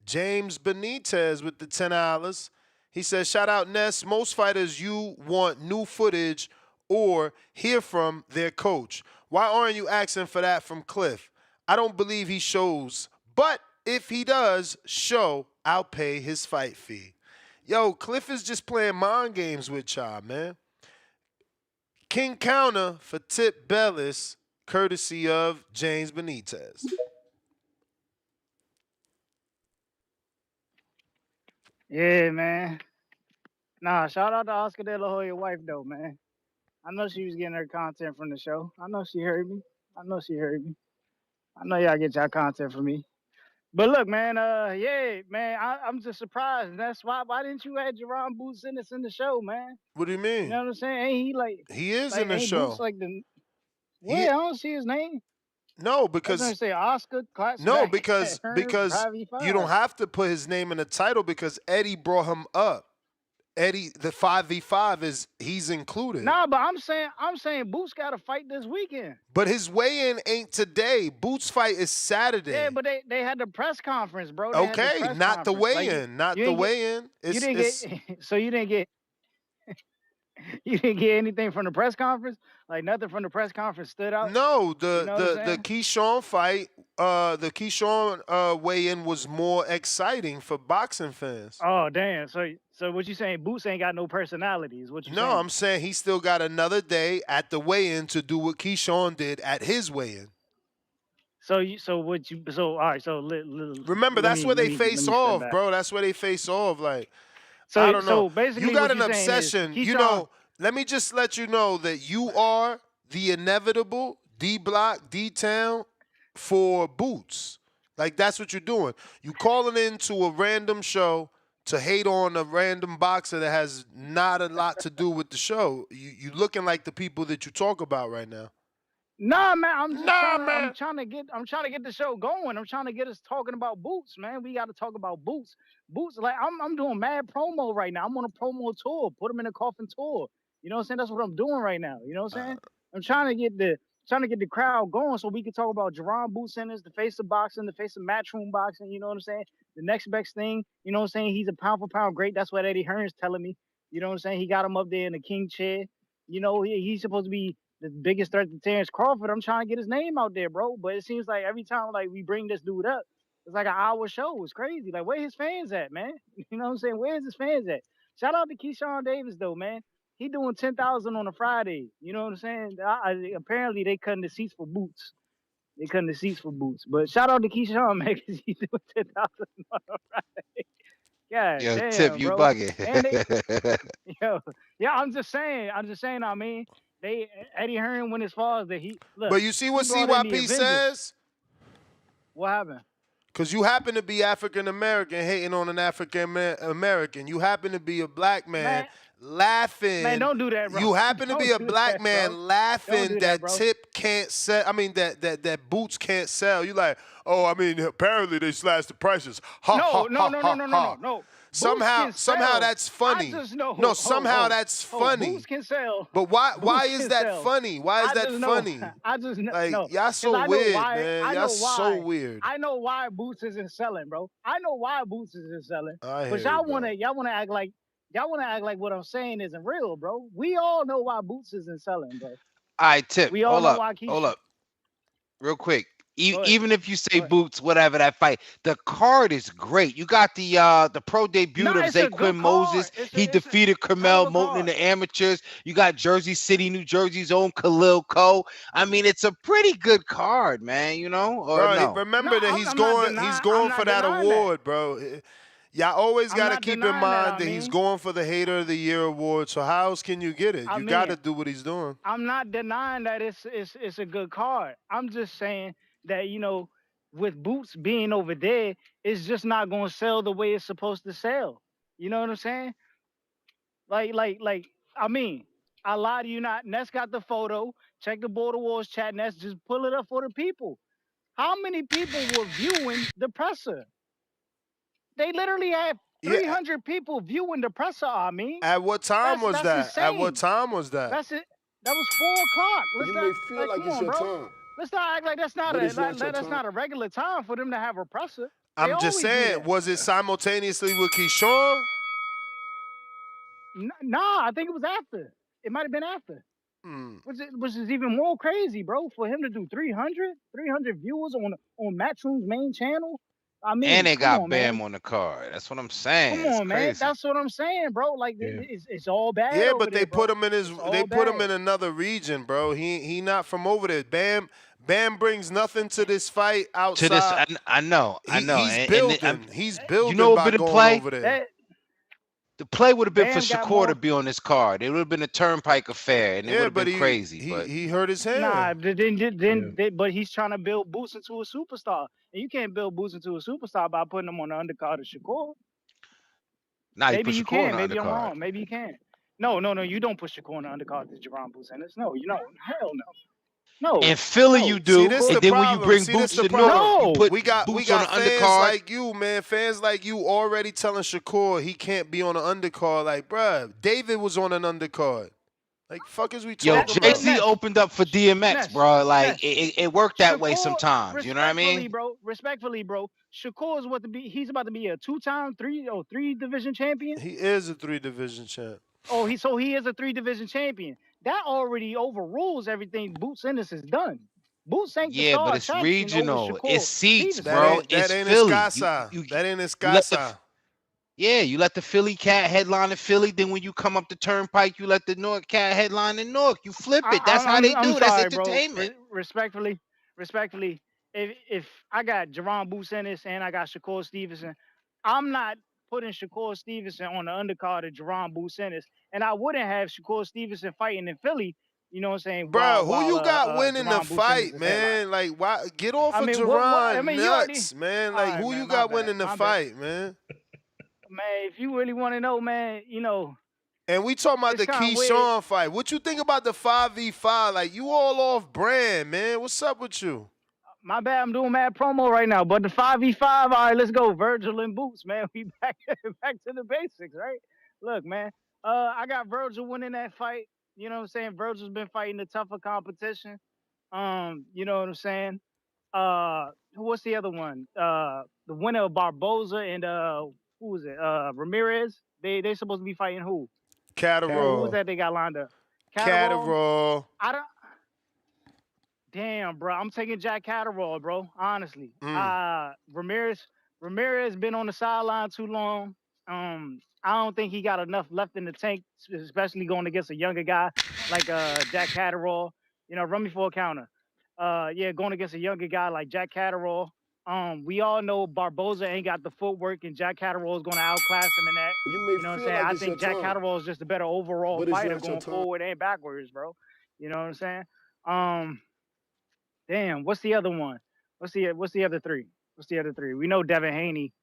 James Benitez with the $10. He says, shout out Ness. Most fighters, you want new footage or hear from their coach. Why aren't you asking for that from Cliff? I don't believe he shows, but if he does show, I'll pay his fight fee. Yo, Cliff is just playing mind games with y'all, man. King Counter for Tip Bellis, courtesy of James Benitez. Yeah, man. Nah, shout out to Oscar De La Hoya wife though, man. I know she was getting her content from the show. I know she heard me. I know she heard me. I know y'all get y'all content from me. But look, man, yeah, man, I'm just surprised. And that's why didn't you add Jerron Boots in the show, man? What do you You mean? know what I'm saying? Ain't he He is in the ain't Boots show. like the He wait, I don't see his name. no I was because gonna say Oscar, no Sebastian, because Hearn, because Ravi you don't 5. have to put his name in the title because Eddie brought him up. Eddie, the 5v5 he's included. Nah, but I'm saying Boots got to fight this weekend. But his weigh-in ain't today. Boots fight is Saturday. Yeah, but they had the press conference, bro. They had the Okay, press not the conference. Like, weigh-in, not you the didn't get- weigh-in. You didn't get so you didn't get you didn't get anything from the press conference? Like nothing from the press conference stood out? No, You know what I'm the saying? Keyshawn fight, the Keyshawn weigh-in was more exciting for boxing fans. Oh damn! So what you saying? Boots ain't got no personality, is what you saying? No, I'm saying he still got another day at the weigh-in to do what Keyshawn did at his weigh-in. So all right. So remember, that's where they face off, bro. That's where they face off. Like, I don't know. So basically, you got what an you're saying is obsession. Keyshawn, You know, let me just let you know that you are the inevitable D Block, D Town for Boots. Like, that's what you're doing. You calling into a random show to hate on a random boxer that has not a lot to do with the show. You looking like the people that you talk about right now. Nah, man, I'm trying to get the show going. I'm trying to get us talking about Boots, man. We got to talk about Boots. Boots, like I'm doing mad promo right now. I'm on a promo tour. Put him in a coffin tour. You know what I'm saying? That's what I'm doing right now. You know what I'm saying? I'm trying to get the crowd going so we can talk about Jerron Boots Sanders, the face of boxing, the face of matchroom boxing. You know what I'm saying? The next best thing. You know what I'm saying? He's a pound for pound great. That's what Eddie Hearn's telling me. You know what I'm saying? He got him up there in the king chair. You know, he's supposed to be the biggest threat to Terrence Crawford. I'm trying to get his name out there, bro. But it seems like every time like we bring this dude up, it's like an hour show. It's crazy. Like, where his fans at, man? You know what I'm saying? Where's his fans at? Shout out to Keyshawn Davis, though, man. He doing 10,000 on a Friday. You know what I'm saying? Apparently, they cutting the seats for Boots. They cutting the seats for Boots. But shout out to Keyshawn, man, because he's doing 10,000 on a Friday. God Yo, damn, Tip, you bro. bugging. And I'm just saying. I mean, Eddie Hearn went as far as that he look. But you see what he brought in the CYP Avengers. says? What happened? Because you happen to be African American hating on an African American. You happen to be a black man laughing. Man, don't do that, bro. You happen to Don't be a do black that, man bro. laughing Don't do that bro. Tip can't sell. I mean, that Boots can't sell. You like, oh, I mean, apparently they slashed the prices. Ha, ha, No. Somehow that's funny. I just know. No, somehow that's funny. Boots can sell. But why Boots is can that sell. funny? Why is that funny? I just know. Like, no, y'all so 'cause I know weird, why- man. I Y'all know so why. weird. I know why Boots isn't selling, bro. I know why Boots isn't selling. I But hear y'all you, wanna act like what I'm saying isn't real, bro. We all know why Boots isn't selling, bro. All right, Tip. We all Hold know up. why Keisha. Hold up. Real quick. Go ahead. Even if you say Boots, whatever that fight, the card is great. You got the pro debut of it's a good Zaquin Moses. card. He defeated Carmel Moulton in the amateurs. You got Jersey City, New Jersey's own Khalil Coe. I mean, it's a pretty good card, man. You know, or Bro, no? remember that he's going for that award, bro. Y'all always got to keep in mind that he's going for the Hater of the Year award. So how else can you get it? You got to do what he's doing. I'm not denying that it's a good card. I'm just saying that, you know, with Boots being over there, it's just not going to sell the way it's supposed to sell. You know what I'm saying? Like, I mean, I lie to you not. Ness got the photo. Check the Border Wars chat, Ness. Just pull it up for the people. How many people were viewing the presser? They literally had 300 people viewing the presser, I mean. At what time was that? Insane. At what time was that? That's it. That was 4 o'clock. You may feel like it's your time. Let's not act like that's not a regular time for them to have a presser. I'm just saying, was it simultaneously with Keyshawn? Nah, I think it was after. It might have been after. Which is even more crazy, bro. For him to do 300 viewers on Matchroom's main channel. I mean, And they got on, Bam man. on the card. That's what I'm saying. Come It's on, man. crazy. That's what I'm saying, bro. Like it's all bad. Yeah, over but they there, put bro. him in put him in another region, bro. He not from over there. Bam brings nothing to this fight outside. To this, I know. He's And building. He's building you know what by been in going play? over there. The play would have been for Bam got Shakur to more. be on this card. It would have been a turnpike affair, and it would Yeah, have but been crazy. he hurt his hand. Nah, but he's trying to build Boots into a superstar, and you can't build Boots into a superstar by putting him on the undercard of Shakur. Nah, he Maybe put you Shakur on can. the Maybe I'm undercard. wrong. Maybe you can. No, you don't put Shakur on the undercard to Jerron Boots Ennis. No, you know, hell no. No. In Philly, no. you do, this and the then problem. when you bring See, Boots this the to North, problem. you put we got Boots on the fans undercard. like you, man. Fans like you already telling Shakur he can't be on the undercard. Like, bruh, David was on an undercard. Like, fuck is we Yo, talking about? Jay-Z opened up for DMX, bro. Like, it worked that way Shakur, sometimes. You know what I mean? Respectfully, bro. Shakur is he's about to be a three division champion. He is a 3-division champ. Oh, he is a 3-division champion. That already overrules everything Boots Ennis has done. Boots ain't the star but it's attraction regional. over Shakur It's seats, Stevenson. bro. That It's ain't Philly. That ain't his you let casa. you let the Philly Cat headline in Philly. Then when you come up the Turnpike, you let the North Cat headline in North. You flip it. That's how they do. I'm That's sorry, entertainment. bro. Respectfully, if I got Jerron Boots Ennis and I got Shakur Stevenson, I'm not putting Shakur Stevenson on the undercard of Jerron Boots Ennis, and I wouldn't have Shakur Stevenson fighting in Philly. You know what I'm saying? Bro, who you got winning the fight, man? Like, why? Get off of Jerron nuts, man. Like, who you got winning the fight, man? Man, if you really want to know, man, you know. And we talking about the Keyshawn fight. What you think about the 5v5? Like, you all off brand, man. What's up with you? My bad, I'm doing mad promo right now. But the 5v5, all right, let's go. Virgil and Boots, man. We back to the basics, right? Look, man, I got Virgil winning that fight. You know what I'm saying? Virgil's been fighting the tougher competition. You know what I'm saying? What's the other one? The winner of Barboza and who was it? Ramirez. They supposed to be fighting who? Catterall. Who was that they got lined up? Catterall. I don't. Damn, bro. I'm taking Jack Catterall, bro. Honestly. Ramirez been on the sideline too long. I don't think he got enough left in the tank, especially going against a younger guy like Jack Catterall. You know, run me for a counter. Going against a younger guy like Jack Catterall. We all know Barboza ain't got the footwork, and Jack Catterall is going to outclass him in that. You know what I'm saying? I think Jack Catterall is just a better overall fighter going forward and backwards, bro. You know what I'm saying? Damn, what's the other one? What's the other three? We know Devin Haney,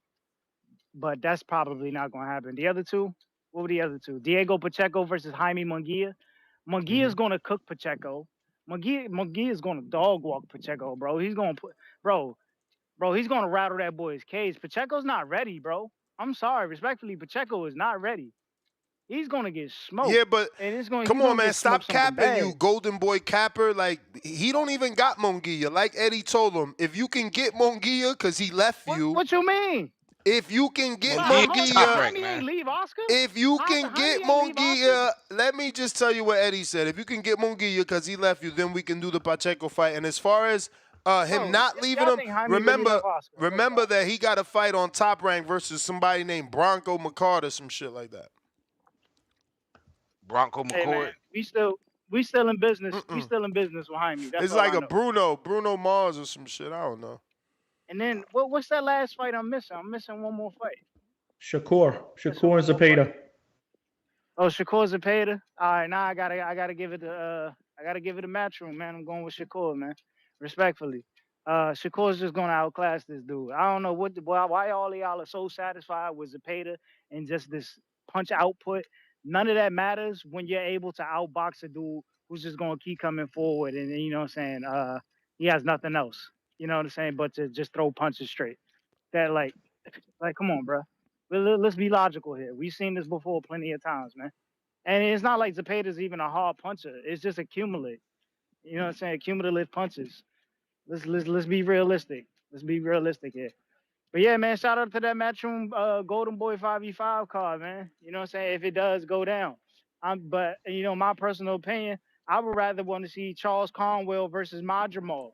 but that's probably not going to happen. The other two? What were the other two? Diego Pacheco versus Jaime Munguia. Munguia's going to cook Pacheco. Munguia's going to dog walk Pacheco, bro. He's going to put, bro, he's going to rattle that boy's cage. Pacheco's not ready, bro. I'm sorry, respectfully, Pacheco is not ready. He's going to get smoked. Yeah, but and it's going, come on, man. Stop capping, you golden boy capper. Like, he don't even got Munguia. Like Eddie told him, if you can get Munguia because he left you. What you mean? If you can get Munguia, leave Oscar? If you can get Munguia, let me just tell you what Eddie said. If you can get Munguia because he left you, then we can do the Pacheco fight. And as far as him not leaving him, remember that he got a fight on Top Rank versus somebody named Bronco McCart or some shit like that. Bronco McCord. Hey, man, we still in business. We still in business behind me. That's it's all like I a know. Bruno Mars or some shit. I don't know. And then what's that last fight I'm missing? I'm missing one more fight. Shakur and Zepeda. Oh, Shakur Zepeda. All right, now I gotta give it a Matchroom, man. I'm going with Shakur, man. Respectfully. Shakur's just gonna outclass this dude. I don't know why all of y'all are so satisfied with Zepeda and just this punch output. None of that matters when you're able to outbox a dude who's just gonna keep coming forward, and you know what I'm saying. He has nothing else, you know what I'm saying, but to just throw punches straight. That like, come on, bro. Let's be logical here. We've seen this before plenty of times, man. And it's not like Zepeda's even a hard puncher. It's just accumulate. You know what I'm saying? Cumulative punches. Let's be realistic. Let's be realistic here. But yeah, man, shout out to that Matchroom Golden Boy 5v5 card, man. You know what I'm saying? If it does go down. But, you know, my personal opinion, I would rather want to see Charles Conwell versus Madramal.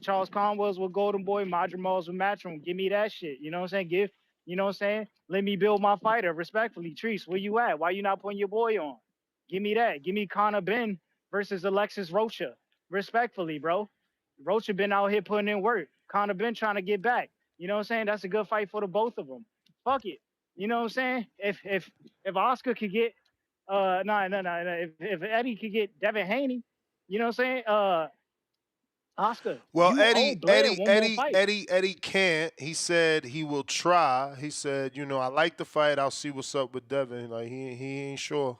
Charles Conwell's with Golden Boy, Madramal's with Matchroom. Give me that shit. You know what I'm saying? You know what I'm saying? Let me build my fighter respectfully. Treese, where you at? Why you not putting your boy on? Give me that. Give me Conor Ben versus Alexis Rocha. Respectfully, bro. Rocha been out here putting in work. Conor Ben trying to get back. You know what I'm saying? That's a good fight for the both of them. Fuck it. You know what I'm saying? If Oscar could get no, if Eddie could get Devin Haney, you know what I'm saying? Oscar, Well, you owe Blair one more fight. Eddie can't. He said he will try. He said, I like the fight. I'll see what's up with Devin. Like he ain't sure.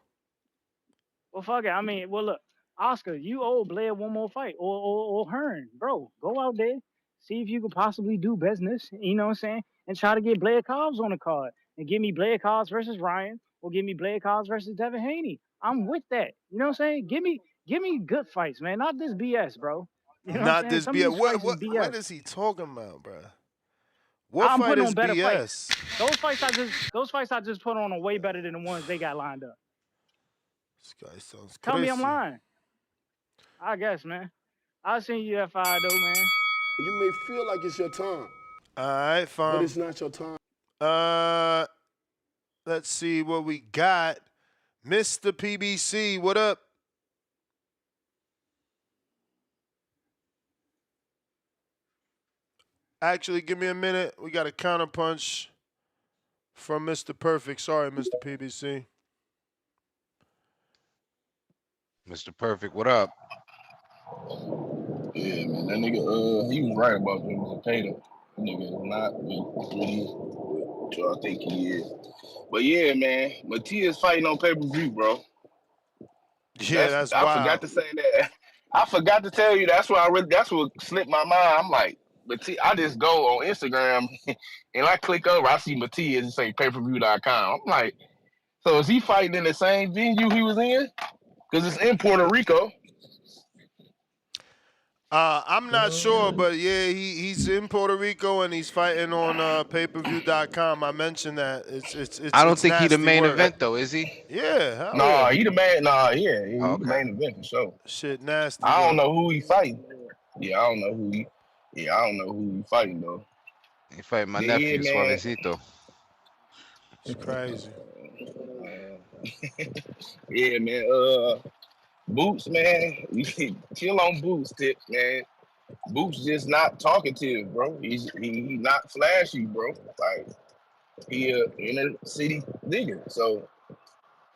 Well, fuck it. I mean, well, look, Oscar, you owe Blair one more fight, or Hearn, bro. Go out there, see if you could possibly do business. You know what I'm saying? And try to get Blair Cobbs on the card, and give me Blair Cobbs versus Ryan, or give me Blair Cobbs versus Devin Haney. I'm with that. You know what I'm saying? Give me good fights, man. Not this BS, bro. You know what I'm Not saying? this Some of BS. these fights is BS. What is he talking about, bro? What I'm fight putting is on better BS? fights. Those fights I just put on are way better than the ones they got lined up. This guy sounds crazy. Tell me I'm lying. I guess, man. I'll send you that file, though, man. You may feel like it's your time. All right, fine. But it's not your time. Let's see what we got. Mr. PBC, what up? Actually, give me a minute. We got a counterpunch from Mr. Perfect. Sorry, Mr. PBC. Mr. Perfect, what up? Yeah, man, that nigga, he was right about Jimmy Zepeda. That nigga is not really what I think he is. But yeah, man, Matias fighting on pay-per-view, bro. Yeah, that's I wild. forgot to say that. I forgot to tell you. That's what slipped my mind. I'm like, I just go on Instagram and I click over. I see Matias and say payperview.com. I'm like, so is he fighting in the same venue he was in? Because it's in Puerto Rico. I'm not sure, but yeah, he's in Puerto Rico and he's fighting on payperview.com. I mentioned that. It's I don't think he's the nasty main work. event though, is he? Yeah. Nah, he the main. Nah, yeah, he Okay. the main event for sure. Shit, nasty. I don't work. know who he fighting. Yeah, I don't know who he fighting though. He fighting my Yeah, nephew, man. Suavecito. It's crazy. Yeah, man. Boots, man. Chill on Boots, Tips, man. Boots just not talkative, bro. He not flashy, bro. Like he a inner city nigga, so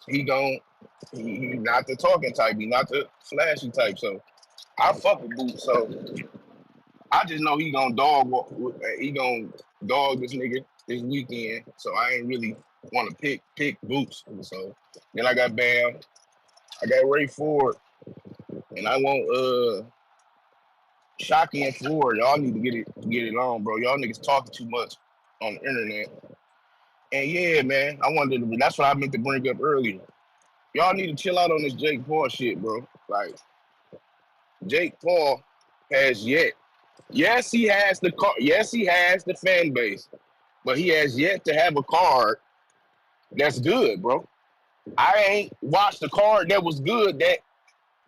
he not the talking type. He not the flashy type. So I fuck with Boots. So I just know he gonna dog this nigga this weekend. So I ain't really want to pick Boots. So then I got Bam. I got Ray Ford, and I want Shockey and Ford. Y'all need to get it on, bro. Y'all niggas talking too much on the internet. And yeah, man, that's what I meant to bring up earlier. Y'all need to chill out on this Jake Paul shit, bro. Like, Jake Paul has yet. Yes, he has the car. Yes, he has the fan base, but he has yet to have a card that's good, bro. I ain't watched the card that was good that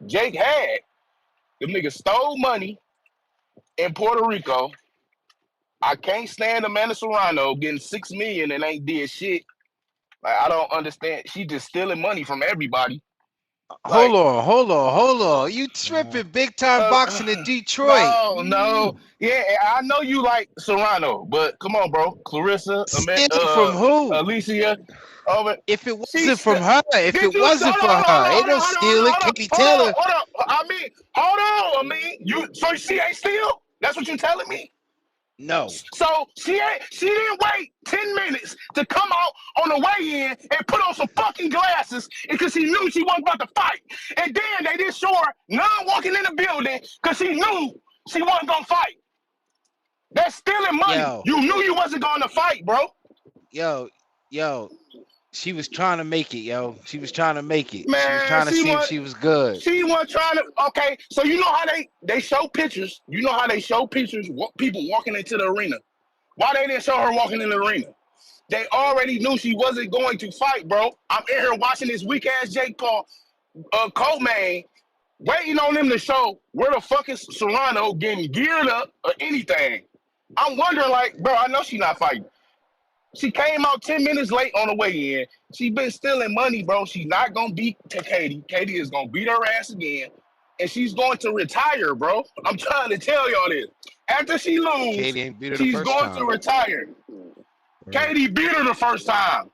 Jake had. The nigga stole money in Puerto Rico. I can't stand Amanda Serrano getting $6 million and ain't did shit. Like, I don't understand. She just stealing money from everybody. Like, Hold on. You tripping big time boxing in Detroit. No. Yeah, I know you like Serrano, but come on, bro. Clarissa, from who? Alicia. If it wasn't from her, it ain't no stealing. Katie Taylor. Hold on. So she ain't steal? That's what you telling me? No. So she didn't wait 10 minutes to come out on the weigh-in and put on some fucking glasses because she knew she wasn't about to fight. And then they didn't show her none walking in the building because she knew she wasn't gonna fight. That's stealing money. Yo. You knew you wasn't gonna fight, bro. Yo. She was trying to make it, yo. She was trying to make it. Man, she was trying to see if she was good. She wasn't trying to. Okay, so you know how they show pictures. You know how they show pictures. People walking into the arena. Why they didn't show her walking in the arena? They already knew she wasn't going to fight, bro. I'm in here watching this weak ass Jake Paul, co-main, waiting on them to show where the fuck is Serrano getting geared up or anything. I'm wondering, like, bro, I know she not fighting. She came out 10 minutes late on the way in. She been stealing money, bro. She's not going to beat Katie. Katie is going to beat her ass again. And she's going to retire, bro. I'm trying to tell y'all this. After she loses, she's going to retire. Katie beat her the first time.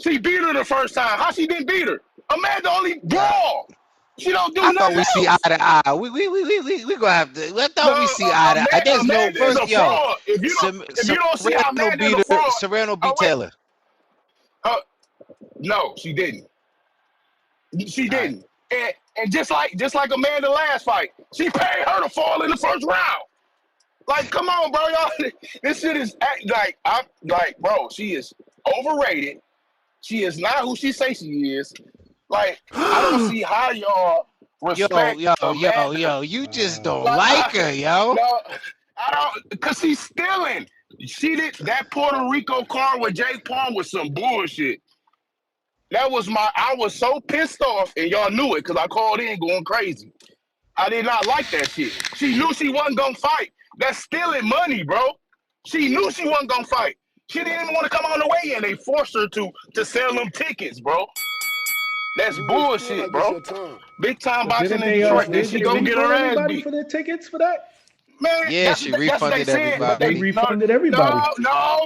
She beat her the first time. How she didn't beat her? Amanda only brawl. She don't do I thought nothing we see eye else. to eye. We gonna have to. I thought we see eye to eye. There's no Amanda is first, a yo. fraud. If you don't see how Serrano Amanda is beat a her. fraud, Serrano beat Taylor. No, she didn't. She All right. didn't. And just like Amanda last fight, she paid her to fall in the first round. Like, come on, bro, y'all. This shit is bro. She is overrated. She is not who she say she is. Like, I don't see how y'all respect Amanda. Yo, you just don't like her, yo. No, I don't, cause she's stealing. She did that Puerto Rico card with Jake Paul was some bullshit. That was I was so pissed off, and y'all knew it, cause I called in going crazy. I did not like that shit. She knew she wasn't gonna fight. That's stealing money, bro. She knew she wasn't gonna fight. She didn't even want to come on the way in. They forced her to sell them tickets, bro. That's You really feel bullshit, like bro. it's your time. Big time But boxing didn't in they Detroit. Then didn't she they go get her refund ass everybody beat. for their tickets for that? Man, Yeah, that's she what they refunded said. But They everybody. refunded everybody. No.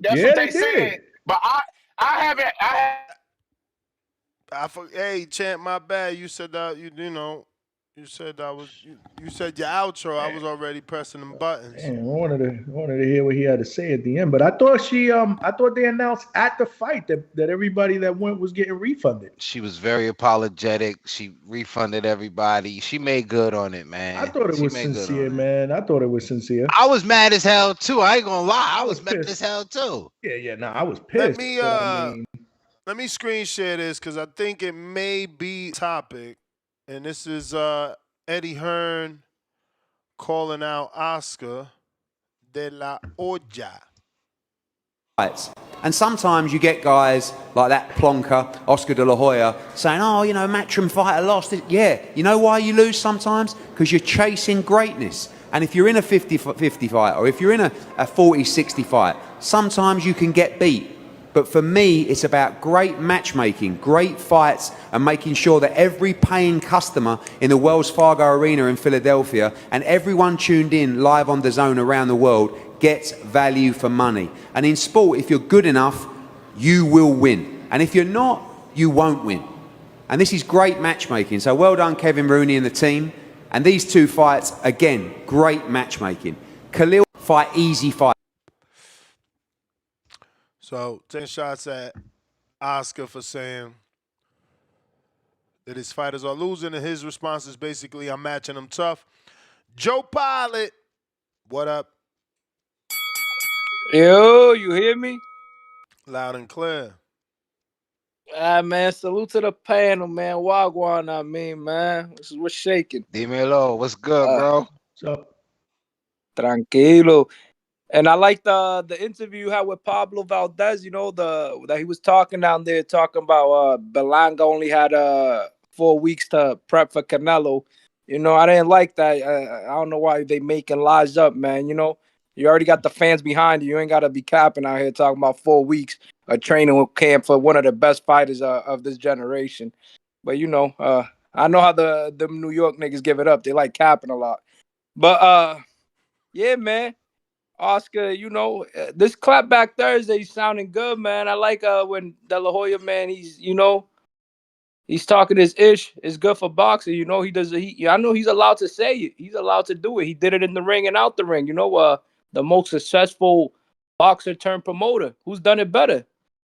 That's Yeah, what they they said. did. But I haven't. Hey, Champ, my bad. You said that you said that was you said your outro. I was already pressing them buttons. Damn, I wanted to hear what he had to say at the end. But I thought they announced at the fight that everybody that went was getting refunded. She was very apologetic. She refunded everybody. She made good on it, man. I thought it was sincere, man. I thought it was sincere. I was mad as hell too. I ain't gonna lie. I was mad pissed. as hell too. Yeah, no, I was pissed. Let me screen share this because I think it may be topic. And this is Eddie Hearn calling out Oscar de la Hoya. And sometimes you get guys like that plonker, Oscar de la Hoya, saying, oh, Matchroom fighter lost. Yeah, you know why you lose sometimes? Because you're chasing greatness. And if you're in a 50-50 fight, or if you're in a 40-60 fight, sometimes you can get beat. But for me, it's about great matchmaking, great fights, and making sure that every paying customer in the Wells Fargo Arena in Philadelphia and everyone tuned in live on DAZN around the world gets value for money. And in sport, if you're good enough, you will win. And if you're not, you won't win. And this is great matchmaking. So well done, Kevin Rooney and the team. And these two fights, again, great matchmaking. Khalil, fight easy fight. So, taking shots at Oscar for saying that his fighters are losing, and his response is basically, I'm matching them tough. Joe Pilot, what up? Yo, you hear me? Loud and clear. Man, salute to the panel, man. Wagwan, man. What's shaking? Dímelo, what's good, bro? What's up? Tranquilo. And I like the interview you had with Pablo Valdez, that he was talking down there, talking about Belanga only had 4 weeks to prep for Canelo. I didn't like that. I don't know why they making lies up, man. You already got the fans behind you. You ain't got to be capping out here talking about 4 weeks of training camp for one of the best fighters of this generation. But, I know how the New York niggas give it up. They like capping a lot. But, yeah, man. Oscar, this clapback Thursday sounding good, man. I like when De La Hoya, man, he's talking his ish. It's good for boxing. He does. I know he's allowed to say it. He's allowed to do it. He did it in the ring and out the ring. The most successful boxer turned promoter. Who's done it better?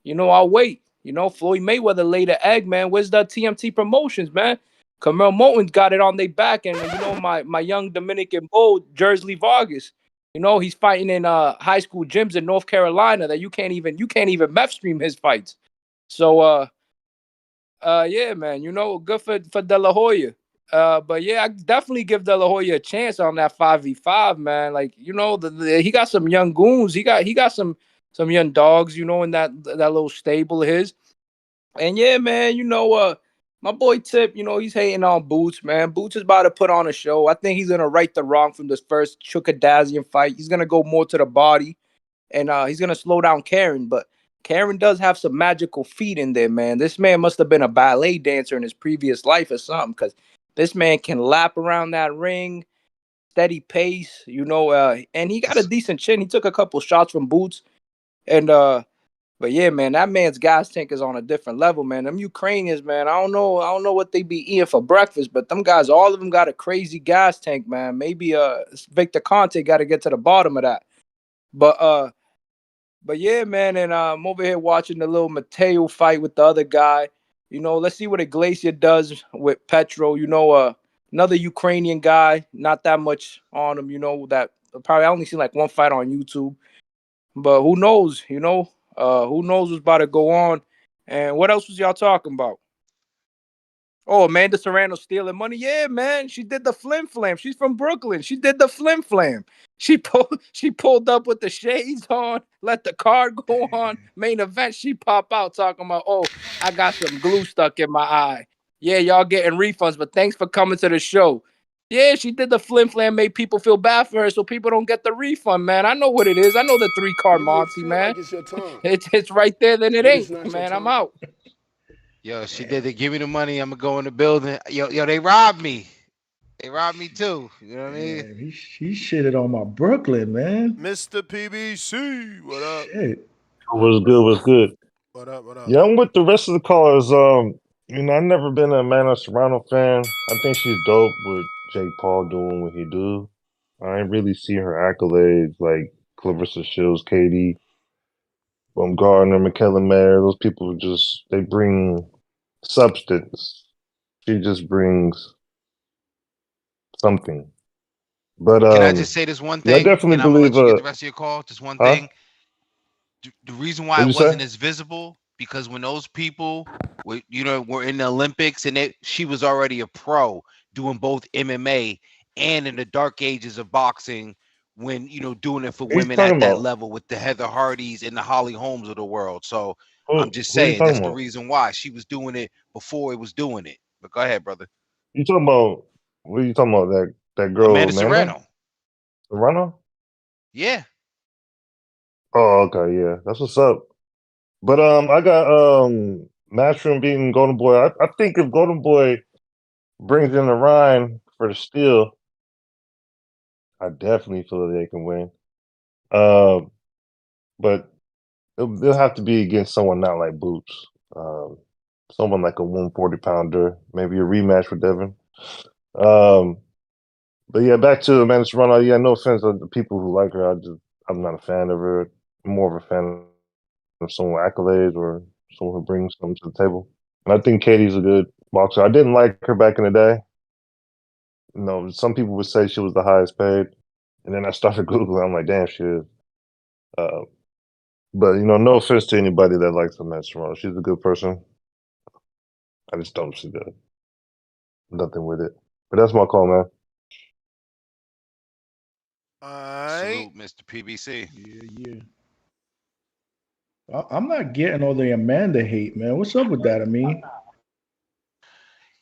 I'll wait. Floyd Mayweather laid an egg, man. Where's the TMT promotions, man? Camille Moulton's got it on their back, and my young Dominican bull, Jersey Vargas. He's fighting in high school gyms in North Carolina that you can't even meth stream his fights. So yeah, man, good for De La Hoya. But yeah, I definitely give De La Hoya a chance on that 5v5, man. Like, he got some young goons. He got some young dogs, in that little stable of his. And yeah, man, my boy Tip, he's hating on Boots, man. Boots is about to put on a show. I think he's going to right the wrong from this first Chukadazian fight. He's going to go more to the body, and he's going to slow down Karen. But Karen does have some magical feet in there, man. This man must have been a ballet dancer in his previous life or something, because this man can lap around that ring. steady pace, and he got a decent chin. He took a couple shots from Boots, and but yeah, man, that man's gas tank is on a different level, man. Them Ukrainians, man, I don't know what they be eating for breakfast, but them guys, all of them got a crazy gas tank, man. Maybe Victor Conte got to get to the bottom of that. But yeah, man, and I'm over here watching the little Mateo fight with the other guy. Let's see what Iglesias does with Petro. Another Ukrainian guy, not that much on him. That probably I only seen like one fight on YouTube. But who knows? Who knows what's about to go on? And what else was y'all talking about? Oh, Amanda Serrano stealing money. Yeah, man. She did the flim flam. She's from Brooklyn. She did the flim flam. She pulled up with the shades on, let the car go on. Main event, she pop out talking about, oh, I got some glue stuck in my eye. Yeah, y'all getting refunds, but thanks for coming to the show. Yeah, she did the flim flam, made people feel bad for her so people don't get the refund, man. I know what it is. I know the 3-card You may Monty, feel man. like it's your time, It's right there, then it but it's ain't, not your man. I'm time. out. Yo, she did it. Give me the money. I'm gonna go in the building. Yo, they robbed me. They robbed me too. You know what I mean? Damn, he shitted on my Brooklyn, man. Mr. PBC, what up? Shit. What's good? What's good? What up? What up? Yeah, I'm with the rest of the callers. I've never been a Amanda Serrano fan. I think she's dope with Jake Paul doing what he do. I ain't really see her accolades like Clarissa Shields, Katie, Gardner, Michaela Mayer. Those people they bring substance. She just brings something. But Can I just say this one yeah, I thing, definitely and I'm gonna believe. let you get the rest of your call? Just one Huh? thing. The reason why What'd it you say? wasn't as visible because when those people were in the Olympics and she was already a pro doing both MMA and in the dark ages of boxing when doing it for Who you women talking at that about? level with the Heather Hardys and the Holly Holmes of the world. So I'm just Who you saying talking that's the about? reason why she was doing it before it was doing it. But go ahead, brother. You talking about what are you talking about? That girl Amanda Amanda Serrano. Serrano? Yeah. Oh, okay, yeah, that's what's up. But I got Matchroom beating Golden Boy. I think if Golden Boy brings in the Rhine for the steal, I definitely feel that they can win. But they'll have to be against someone not like Boots. Someone like a 140-pounder, maybe a rematch with Devin. But yeah, back to Amanda Serrano. Yeah, no offense to the people who like her. I'm not a fan of her. I'm more of a fan of someone with accolades or someone who brings something to the table. And I think Katie's a good boxer. I didn't like her back in the day. Some people would say she was the highest paid. And then I started Googling. I'm like, damn, she is. But, no offense to anybody that likes Amanda Serrano. She's a good person. I just don't see nothing with it. But that's my call, man. Salute, Mr. PBC. Yeah. I'm not getting all the Amanda hate, man. What's up with that? I mean,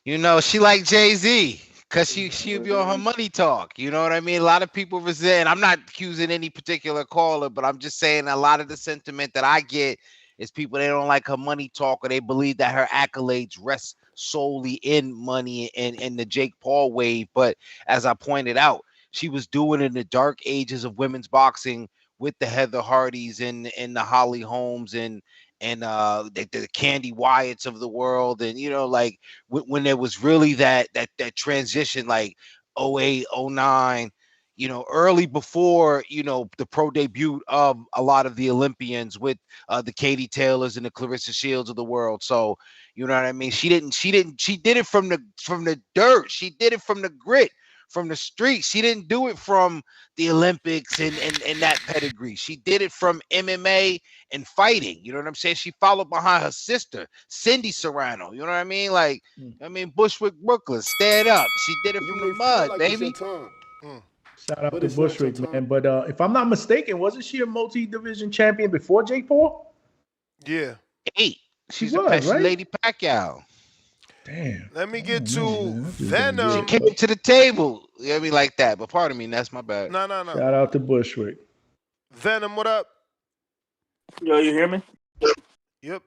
She like Jay-Z because she'll be on her money talk. You know what I mean? A lot of people resent. I'm not accusing any particular caller, but I'm just saying a lot of the sentiment that I get is people, they don't like her money talk, or they believe that her accolades rest solely in money and the Jake Paul wave. But as I pointed out, she was doing it in the dark ages of women's boxing with the Heather Hardys and the Holly Holmes and the Candy Wyatts of the world, and like when there was really that transition, like 08, 09, early before the pro debut of a lot of the Olympians with the Katie Taylors and the Clarissa Shields of the world. So you know what I mean? She did it from the dirt. She did it from the grit, from the streets. She didn't do it from the Olympics and that pedigree. She did it from MMA and fighting. You know what I'm saying? She followed behind her sister, Cindy Serrano. You know what I mean? Like, Bushwick, Brooklyn, stand up. She did it from the mud, like baby. it's your time. shout out But to it's not your Bushwick, man. But if I'm not mistaken, wasn't she a multi-division champion before Jake Paul? Yeah. 8. She's was, right? Lady Pacquiao. Damn. Let me get to She Venom. came to the table. You know what I mean? Like that. But pardon me, that's my bad. No. Shout out to Bushwick. Venom, what up? Yo, you hear me? Yep.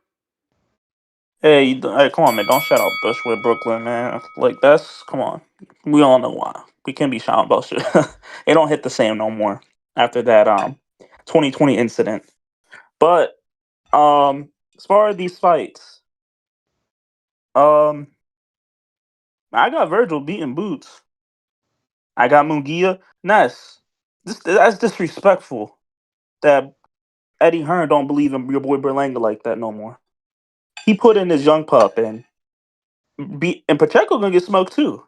Hey, come on, man. Don't shout out Bushwick, Brooklyn, man. Like, come on. We all know why. we can't be shouting about shit. It don't hit the same no more after that 2020 incident. But as far as these fights, um I got Virgil beating Boots. I got Munguia. Ness. That's disrespectful that Eddie Hearn don't believe in your boy Berlanga like that no more. He put in his young pup and Pacheco gonna get smoked too.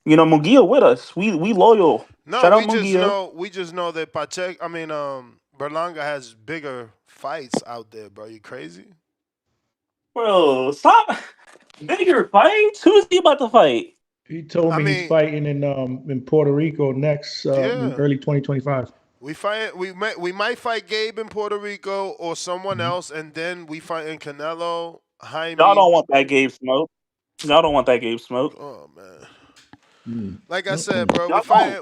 You know, Munguia with us. We loyal. No, Shout out we just Munguia. know that Berlanga has bigger fights out there, bro. You crazy? Bro, stop. Bigger fights? Who's he about to fight? He told me he's fighting in Puerto Rico next in Yeah. early 2025. We might fight Gabe in Puerto Rico or someone else, and then we fight in Canelo, Jaime. Y'all don't want that Gabe smoke. Y'all don't want that Gabe smoke. Oh man. Mm. Like I said, bro,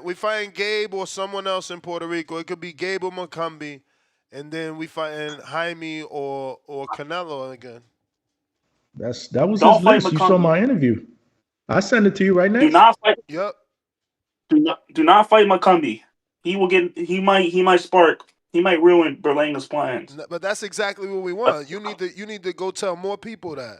we fighting Gabe or someone else in Puerto Rico. It could be Gabe or Macumbi, and then we fighting Jaime or Canelo again. That was Don't his fight list. You saw McConkey. my interview. I send it to you right now. Do not fight. Yep. Do not fight Macumbi. He will get. He might spark. He might ruin Berlanga's plans. But that's exactly what we want. You need to go tell more people that.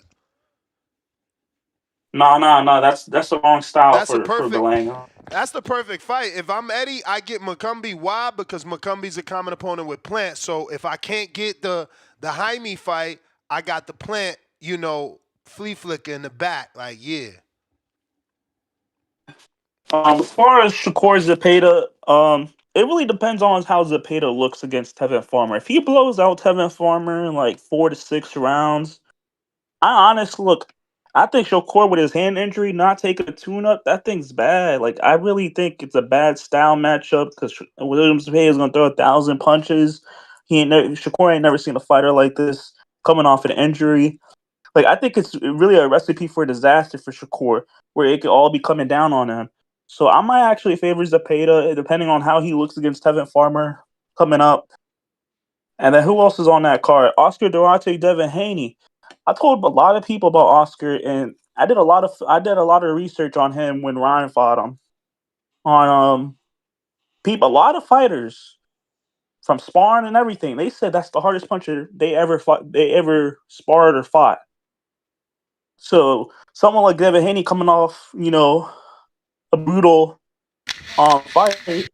Nah. That's the wrong style for Berlanga. That's the perfect fight. If I'm Eddie, I get Macumbi. Why? Because Macumbi's a common opponent with Plant. So if I can't get the Jaime fight, I got the Plant, flea flicker in the back. Like, yeah. As far as Shakur Zepeda, it really depends on how Zepeda looks against Tevin Farmer. If he blows out Tevin Farmer in like 4 to 6 rounds, I think Shakur with his hand injury not taking a tune-up, that thing's bad. Like, I really think it's a bad style matchup because William Zepeda is going to throw 1,000 punches. Shakur ain't never seen a fighter like this coming off an injury. Like, I think it's really a recipe for disaster for Shakur, where it could all be coming down on him. So I might actually favor Zepeda, depending on how he looks against Tevin Farmer coming up. And then who else is on that card? Oscar Duarte, Devin Haney. I told a lot of people about Oscar, and I did a lot of research on him when Ryan fought him. On a lot of fighters from sparring and everything, they said that's the hardest puncher they ever sparred or fought. So someone like Devin Haney coming off, a brutal fight.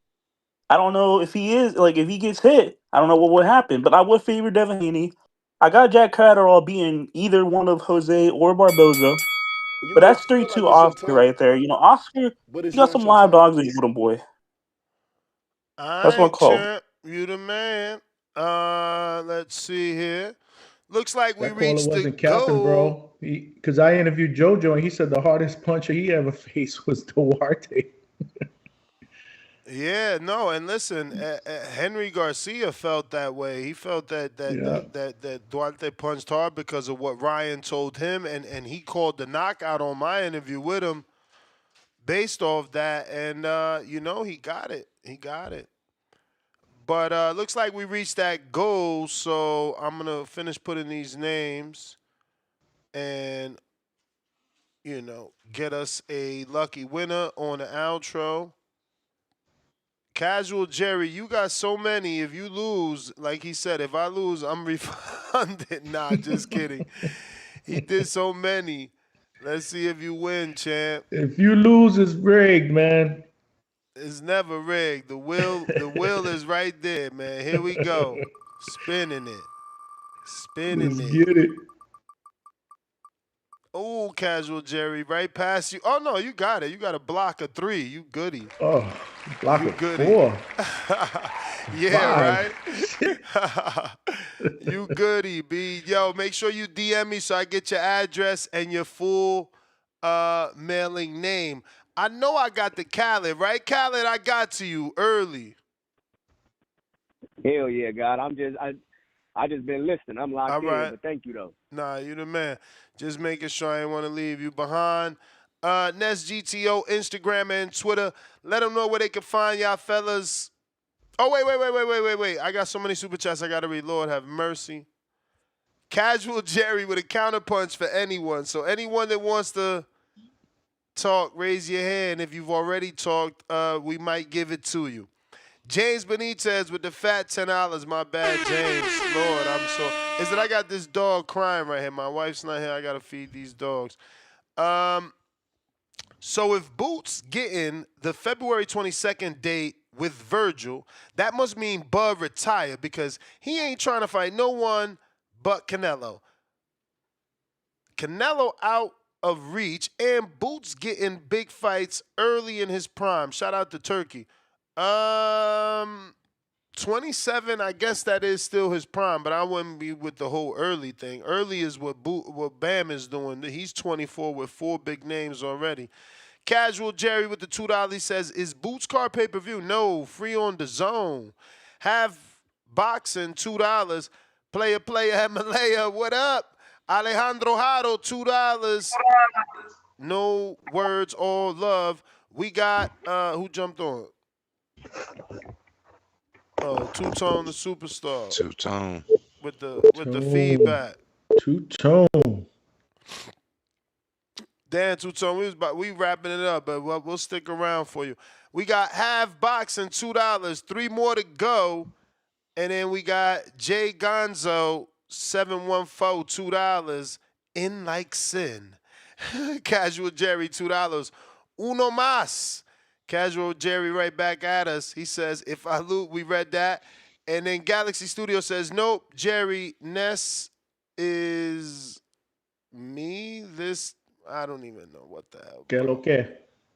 I don't know if if he gets hit, I don't know what would happen. But I would favor Devin Haney. I got Jack Catterall being either one of Jose or Barboza. But that's 3-2 Oscar right there. Oscar, you got some live dogs in you, little boy. That's my call. Champ, you the man. Let's see here. Looks like we That caller reached wasn't capping, bro. Because I interviewed JoJo and he said the hardest puncher he ever faced was Duarte. Yeah, no, and listen, Henry Garcia felt that way. He felt that Duarte punched hard because of what Ryan told him, and he called the knockout on my interview with him based off that, and he got it. He got it. But looks like we reached that goal, so I'm gonna finish putting these names, and get us a lucky winner on the outro. Casual Jerry, you got so many. If you lose, like he said, if I lose, I'm refunded. Nah, just kidding. He did so many. Let's see if you win, champ. If you lose, it's rigged, man. It's never rigged. The will is right there, man. Here we go. Spinning it. Let's get it. Oh, Casual Jerry, right past you. Oh, no, you got it. You got a block of 3. You goody. Oh, block you of goody. 4. Yeah, 5. Right? You goody, B. Yo, make sure you DM me so I get your address and your full mailing name. I know I got the Khaled, right? Khaled, I got to you early. Hell yeah, God. I just been listening. I'm locked All right. in, but thank you though. Nah, you the man. Just making sure I ain't want to leave you behind. Nest GTO, Instagram and Twitter. Let them know where they can find y'all fellas. Oh, wait. I got so many super chats I got to read. Lord have mercy. Casual Jerry with a counterpunch for anyone. So anyone that wants to talk, raise your hand. If you've already talked, we might give it to you. James Benitez with the fat $10. My bad, James. Lord, I'm so. Is that I got this dog crying right here. My wife's not here. I gotta feed these dogs. So if Boots getting the February 22nd date with Virgil, that must mean Bud retired because he ain't trying to fight no one but Canelo. Canelo out of reach, and Boots getting big fights early in his prime. Shout out to Turkey. 27, I guess that is still his prime, but I wouldn't be with the whole early thing. Early is what Bam is doing. He's 24 with 4 big names already. Casual Jerry with the $2, he says, is Boots card pay-per-view? No, free on the zone. Have boxing, $2. Player at Malaya, what up? Alejandro Jaro, $2. No words, all love. We got, who jumped on? Oh, Two-Tone the Superstar. Two-Tone. With the feedback. Two-Tone. Dan Two-Tone, we wrapping it up, but we'll stick around for you. We got Half Boxing, $2. 3 more to go. And then we got Jay Gonzo, 714, $2. In Like Sin. Casual Jerry, $2. Uno más. Casual Jerry right back at us. He says, if I loot, we read that. And then Galaxy Studio says, nope, Jerry, Ness is me. I don't even know what the hell. Que lo que?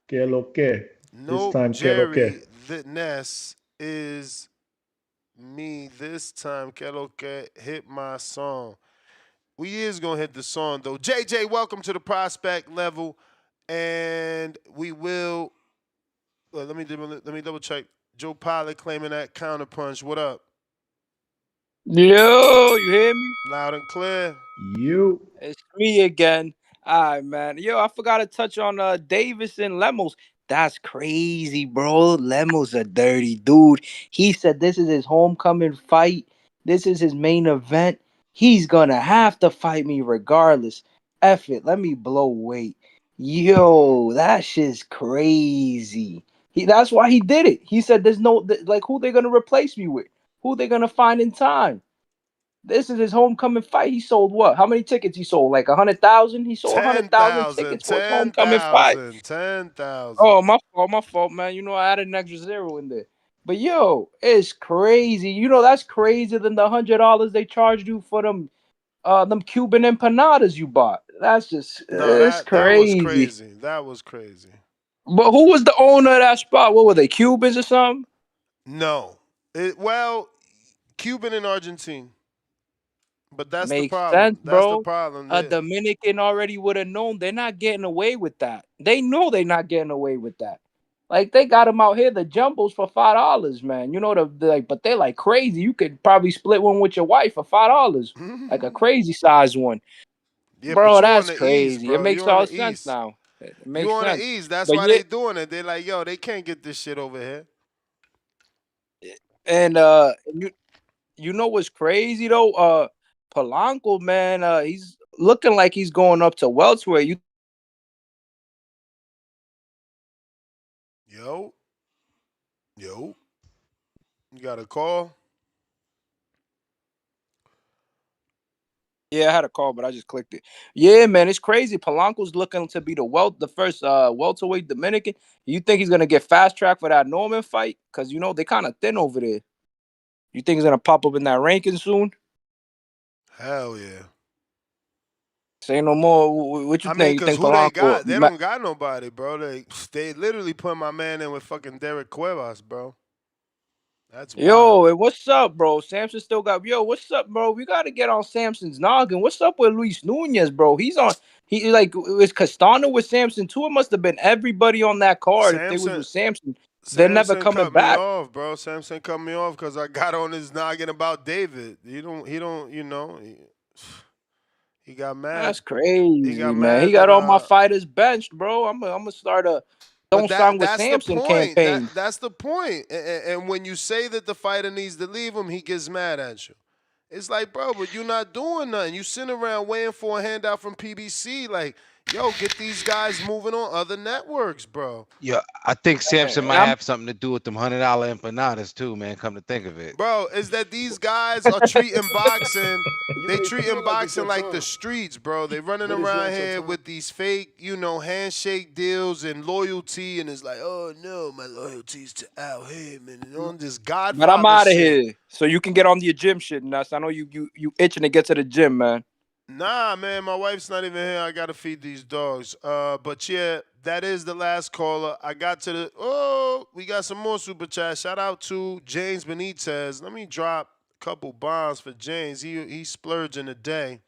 Que lo que? Nope, This time, Jerry, Ness is me. This time, que lo que? Hit my song. We is going to hit the song, though. JJ, welcome to the prospect level. And we will, let me double check. Joe Pilot claiming that counterpunch. What up? Yo, you hear me? Loud and clear. You. It's me again. All right, man. Yo, I forgot to touch on Davis and Lemos. That's crazy, bro. Lemos a dirty dude. He said this is his homecoming fight. This is his main event. He's gonna have to fight me regardless. F it. Let me blow weight. Yo, that shit's crazy. That's why he did it. He said there's no like who they gonna replace me with? Who they gonna find in time? This is his homecoming fight. He sold what? How many tickets he sold? Like 100,000? He sold 100,000 tickets for his homecoming fight. 10,000. Oh, my fault, man. You know, I added an extra zero in there. But yo, it's crazy. You know, that's crazier than the $100 they charged you for them Cuban empanadas you bought. That's just it's crazy. That was crazy. That was crazy. But who was the owner of that spot? What were they, Cubans or something? No. Cuban and Argentine. But that's Makes the problem. sense, That's bro. the problem. A Dominican already would have known they're not getting away with that. They know they're not getting away with that. Like they got them out here, the jumbos for $5, man. You know but they're like crazy. You could probably split one with your wife for $5, like a crazy size one. Yeah, bro, but that's crazy. East, bro. It makes all sense now. It makes you on sense. the East. That's but why they doing it. They're like, yo, they can't get this shit over here. And you know what's crazy though? Polanco, man, he's looking like he's going up to welterweight. Yo. You got a call? Yeah, I had a call, but I just clicked it. Yeah, man, it's crazy. Polanco's looking to be the first welterweight Dominican. You think he's gonna get fast track for that Norman fight? Because you know they kind of thin over there. You think he's gonna pop up in that ranking soon? Hell yeah. Say no more. What you think? You think who Polanco? they got? They don't got nobody, bro. They literally put my man in with fucking Derek Cuevas, bro. That's wild. And what's up, bro? Samson still got what's up, bro? We gotta get on Samson's noggin. What's up with Luis Nunez, bro? He like is Castano with Samson too? It must have been everybody on that card. If they was with Samson, they're never coming back. Me off, bro. Samson cut me off because I got on his noggin about David. He don't, you know. He got mad. That's crazy, he got man. Mad he got that, all my fighters benched, bro. I'm gonna start a don't sign with Samson campaign. That's the point. And when you say that the fighter needs to leave him, he gets mad at you. It's like, bro, but you're not doing nothing. You sitting around waiting for a handout from PBC. Like, yo, get these guys moving on other networks, bro. Yeah, I think Samson might I'm have something to do with them $100 empanadas too, man. Come to think of it. Bro, is that these guys are treating boxing, You they made it treating feel like it's boxing your like the time. streets, bro. They running But it's around not your here time. with these fake, handshake deals and loyalty, and it's like, oh no, my loyalty's to Al Heyman and on this But I'm Godfather out of shit. here, so you can get on your gym shit, Nuss. I know you itching to get to the gym, man. Nah, man, my wife's not even here. I gotta feed these dogs. But yeah, that is the last caller. I got to we got some more super chats. Shout out to James Benitez. Let me drop a couple bombs for James. He splurging today.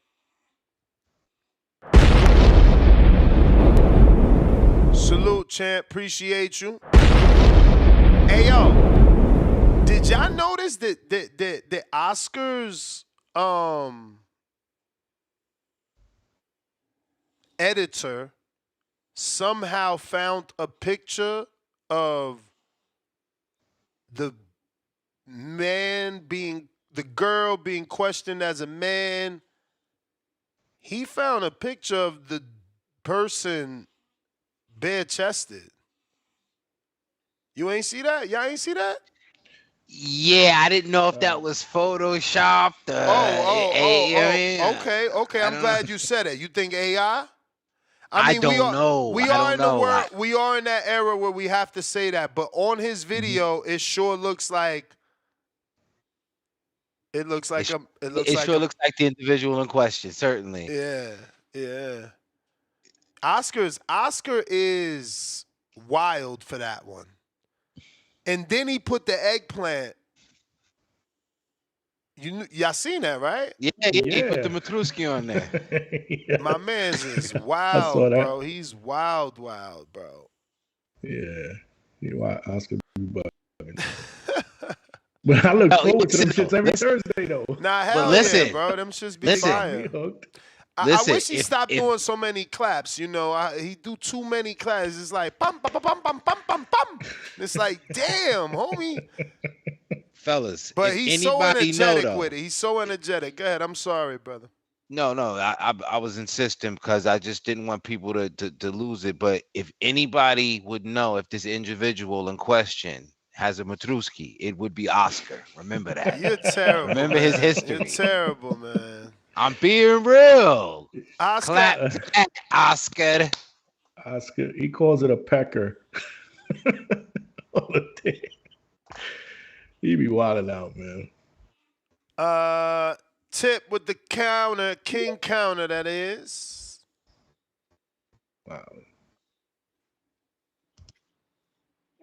Salute, champ. Appreciate you. Hey yo, did y'all notice that the Oscars editor somehow found a picture of the girl being questioned as a man? He found a picture of the person bare chested. You ain't see that? Y'all ain't see that? Yeah, I didn't know if that was photoshopped. Okay. I I'm don't glad know. you said it. You think AI? I mean, don't know. we I are don't in the know. world. We are in that era where we have to say that. But on his video, it sure looks like it looks like a. It looks It like sure a. looks like the individual in question, certainly. Yeah. Oscar is wild for that one. And then he put the eggplant. Y'all seen that, right? Yeah, he put the Matrusky on there. My man's is I saw wild, that. bro. He's wild, bro. Yeah. You know, Oscar be bugging. But I look forward to them shits every Thursday, though. Nah, hell yeah, bro. Them shits be fire. I wish he stopped doing so many claps. He do too many claps. It's like bum bum bum bum bum bum bum. It's like, damn, homie. Fellas, But if he's so anybody know energetic though. with it. He's so energetic. Go ahead. I'm sorry, brother. No, I was insisting because I just didn't want people to lose it. But if anybody would know if this individual in question has a Matrusky, it would be Oscar. Remember that. You're terrible. Remember his man. history. You're terrible, man. I'm being real. Oscar. Clap back, Oscar. Oscar, he calls it a pecker. He be wilding out, man. Tip with the counter, king counter, that is. Wow.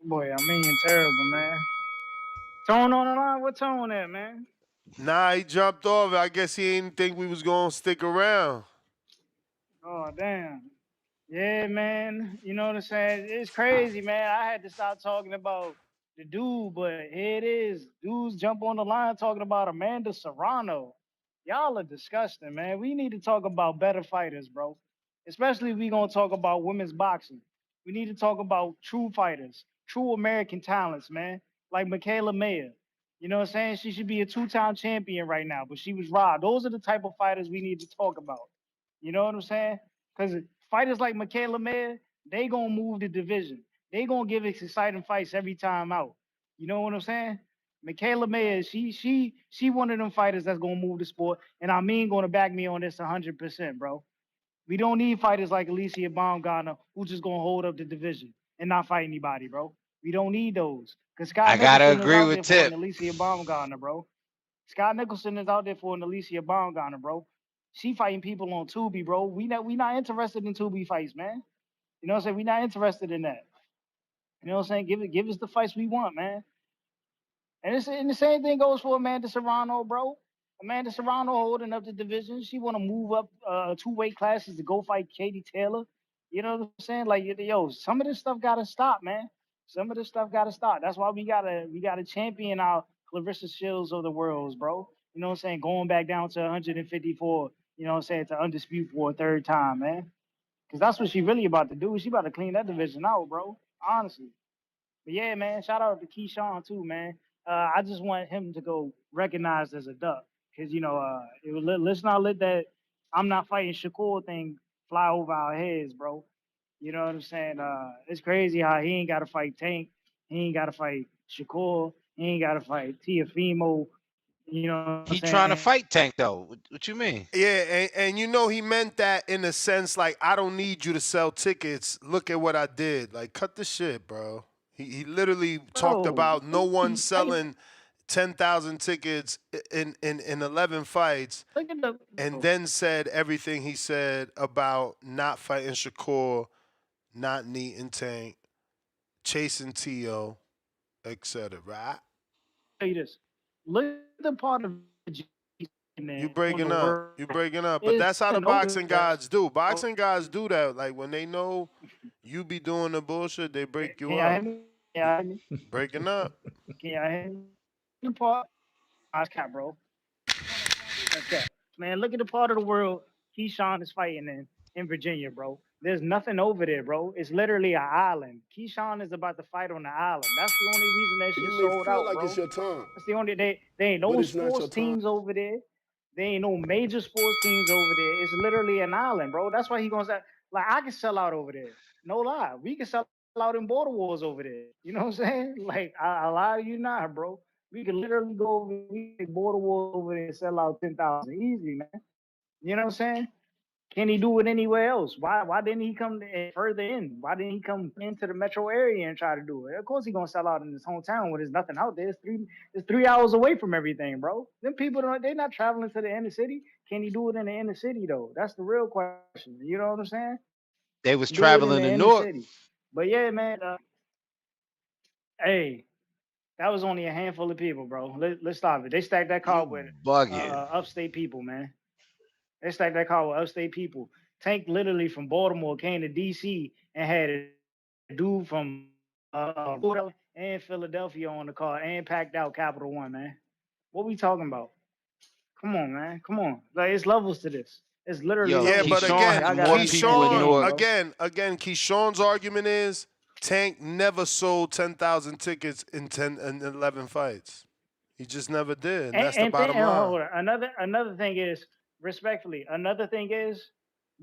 Boy, terrible, man. Tone on the line? What Tone at, man? Nah, he jumped off. I guess he didn't think we was gonna stick around. Oh, damn. Yeah, man. You know what I'm saying? It's crazy, man. I had to stop talking about the dude, but here it is. Dudes jump on the line talking about Amanda Serrano. Y'all are disgusting, man. We need to talk about better fighters, bro. Especially if we going to talk about women's boxing. We need to talk about true fighters, true American talents, man. Like Michaela Mayer. You know what I'm saying? She should be a 2-time champion right now, but she was robbed. Those are the type of fighters we need to talk about. You know what I'm saying? Because fighters like Michaela Mayer, they gonna move the division. They gonna give us exciting fights every time out. You know what I'm saying? Michaela Mayer, she one of them fighters that's gonna move the sport, and gonna back me on this 100%, bro. We don't need fighters like Alicia Baumgartner who just gonna hold up the division and not fight anybody, bro. We don't need those. Cause Scott I gotta Nicholson is agree out with there for an Tip. Alicia Baumgartner, bro. Scott Nicholson is out there for an Alicia Baumgartner, bro. She fighting people on Tubi, bro. We not interested in Tubi fights, man. You know what I'm saying? We not interested in that. You know what I'm saying? Give us the fights we want, man. And the same thing goes for Amanda Serrano, bro. Amanda Serrano holding up the division. She want to move up 2 weight classes to go fight Katie Taylor. You know what I'm saying? Like, yo, some of this stuff gotta stop, man. Some of this stuff gotta stop. That's why we gotta champion our Clarissa Shields of the worlds, bro. You know what I'm saying? Going back down to 154. You know what I'm saying? To undisputed for a 3rd time, man. Because that's what she really about to do. She about to clean that division out, bro. Honestly. But yeah, man, shout out to Keyshawn too, man. I just want him to go recognized as a duck. Cause let's not let that I'm not fighting Shakur thing fly over our heads, bro. You know what I'm saying? It's crazy how he ain't got to fight Tank. He ain't got to fight Shakur. He ain't got to fight Tiafimo. You know what I'm He trying to saying? fight Tank though. What you mean? Yeah, and you know he meant that in a sense like I don't need you to sell tickets. Look at what I did. Like cut the shit, bro. He literally talked Bro, about no one like, selling 10,000 tickets in 11 fights, look at the and bro. then said everything he said about not fighting Shakur, not needing Tank, chasing T.O., etc. Right? Tell you this. Look at the part of the You on the breaking up. world. You breaking up. But It's that's how the no boxing gods do. bro. Boxing gods do that. Like when they know you be doing the bullshit, they break Can you y'all up. hear me? Can y'all hear me? Breaking up. Can y'all hear me? The part, that's cap, bro. That's cap. Man, look at the part of the world Keyshawn is fighting in Virginia, bro. There's nothing over there, bro. It's literally an island. Keyshawn is about to fight on the island. That's the only reason that shit You may sold feel out, like bro. it's your time, That's the only they ain't but no it's not your sports time. teams over there. There ain't no major sports teams over there. It's literally an island, bro. That's why he gonna say like I can sell out over there. No lie. We can sell out in border wars over there. You know what I'm saying? Like I lie to you not, bro. We can literally go over we can border wars over there and sell out 10,000 easy, man. You know what I'm saying? Can he do it anywhere else? Why didn't he come further in? Why didn't he come into the metro area and try to do it? Of course he gonna sell out in his hometown when there's nothing out there. It's 3 hours away from everything, bro. Them people they're not traveling to the inner city. Can he do it in the inner city though? That's the real question. You know what I'm saying? They was Do it in traveling the to inner Newark. city. But yeah, man. Hey, that was only a handful of people, bro. Let's stop it. They stacked that car You with bugging. upstate people, man. They stacked that car with upstate people. Tank literally from Baltimore came to DC and had a dude from and Philadelphia on the car and packed out Capital One, man. What we talking about? Come on, man. Come on. Like it's levels to this. It's literally Yo, Yeah, levels but to this. Keyshawn again, had Y'all gotta more understand people the in game, Keyshawn, Newark. bro. again, Keyshawn's argument is Tank never sold 10,000 tickets in 10 and 11 fights. He just never did, and that's the bottom line. Hold on. Another thing is respectfully. Another thing is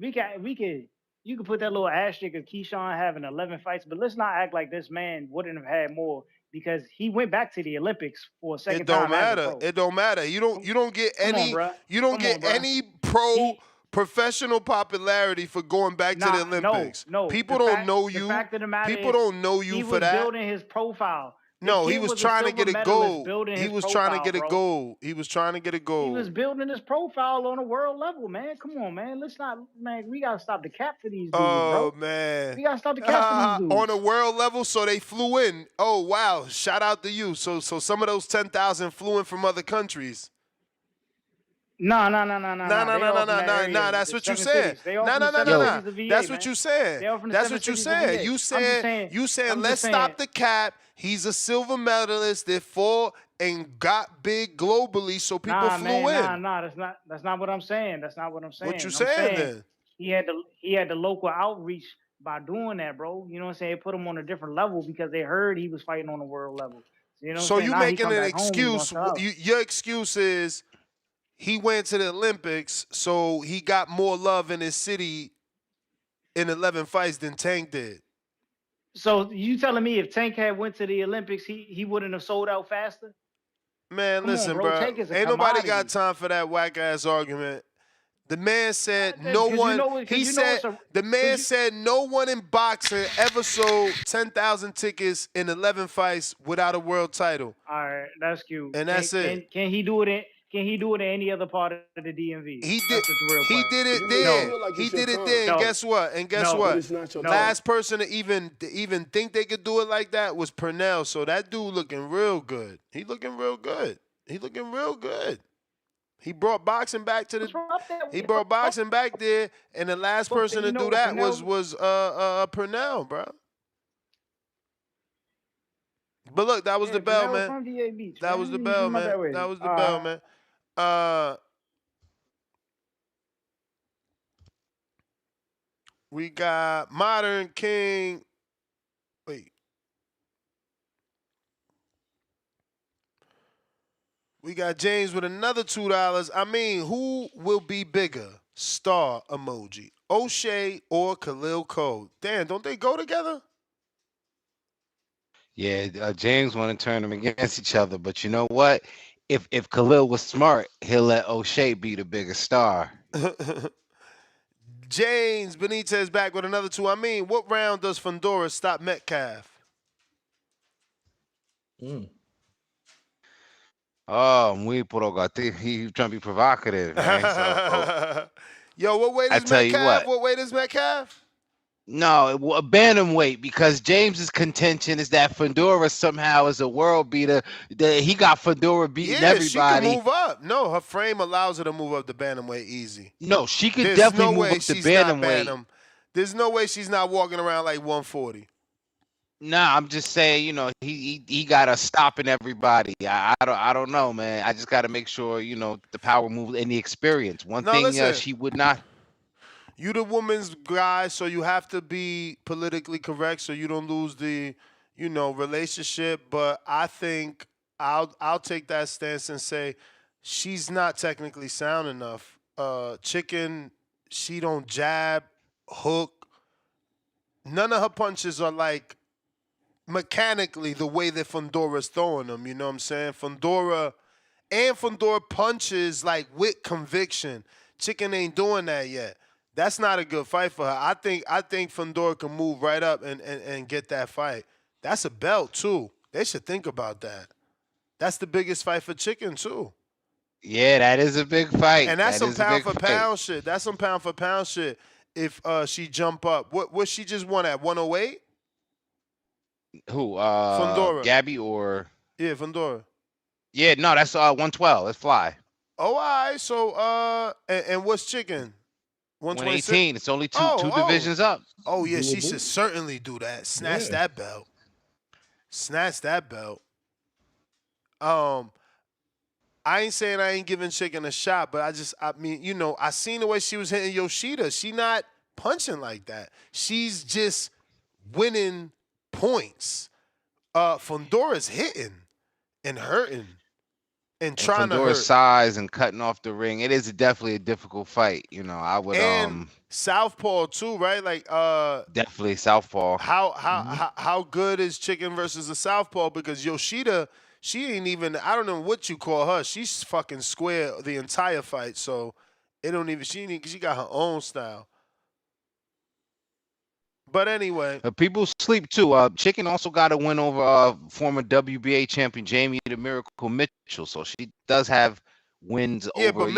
we could you could put that little asterisk of Keyshawn having 11 fights, but let's not act like this man wouldn't have had more because he went back to the Olympics for a It second don't time as a matter. pro. It don't matter. You don't get Come on, any bruh. you don't Come on, get bruh. any pro He professional popularity for going back to the Olympics. no. People don't know The you. fact of the matter People is don't know he you for was that. building his profile. The No, he kid was was a trying to silver get a medalist gold. building He his was trying to profile, get a bro. gold. He was trying to get a He was gold. building his profile on a world level, man. Come on, man. Let's not, man. We gotta stop the cap for these dudes, Oh bro. man. We gotta stop the cap for these On a dudes. world level, so they flew in. Oh wow. Shout out to you. So some of those 10,000 flew in from other countries. No. Nah, They all from that area, That's the what you seven said. cities. They all from the seven Yo, cities of VA, That's what man. you said. They all from the That's seven what you cities of said. VA. You I'm just said saying. you said I'm let's just saying. stop the cap. He's a silver medalist that fought and got big globally, so people Nah, flew man. in. That's not what I'm saying. That's not what I'm What you saying. I'm saying saying then? he had the local outreach by doing that, bro. You know what I'm saying? It put him on a different level because they heard he was fighting on a world level. So, you know what I'm So saying? you Now he making come an back home and he gonna excuse? sell out. Your excuse is he went to the Olympics, so he got more love in his city in 11 fights than Tank did. So you telling me if Tank had went to the Olympics, he wouldn't have sold out faster? Man, Come on, listen, bro. bro. Tank is a Ain't nobody got commodity. time for that whack ass argument. The man said no Because one. because you know it's a The man you, said no one in boxing ever sold 10,000 tickets in 11 fights without a world title, all right, that's cute. and that's it. Can he do it in any other part of the DMV? He did. That's the real He question. did it You may there. feel like He it's your did it time, there. And No. guess what? And guess No. but what? it's not your No. time. Last person to even think they could do it like that was Purnell. So that dude looking real good. He looking real good. He looking real good. He brought boxing back to the. What's wrong up there? He brought boxing back there, and the last person to You know do what that Purnell? was Purnell, bro. But look, that was Yeah, the bell, Purnell man. from VA Beach, That man. was the He's bell, from up man. that way. That was the bell, man. We got Modern King. Wait. We got James with another $2. I mean, who will be bigger? Star emoji. O'Shea or Khalil Cole. Damn, don't they go together? Yeah, James want to turn them against each other, but you know what? If Khalil was smart, he'll let O'Shea be the bigger star. James Benitez back with another 2. I mean, what round does Fundora stop Metcalf? Oh, muy provocativo. He trying to be provocative, man. So, Yo, what weight I is tell you Metcalf? what. What weight is Metcalf? No, a bantamweight, because James's contention is that Fundora somehow is a world beater. That he got Fundora beating Yeah, she can everybody. move up. No, her frame allows her to move up the bantamweight easy. No, she could There's definitely no move way up the she's not bantamweight. bantam. There's no way she's not walking around like 140. Nah, I'm just saying, you know, he got us stopping everybody. I don't know, man. I just got to make sure, you know, the power moves and the experience. One No, thing listen. she would not. You the woman's guy, so you have to be politically correct so you don't lose the, relationship. But I think I'll take that stance and say she's not technically sound enough. Chicken, she don't jab, hook. None of her punches are like mechanically the way that Fundora's throwing them. You know what I'm saying? Fundora punches like with conviction. Chicken ain't doing that yet. That's not a good fight for her. I think Fundora can move right up and get that fight. That's a belt too. They should think about that. That's the biggest fight for Chicken too. Yeah, that is a big fight. And that's That some is a pound big for fight. pound shit. That's some pound for pound shit. If she jump up, what she just won at 108? Who? Fundora. Gabby or? Yeah, Fundora. Yeah, no, that's 112. Let's fly. Oh, all right. So and what's Chicken? 118. It's only two divisions up. Oh yeah, she should certainly do that. Snatch that belt. Snatch that belt. I ain't saying I ain't giving Chicken a shot, but I mean, I seen the way she was hitting Yoshida. She not punching like that. She's just winning points. Fundora's hitting and hurting and trying to hurt. Fundora's size and cutting off the ring. It is definitely a difficult fight. I would and southpaw too, right? Like definitely southpaw. How good is Chicken versus a southpaw? Because Yoshida, she ain't even, I don't know what you call her. She's fucking square the entire fight. So it don't even, she got her own style. But anyway, people sleep too. Chicken also got a win over former WBA champion Jamie the Miracle Mitchell, so she does have wins over. Yeah, but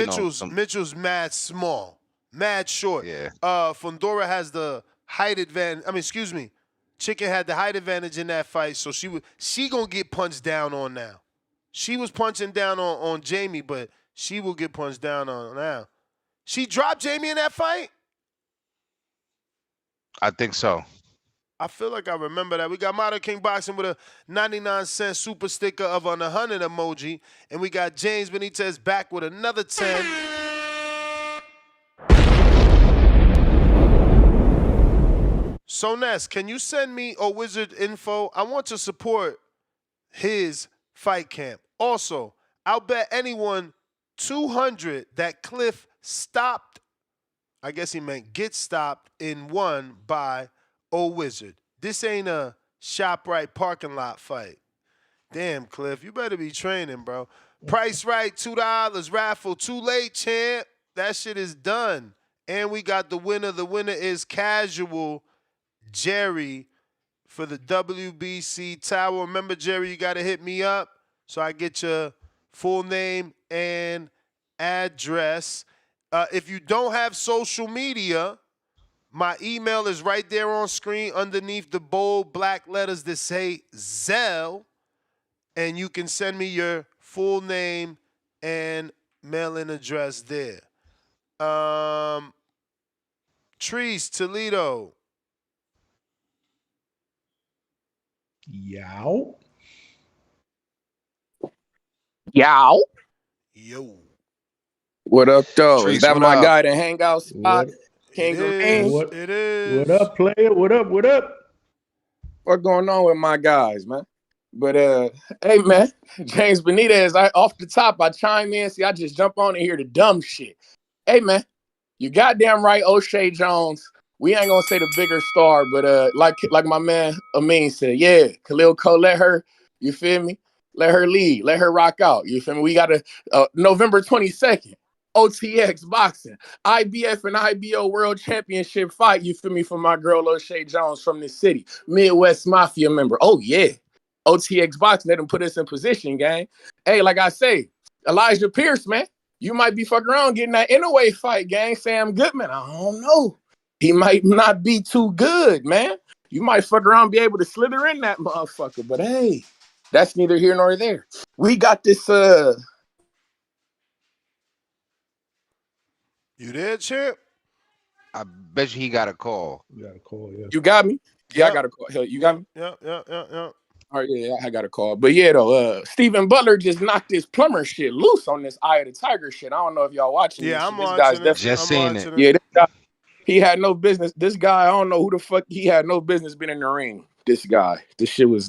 Mitchell's mad small, mad short. Yeah. Fundora has the height advantage. I mean, excuse me, Chicken had the height advantage in that fight, so she gonna get punched down on now. She was punching down on Jamie, but she will get punched down on now. She dropped Jamie in that fight? I think so. I feel like I remember that. We got Modern King Boxing with a 99-cent super sticker of an 100 emoji. And we got James Benitez back with another 10. So, Ness, can you send me a Wizard info? I want to support his fight camp. Also, I'll bet anyone 200 that Cliff stopped. I guess he meant get stopped in one by Wizard. This ain't a ShopRite parking lot fight. Damn, Cliff, you better be training, bro. Price right, $2. Raffle, too late, champ. That shit is done. And we got the winner. The winner is Casual Jerry for the WBC Tower. Remember, Jerry, you got to hit me up so I get your full name and address. If you don't have social media, my email is right there on screen underneath the bold black letters that say Zelle, and you can send me your full name and mailing address there. Trees, Toledo. Yow. Yow. Yo. What up, though? Trees, Is that what my up? guy, the hangout spot? King of Kings? It is. What up, player? What up? What up? What going on with my guys, man? But hey, man, James Benitez, off the top, I chime in. See, I just jump on and hear the dumb shit. Hey, man, You goddamn right, O'Shea Jones. We ain't gonna say the bigger star, but like my man Amin said, yeah, Khalil Cole, let her, you feel me? Let her lead, let her rock out. You feel me? We got a November 22nd, OTX boxing, IBF and IBO World Championship fight. You feel me? For my girl O'Shea Jones from this city, Midwest Mafia member. Oh yeah, OTX boxing. Let them put us in position, gang. Hey, like I say, Elijah Pierce, man. You might be fucking around getting that innerweight fight, gang. Sam Goodman, I don't know. He might not be too good, man. You might fuck around and be able to slither in that motherfucker. But hey, that's neither here nor there. We got this. You there, champ? I bet you he got a call. You got a call, yeah. You got me? Yeah, I got a call. You got me? Yeah. All right, yeah, I got a call. But yeah, though, Stephen Butler just knocked this plumber shit loose on this Eye of the Tiger shit. I don't know if y'all watching this. I'm This watching guy's it. Just seen it. Yeah, this guy, he had no business. This guy, I don't know who the fuck, he had no business being in the ring. This guy. That shit was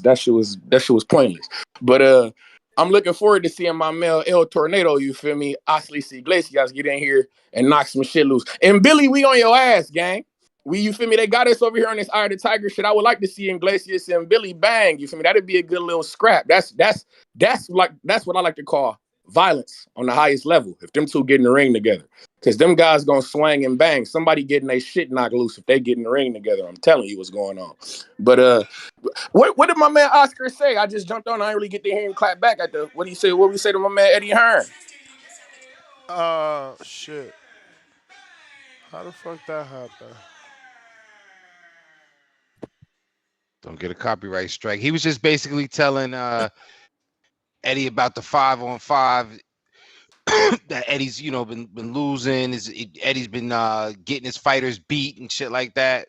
pointless. But I'm looking forward to seeing my male El Tornado, you feel me? Ashley Iglesias get in here and knock some shit loose. And Billy, we on your ass, gang. You feel me? They got us over here on this Eye of the Tiger shit. I would like to see Iglesias and Billy bang. You feel me? That'd be a good little scrap. That's what I like to call violence on the highest level. If them two get in the ring together, because them guys gonna swing and bang. Somebody getting their shit knocked loose if they get in the ring together. I'm telling you what's going on. But what did my man Oscar say? I just jumped on. I didn't really get to hear him clap back at the what he said. What we say to my man Eddie Hearn? Shit. How the fuck that happened? Don't get a copyright strike. He was just basically telling Eddie about the 5-on-5 that Eddie's, been losing. Eddie's been getting his fighters beat and shit like that.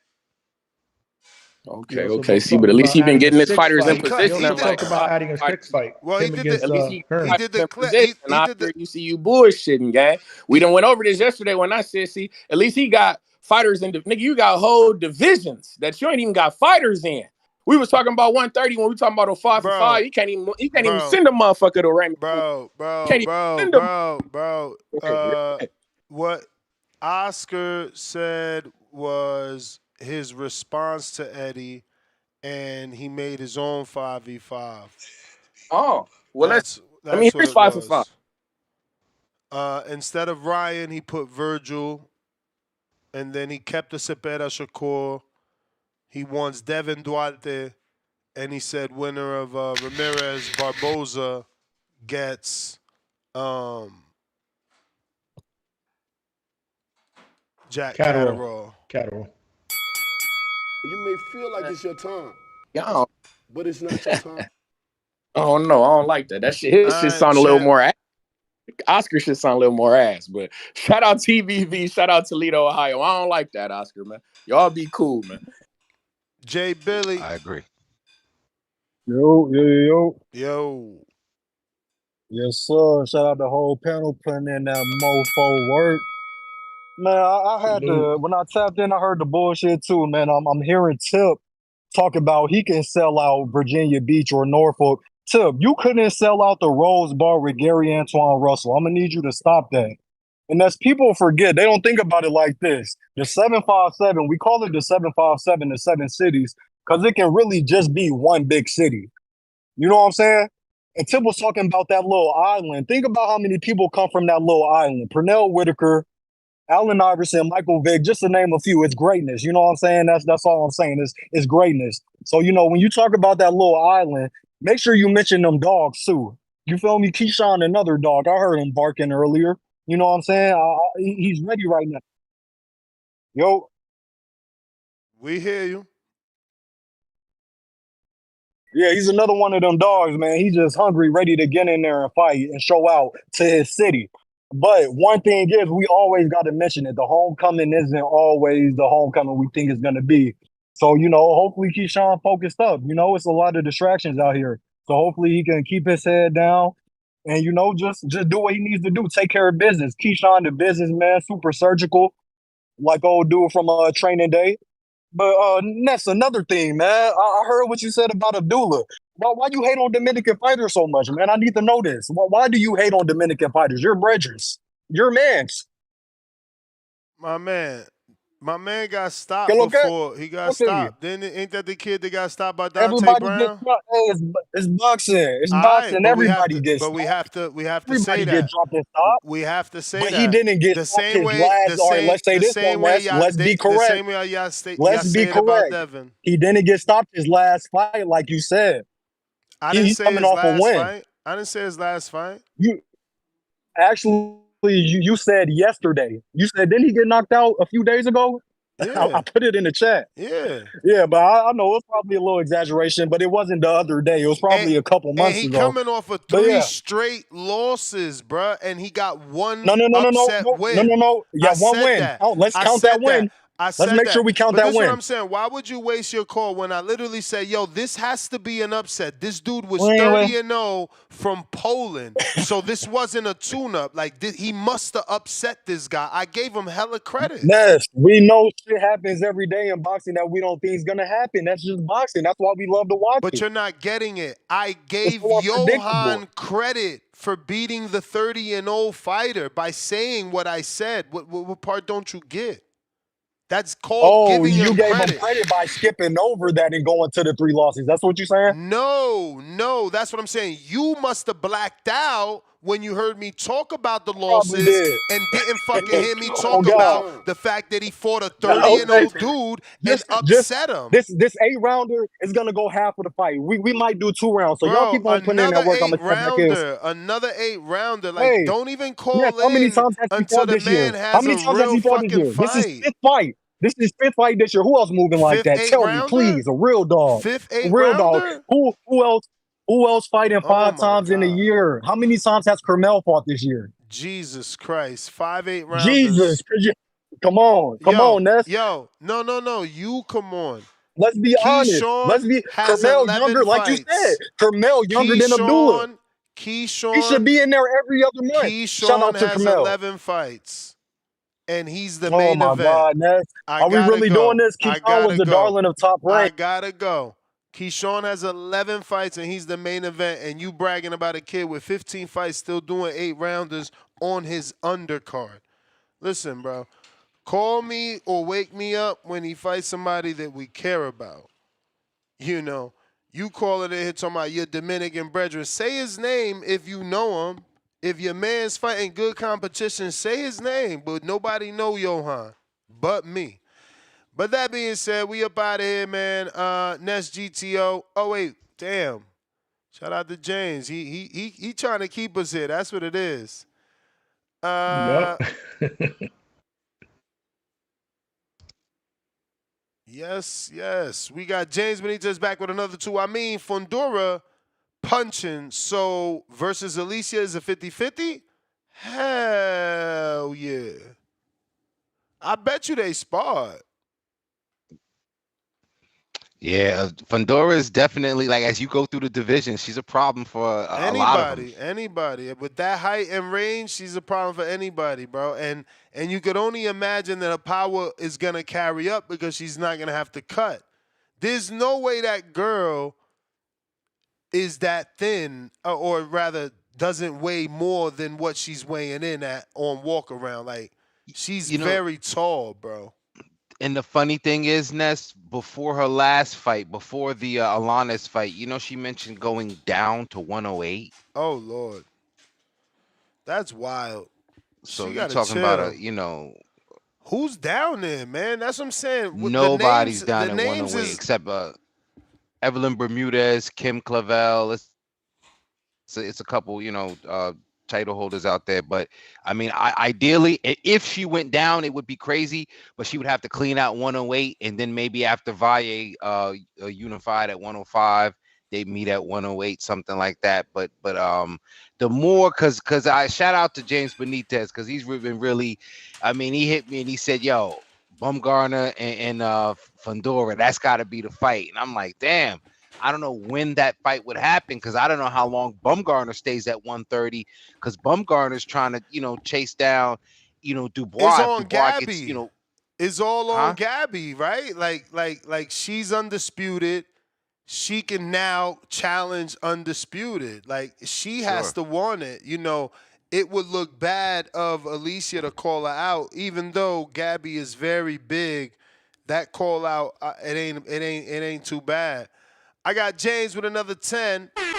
Okay. See, but at least he's been getting his fighters in position. He talked about adding a six fight. Well, he did against, at least he did the clip. And after you see you bullshitting, gang. We done went over this yesterday when I said, see, at least he got fighters in. Nigga, you got whole divisions that you ain't even got fighters in. We was talking about 130 when we talking about a 5-for-5. He can't even send a motherfucker to ring. Bro. What Oscar said was his response to Eddie, and he made his own 5v5. Oh, well, that's I mean, here's 5-for-5. Instead of Ryan, he put Virgil, and then he kept the Cepeda Shakur. He wants Devin Duarte, and he said winner of Ramirez Barboza gets Jack Catterall. You may feel like it's your time, but it's not your time. Oh no, I don't like that. That shit, his shit sound a little more ass. Oscar should sound a little more ass, but shout out TBV, shout out Toledo, Ohio. I don't like that, Oscar, man. Y'all be cool, man. Jay Billy. I agree. Yo. Yes, sir. Shout out the whole panel putting in that mofo work. Man, I had to, when I tapped in, I heard the bullshit too, man. I'm hearing Tip talk about he can sell out Virginia Beach or Norfolk. Tip, you couldn't sell out the Rose Bar with Gary Antoine Russell. I'm gonna need you to stop that. And as people forget, they don't think about it like this. The 757, we call it the 757, the 7 cities, because it can really just be one big city. You know what I'm saying? And Tip was talking about that little island. Think about how many people come from that little island. Pernell Whitaker, Allen Iverson, Michael Vick, just to name a few. It's greatness. You know what I'm saying? That's all I'm saying. It's greatness. So, when you talk about that little island, make sure you mention them dogs too. You feel me? Keyshawn, another dog. I heard him barking earlier. You know what I'm saying? He's ready right now. Yo. We hear you. Yeah, he's another one of them dogs, man. He's just hungry, ready to get in there and fight and show out to his city. But one thing is, we always got to mention it. The homecoming isn't always the homecoming we think it's going to be. So, hopefully Keyshawn focused up. It's a lot of distractions out here. So hopefully he can keep his head down and, just do what he needs to do. Take care of business. Keyshawn, the businessman, super surgical, like old dude from Training Day. But that's another thing, man. I heard what you said about Abdullah. Why you hate on Dominican fighters so much, man? I need to know this. Why do you hate on Dominican fighters? You're brethren. You're mans. My man got stopped Que lo que? before he got Talk to me. stopped. Ain't that the kid that got stopped by Dante Everybody gets Brown? dropped. Hey, it's boxing. It's All right, boxing. but Everybody gets we stopped. have to say Everybody get that. dropped and stopped. We have to say But he that. didn't get The stopped same his way, last. All right, let's say the this same though, way Ness. y'all, Let's be the correct. same way y'all say Let's be it about correct. Devin. He didn't get stopped his last fight, like you said. I didn't He's say coming his off a last win. fight. I didn't say his last fight. You actually, you said yesterday. You said didn't he get knocked out a few days ago? Yeah. I put it in the chat. Yeah. Yeah, but I know it's probably a little exaggeration, but it wasn't the other day. It was probably a couple And months he ago. coming off of But 3 yeah. straight losses, bruh, and he got one No. upset win. Yeah, I one said win. that. Let's I count that said win. that. I Let's said make that. sure we count but that this is what win. I'm saying. Why would you waste your call when I literally say, yo, this has to be an upset? This dude was Wait. 30-0 from Poland, so this wasn't a tune-up. Like, he must have upset this guy. I gave him hella credit. Yes, we know shit happens every day in boxing that we don't think is gonna happen. That's just boxing. That's why we love to watch But it. you're not getting it. I It's gave so unpredictable. Johan credit for beating the 30-0 fighter by saying what I said. What part don't you get? That's called Oh, giving you him gave him credit. credit by skipping over that and going to the 3 losses. That's what you're saying? No, that's what I'm saying. You must have blacked out when you heard me talk about the Probably losses did. and didn't fucking hear me Oh talk God. about the fact that he fought a Okay. 30-0 dude and upset him. This 8-rounder is gonna go half of the fight. We might do 2 rounds. So y'all Bro, keep on putting in that work. I'm gonna step back in. another 8-rounder. Like, Hey, don't even yes, call how many in times has he until fought the this year? man How has many a times has real he fought this fucking year? This is fight. 5th fight. This is 5th fight this year. Who else moving like Fifth that? Tell me, 8-rounder? please. A real dog. Fifth A real dog. 8-rounder? Who else fighting Oh 5 my times in a God. year? How many times has Carmel fought this year? Jesus Christ. 5 8-rounders. Jesus, come on, Ness. No. You come on. Let's be honest. Let's Keyshawn be has Carmel 11 younger, like you said. fights. Carmel younger than Abdullah. He should be in there every other month. Shout Keyshawn out to has Carmel. 11 fights. And he's the Oh main my event. God, Ness. I Are we gotta really go. doing this? Keyshawn was the darling of Top I Rank. gotta go. Keyshawn has 11 fights and he's the main event. And you bragging about a kid with 15 fights still doing 8-rounders on his undercard. Listen, bro. Call me or wake me up when he fights somebody that we care about. You know, you call it in here talking about your Dominican brethren. Say his name if you know him. If your man's fighting good competition, say his name. But nobody know Johan but me. But that being said, we up out of here, man. Next GTO. Oh wait, damn. Shout out to James. He trying to keep us here. That's what it is. Yep. Yes. We got James Benitez back with another 2. I mean, Fundora punching. So versus Alicia is a 50-50? Hell yeah. I bet you they sparred. Yeah, Fundora is definitely, like, as you go through the division, she's a problem for a lot of them. Anybody. With that height and range, she's a problem for anybody, bro. And you could only imagine that her power is going to carry up because she's not going to have to cut. There's no way that girl is that thin, or rather doesn't weigh more than what she's weighing in at on walk around. Like, she's very tall, bro. And the funny thing is, Ness, before her last fight, before the Alanis fight, she mentioned going down to 108. Oh, Lord. That's wild. So she you're gotta talking chill. about who's down there, man? That's what I'm saying. Nobody's the down at names 108 except Evelyn Bermudez, Kim Clavel. It's a couple, title holders out there. But I mean, ideally, if she went down, it would be crazy. But she would have to clean out 108, and then maybe after Valle unified at 105, they meet at 108, something like that. But the more, because I shout out to James Benitez, because he's been really, I mean, he hit me and he said, "Yo, Bumgarner and Fundora, that's got to be the fight." And I'm like, damn. I don't know when that fight would happen, because I don't know how long Bumgarner stays at 130, because Bumgarner's trying to, chase down, Dubois. It's If on Dubois Gabby. gets, It's all on Gabby, right? Like she's undisputed. She can now challenge undisputed. Like, she has to want it. it would look bad of Alicia to call her out, even though Gabby is very big. That call out, it ain't too bad. I got James with another 10. That's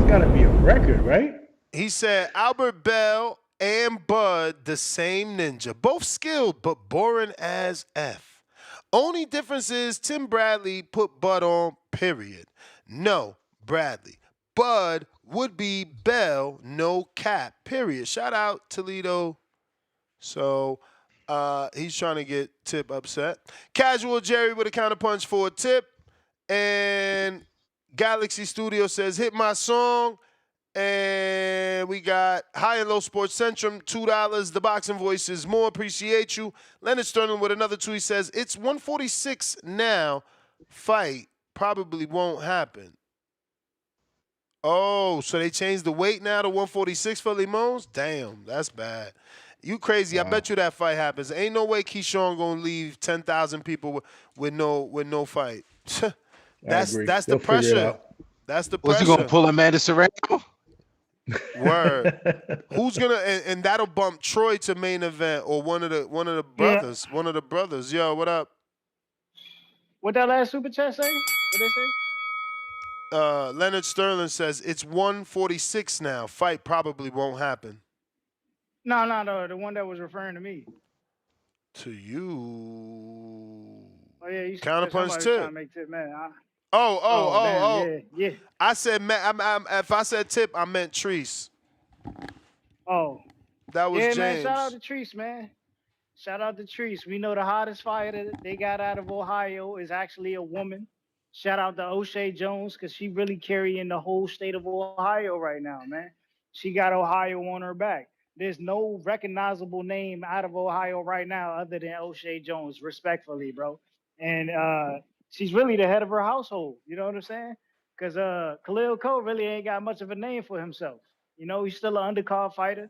got to be a record, right? He said Albert Bell and Bud, the same ninja. Both skilled, but boring as F. Only difference is Tim Bradley put Bud on, period. No, Bradley. Bud would be Bell, no cap, period. Shout out Toledo. So he's trying to get Tip upset. Casual Jerry with a counterpunch for a tip. And Galaxy Studio says, hit my song. And we got High and Low Sports Centrum, $2. The Boxing Voices, more appreciate you. Leonard Sterling with another two. He says, it's 146 now. Fight probably won't happen. Oh, so they changed the weight now to 146 for Limons? Damn, that's bad. You crazy. Wow. I bet you that fight happens. Ain't no way Keyshawn gonna leave 10,000 people with no fight. That's the pressure. That's the pressure. Was he gonna pull Amanda Serrano? Word. Who's gonna and that'll bump Troy to main event or one of the brothers. Yeah. One of the brothers. Yo, what up? What that last super chat say? What they say? Leonard Sterling says it's 146 now. Fight probably won't happen. No, the one that was referring to me. To you. Oh yeah, you counterpunch Tip. Tip. Make Tip man. Oh. Yeah. I said, if I said Tip, I meant Treese. Oh. That was James. Man, shout out to Treese, man. Shout out to Treese. We know the hottest fighter that they got out of Ohio is actually a woman. Shout out to O'Shea Jones, because she really carrying the whole state of Ohio right now, man. She got Ohio on her back. There's no recognizable name out of Ohio right now other than O'Shea Jones, respectfully, bro. And she's really the head of her household. You know what I'm saying? Because Khalil Cole really ain't got much of a name for himself. You know, he's still an undercard fighter,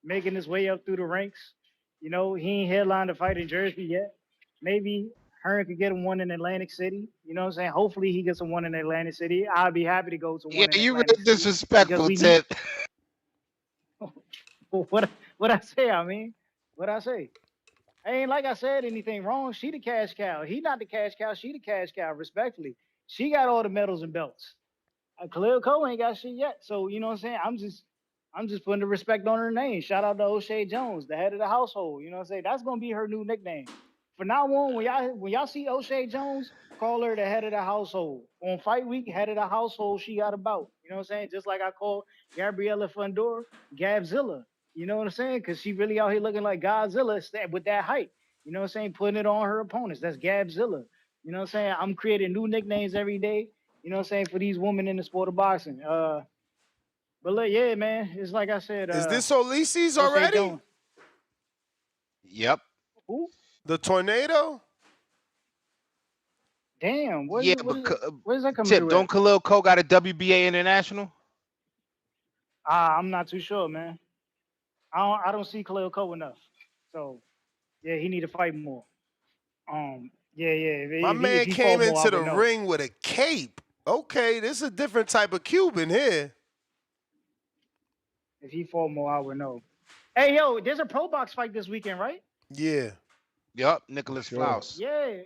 making his way up through the ranks. You know, he ain't headlined a fight in Jersey yet. Maybe Hearn could get him one in Atlantic City. You know what I'm saying? Hopefully he gets him one in Atlantic City. I'd be happy to go to one in Atlantic City. Yeah, you really disrespectful, Tip. What I say, I mean? What I say? Ain't like I said anything wrong. She the cash cow. He not the cash cow. She the cash cow, respectfully. She got all the medals and belts. Khalil Cole ain't got shit yet. So, you know what I'm saying? I'm just putting the respect on her name. Shout out to O'Shea Jones, the head of the household. You know what I'm saying? That's going to be her new nickname. From now on, when y'all see O'Shea Jones, call her the head of the household. On fight week, head of the household, she got about. You know what I'm saying? Just like I call Gabriella Fundora, Gabzilla. You know what I'm saying? Because she really out here looking like Godzilla with that height. You know what I'm saying? Putting it on her opponents. That's Gabzilla. You know what I'm saying? I'm creating new nicknames every day. You know what I'm saying? For these women in the sport of boxing. But yeah, man, it's like I said. Is this Ulysses already? Yep. Who? The tornado? Damn. Where's that coming Tip, through? don't Khalil Cole got a WBA international? I'm not too sure, man. I don't see Khalil Cole enough. So yeah, he need to fight more. Yeah. My man came into the ring with a cape. Okay, this is a different type of Cuban here. If he fought more, I would know. Hey, yo, there's a pro box fight this weekend, right? Yeah. Yup, Nicholas Flaus. Yeah.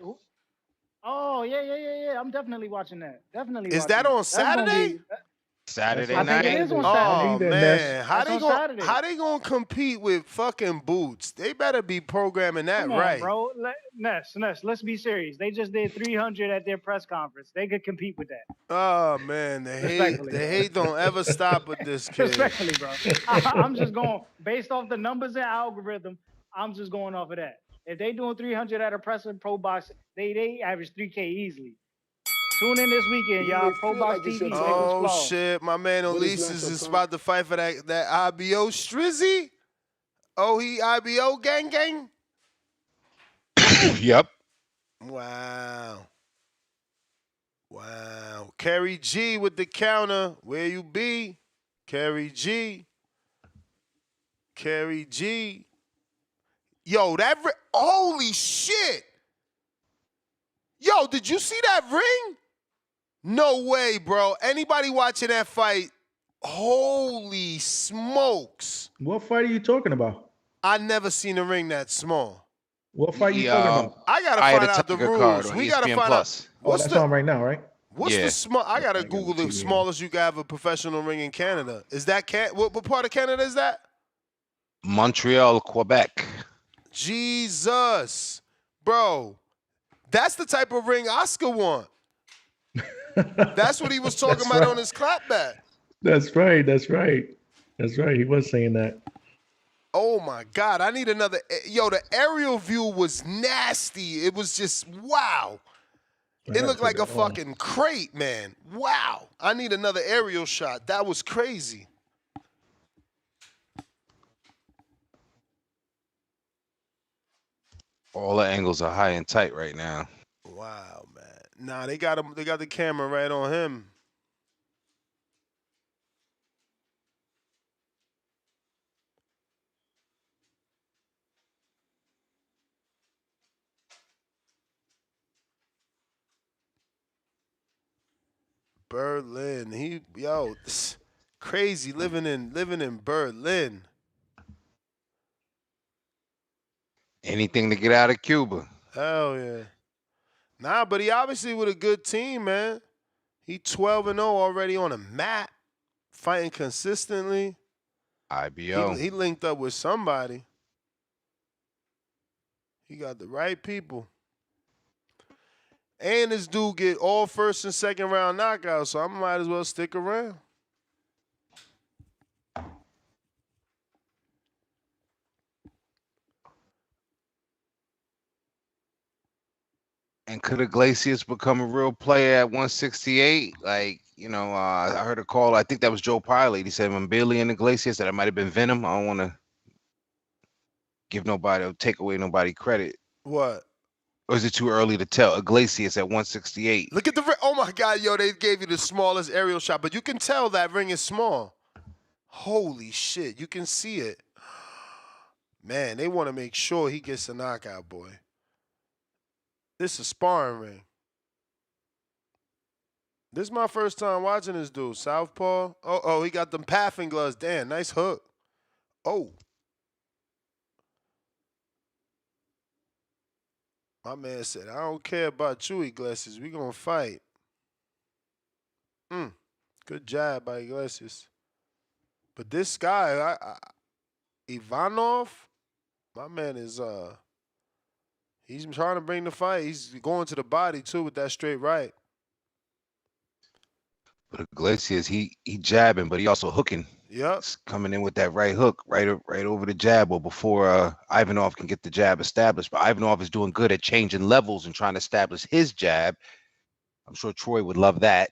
Oh, yeah. I'm definitely watching that. Is that on Saturday? Saturday I night. think it is on Saturday. Oh man, how they Saturday. gonna compete with fucking boots? They better be programming that Come on, right, bro. Ness, let's be serious. They just did 300 at their press conference. They could compete with that. Oh man, the hate don't ever stop with this kid. Respectfully, bro. I'm just going based off the numbers and algorithm. I'm just going off of that. If they doing 300 at a press and pro box, they average 3K easily. Tune in this weekend, y'all. Pro Box TV. Oh shit, my man Ulysses is about to fight for that IBO Strizzy. Oh, he IBO gang. Yep. Wow. Kerry G with the counter. Where you be? Kerry G. Yo, holy shit. Yo, did you see that ring? No way, bro. Anybody watching that fight, holy smokes. What fight are you talking about? I never seen a ring that small. What fight you talking about? I gotta Eye of the find out the Tiger card rules. on We gotta ESPN find out Plus. Oh, what's that's the on right now, right? what's the Yeah. small. I gotta Google the smallest you can have a professional ring in Canada. Is that what part of Canada is that? Montreal, Quebec. Jesus, bro, that's the type of ring Oscar want. That's what he was talking about on his clapback. That's right. That's right. That's right. He was saying that. Oh my God, I need another. Yo, the aerial view was nasty. It was just wow. It looked like a fucking crate, man. Wow. I need another aerial shot. That was crazy. All the angles are high and tight right now. Wow, man. Nah, they got him. They got the camera right on him. Berlin. Crazy living in Berlin. Anything to get out of Cuba. Hell yeah. Nah, but he obviously with a good team, man. He 12-0 already on a map, fighting consistently. IBO. He linked up with somebody. He got the right people. And this dude get all first and second round knockouts, so I might as well stick around. And could Iglesias become a real player at 168? Like, I heard a call. I think that was Joe Pilot. He said Mbili and Iglesias, that might have been Venom. I don't want to give nobody or take away nobody credit. What? Or is it too early to tell? Iglesias at 168. Look at the ring. Oh my God, yo, they gave you the smallest aerial shot, but you can tell that ring is small. Holy shit, you can see it. Man, they want to make sure he gets a knockout, boy. This is a sparring ring. This is my first time watching this dude. Southpaw. Oh, he got them paffing gloves. Damn, nice hook. Oh. My man said, I don't care about you, Iglesias. We gonna fight. Good jab by Iglesias. But this guy, Ivanov, my man is he's trying to bring the fight. He's going to the body too with that straight right. But Iglesias, he jabbing, but he also hooking. Yep. He's coming in with that right hook, right over the jab, or before Ivanov can get the jab established. But Ivanov is doing good at changing levels and trying to establish his jab. I'm sure Troy would love that.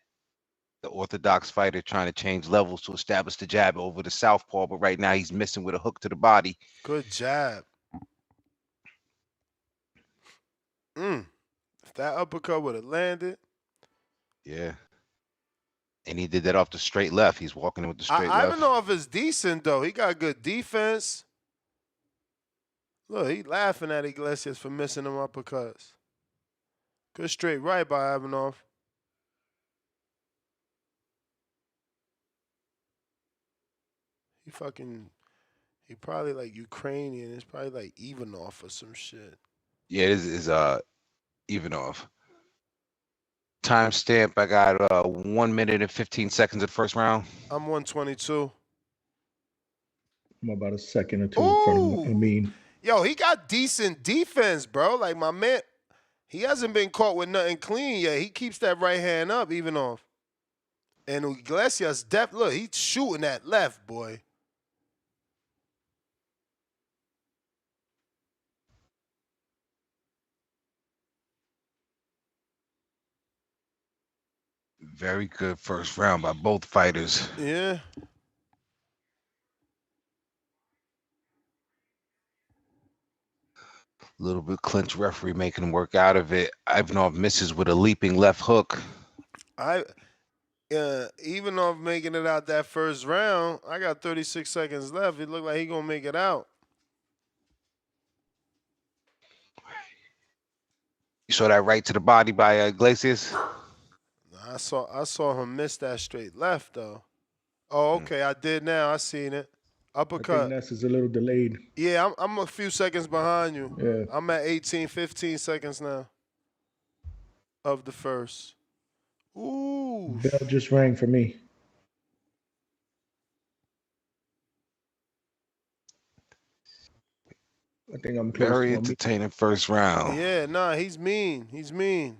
The orthodox fighter trying to change levels to establish the jab over the southpaw, but right now he's missing with a hook to the body. Good jab. If that uppercut would have landed. Yeah. And he did that off the straight left. He's walking in with the straight left. Ivanov is decent, though. He got good defense. Look, he laughing at Iglesias for missing them uppercuts. Good straight right by Ivanov. He probably like Ukrainian. It's probably like Ivanov or some shit. Yeah, it is Ivanov. Timestamp, I got 1 minute and 15 seconds of the first round. I'm 122. I'm about a second or two in front of him. Yo, he got decent defense, bro. Like my man, he hasn't been caught with nothing clean yet. He keeps that right hand up, Ivanov. And Iglesias, look, he's shooting that left, boy. Very good first round by both fighters. Yeah. A little bit clinch referee making him work out of it. Ivanov misses with a leaping left hook. Ivanov making it out that first round. I got 36 seconds left. It looked like he gonna make it out. You saw that right to the body by Iglesias? I saw him miss that straight left though. Oh, okay, I did now. I seen it. I think Uppercut. Ness is a little delayed. Yeah, I'm a few seconds behind you. Yeah. I'm at 18, 15 seconds now of the first. Ooh. Bell just rang for me. I think I'm close Very to a meet. entertaining first round. Yeah, nah, he's mean. He's mean.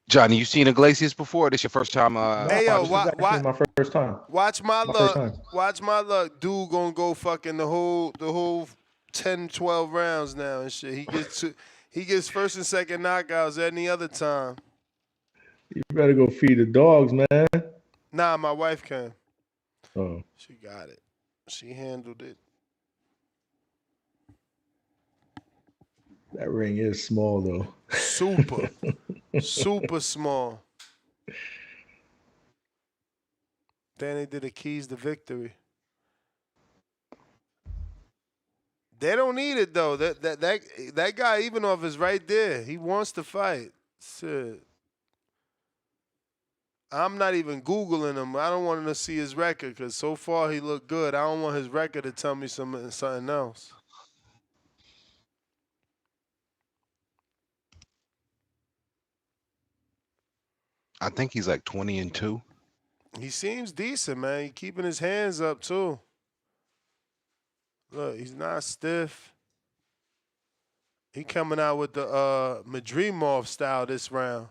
Johnny, you seen Iglesias before? This your first time? Hey yo, This is actually my first time. watch my My first luck. time. Watch my luck. Dude gonna go fucking the whole 10, 12 rounds now and shit. He gets first and second knockouts any other time. You better go feed the dogs, man. Nah, my wife can. Oh. She got it. She handled it. That ring is small though. Super. Super small. Then they did the keys to victory. They don't need it though. That guy Ivanov is right there. He wants to fight. Shit. I'm not even Googling him. I don't want him to see his record because so far he looked good. I don't want his record to tell me something else. I think he's like 20-2. He seems decent, man. He keeping his hands up too. Look, he's not stiff. He coming out with the Madrimov style this round.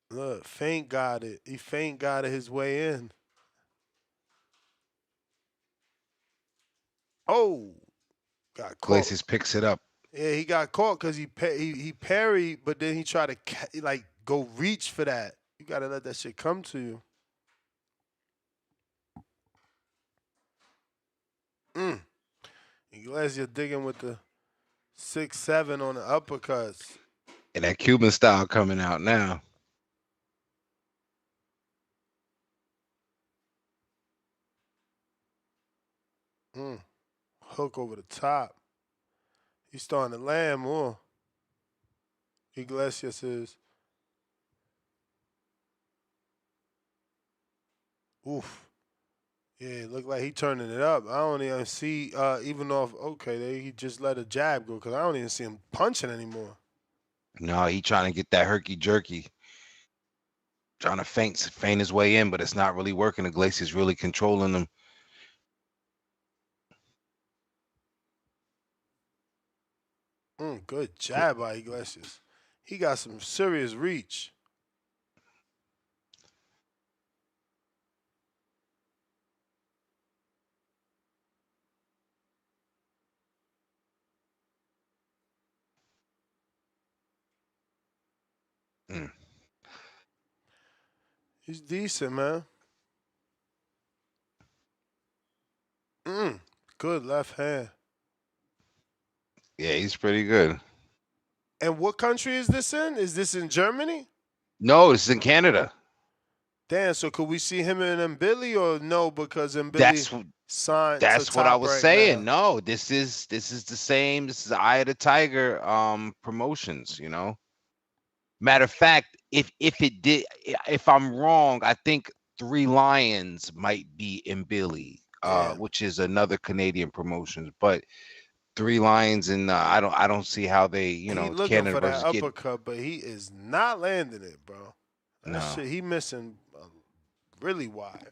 Look, Feint got it. He Feint got it his way in. Oh, got caught. Iglesias picks it up. Yeah, he got caught because he parried, but then he tried to like go reach for that. You gotta let that shit come to you. Iglesias digging with the 6-7 on the uppercuts. And that Cuban style coming out now. Hook over the top. He's starting to land more. Iglesias is. Oof. Yeah, it looked like he turning it up. I don't even see even off. Okay, he just let a jab go because I don't even see him punching anymore. No, he trying to get that herky jerky. Trying to feint his way in, but it's not really working. Iglesias really controlling him. Good jab by Iglesias. He got some serious reach. He's decent, man. Good left hand. Yeah, he's pretty good. And what country is this in? Is this in Germany? No, this is in Canada. Damn, so could we see him in Billy or no? Because Billy signed. That's what I was saying. No, this is the same. This is Eye of the Tiger promotions, you know. Matter of fact, if I'm wrong, I think Three Lions might be in Billy, which is another Canadian promotions, but Three Lions and I don't see how they, you know, he looking Canada for that versus uppercut, but he is not landing it, bro. That shit, he missing really wide.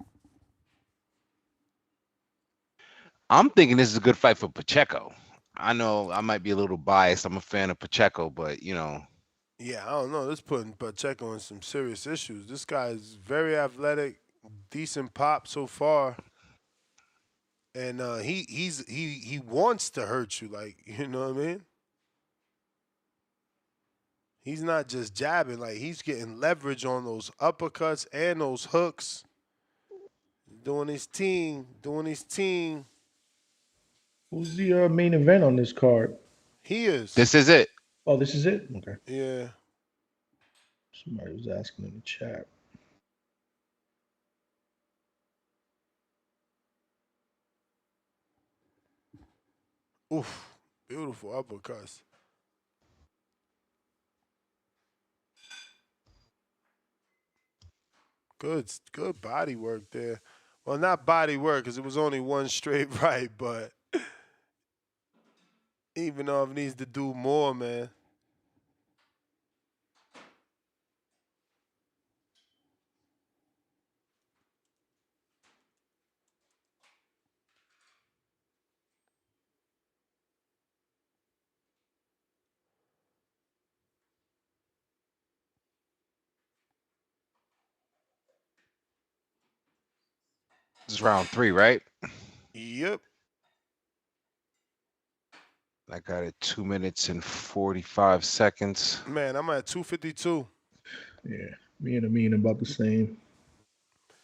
I'm thinking this is a good fight for Pacheco. I know I might be a little biased. I'm a fan of Pacheco, but you know. Yeah, I don't know. This putting Pacheco in some serious issues. This guy is very athletic, decent pop so far, and he wants to hurt you, like, you know what I mean. He's not just jabbing, like he's getting leverage on those uppercuts and those hooks. Doing his team. Who's the main event on this card? He is. This is it. Oh, this is it? Okay. Yeah. Somebody was asking in the chat. Oof. Beautiful uppercuts. Good body work there. Well, not body work because it was only one straight right, but Ivanov needs to do more, man. This is round 3, right? Yep. I got it 2 minutes and 45 seconds. Man, I'm at 252. Yeah, me and Amin about the same.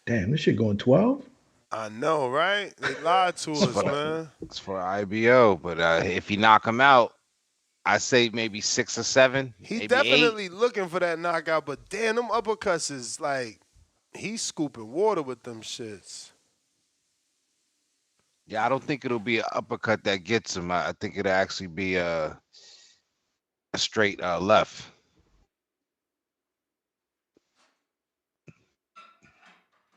Damn, this shit going 12? I know, right? They lied to us, man. It's for IBO, but if you knock him out, I say maybe 6 or 7, He maybe 8. definitely looking for that knockout, but damn, them uppercuts is like he's scooping water with them shits. Yeah, I don't think it'll be an uppercut that gets him. I think it'll actually be a straight left.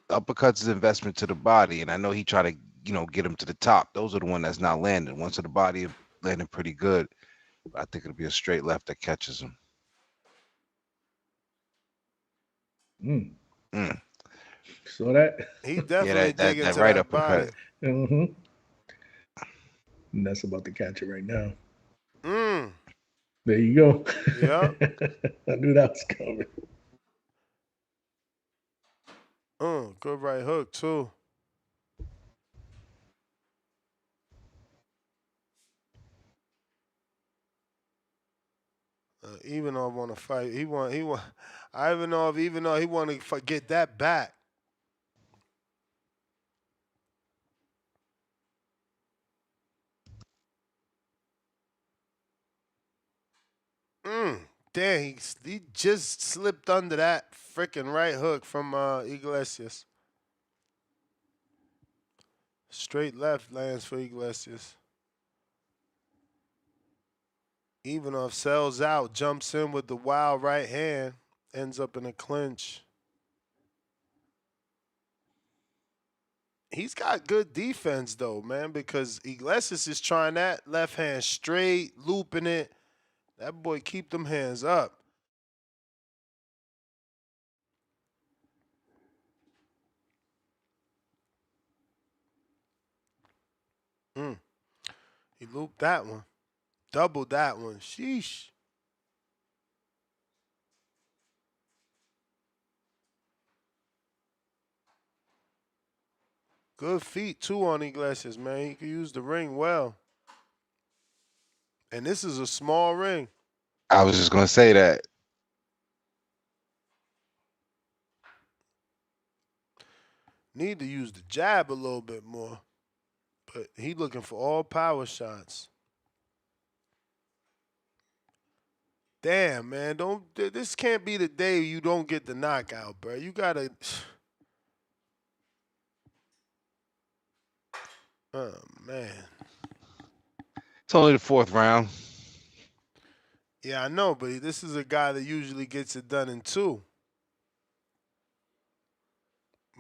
Uppercuts is investment to the body, and I know he tried to, get him to the top. Those are the one that's not landing. Once to the body, landing pretty good. But I think it'll be a straight left that catches him. So that he definitely digging that to right that uppercut. body. And that's about to catch it right now. There you go. Yeah. I knew that was coming. Good right hook too. Ivanov want to fight. He want. Ivanov, even though he want to get that back. Damn, he just slipped under that freaking right hook from Iglesias. Straight left lands for Iglesias. Ivanov sells out, jumps in with the wild right hand, ends up in a clinch. He's got good defense though, man, because Iglesias is trying that left hand straight, looping it. That boy keep them hands up. He looped that one. Doubled that one. Sheesh. Good feet too on Iglesias, man. He could use the ring well. And this is a small ring. I was just gonna say that. Need to use the jab a little bit more. But he looking for all power shots. Damn, man. This can't be the day you don't get the knockout, bro. You gotta. Oh man. It's only the 4th round. Yeah, I know, but this is a guy that usually gets it done in 2.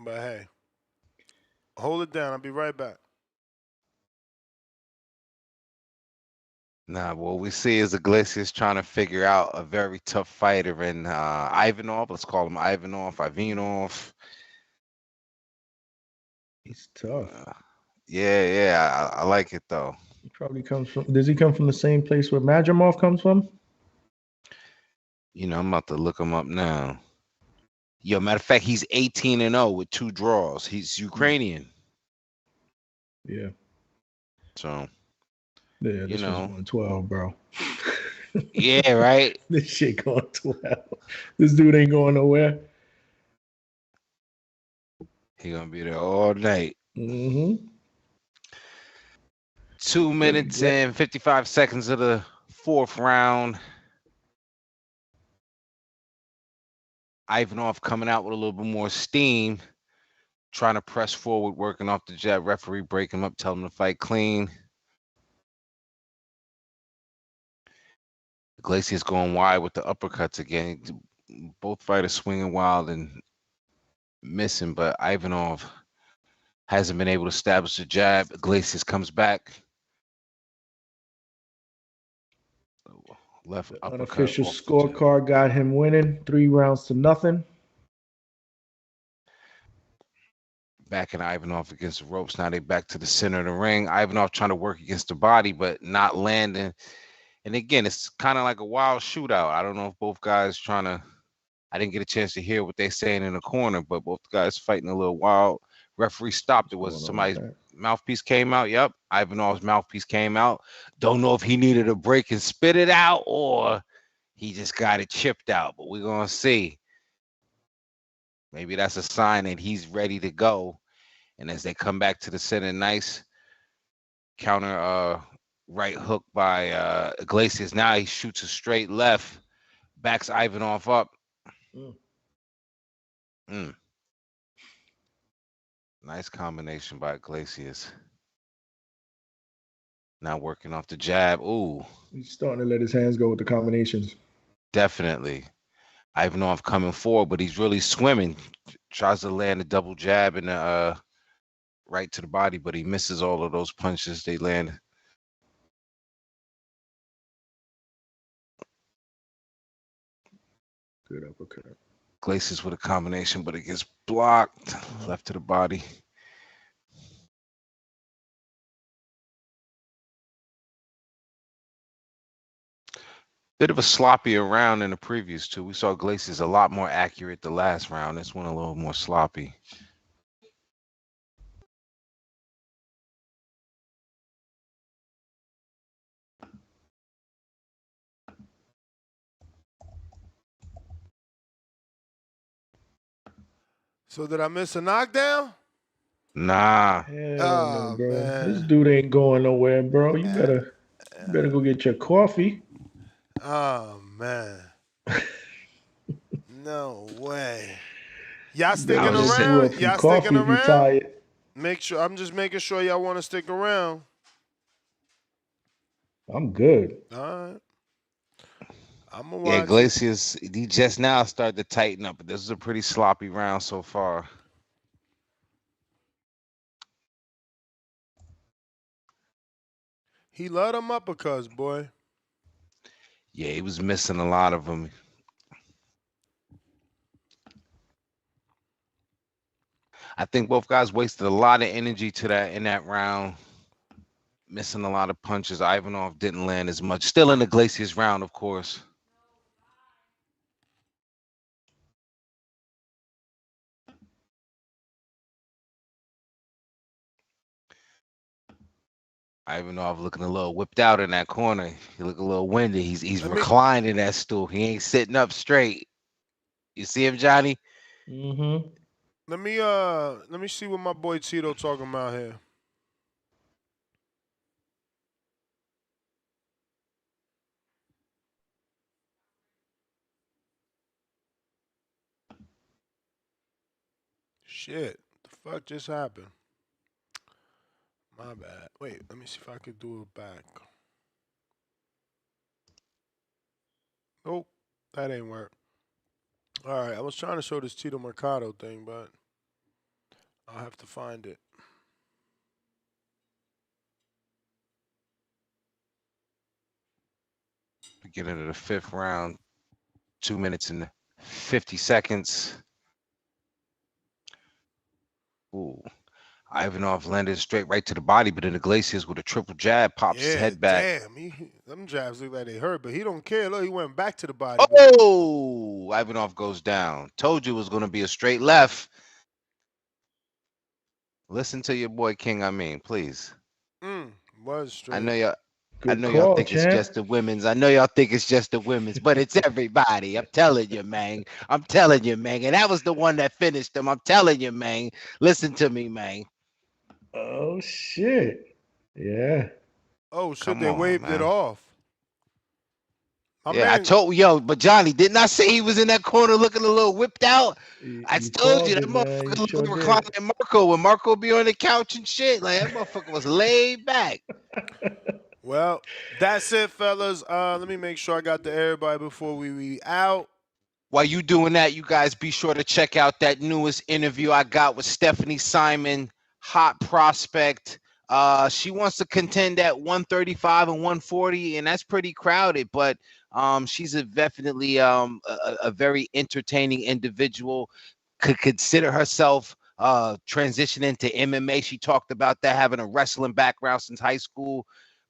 But hey, hold it down. I'll be right back. Nah, what we see is Iglesias trying to figure out a very tough fighter in Ivanov. Let's call him Ivanov. He's tough. Yeah, I like it though. He probably comes from. Does he come from the same place where Madrimov comes from? I'm about to look him up now. Yo, matter of fact, he's 18-0 with 2 draws. He's Ukrainian. Yeah. So. Yeah, this one's going 12, bro. Yeah, right. This shit going 12. This dude ain't going nowhere. He gonna be there all night. 2 minutes and 55 seconds of the 4th round. Ivanov coming out with a little bit more steam, trying to press forward, working off the jab. Referee break him up, tell him to fight clean. Iglesias going wide with the uppercuts again. Both fighters swinging wild and missing, but Ivanov hasn't been able to establish a jab. Iglesias comes back. Left The uppercut. unofficial scorecard got him winning 3 rounds to nothing. Backing Ivanov against the ropes. Now they back to the center of the ring. Ivanov trying to work against the body, but not landing. And again, it's kind of like a wild shootout. I don't know if both guys trying to. I didn't get a chance to hear what they're saying in the corner, but both guys fighting a little wild. Referee stopped it. Was somebody's mouthpiece came out? Yep. Ivanov's mouthpiece came out. Don't know if he needed a break and spit it out or he just got it chipped out, but we're going to see. Maybe that's a sign that he's ready to go. And as they come back to the center, nice counter right hook by Iglesias. Now he shoots a straight left, backs Ivanov up. Nice combination by Iglesias. Now working off the jab. Ooh. He's starting to let his hands go with the combinations. Definitely. Ivanov coming forward, but he's really swimming. Tries to land a double jab and right to the body, but he misses all of those punches they land. Good uppercut. Iglesias with a combination, but it gets blocked. Left to the body. Bit of a sloppier round than the previous two. We saw Iglesias a lot more accurate the last round. This one a little more sloppy. So did I miss a knockdown? Nah. Hell no, bro. Man. This dude ain't going nowhere, bro. You better go get your coffee. Oh man. No way. Y'all sticking around? Y'all sticking around? Make sure. I'm just making sure y'all want to stick around. I'm good. All right. I'm gonna watch. Yeah, Iglesias, he just now started to tighten up, but this is a pretty sloppy round so far. He let him uppercuts, boy. Yeah, he was missing a lot of them. I think both guys wasted a lot of energy in that round. Missing a lot of punches. Ivanov didn't land as much. Still in the Iglesias round, of course. Ivanov looking a little whipped out in that corner. He look a little winded. He's reclined in that stool. He ain't sitting up straight. You see him, Johnny? Mm-hmm. Let me see what my boy Tito talking about here. Shit, the fuck just happened? My bad. Wait, let me see if I could do it back. Nope, that ain't work. All right, I was trying to show this Tito Mercado thing, but I'll have to find it. Beginning of the 5th round, 2 minutes and 50 seconds. Ooh. Ivanov landed straight right to the body, but then Iglesias with a triple jab pops his head back. Damn, them jabs look like they hurt, but he don't care. Look, he went back to the body. Oh, Ivanov goes down. Told you it was going to be a straight left. Listen to your boy King, please. Was straight. I know y'all think it's just the women's. I know y'all think it's just the women's, but it's everybody. I'm telling you, man. I'm telling you, man. And that was the one that finished him. I'm telling you, man. Listen to me, man. Oh, shit. Yeah. Oh, shit. They waved it off. I told but Johnny, didn't I say he was in that corner looking a little whipped out? I told you that motherfucker looked reclining Marco when Marco be on the couch and shit. Like that motherfucker was laid back. Well, that's it, fellas. Let me make sure I got to everybody before we out. While you doing that, you guys be sure to check out that newest interview I got with Stephanie Simon, hot prospect. She wants to contend at 135 and 140, and that's pretty crowded, but she's definitely a very entertaining individual. Could consider herself transitioning to MMA. She talked about that, having a wrestling background since high school.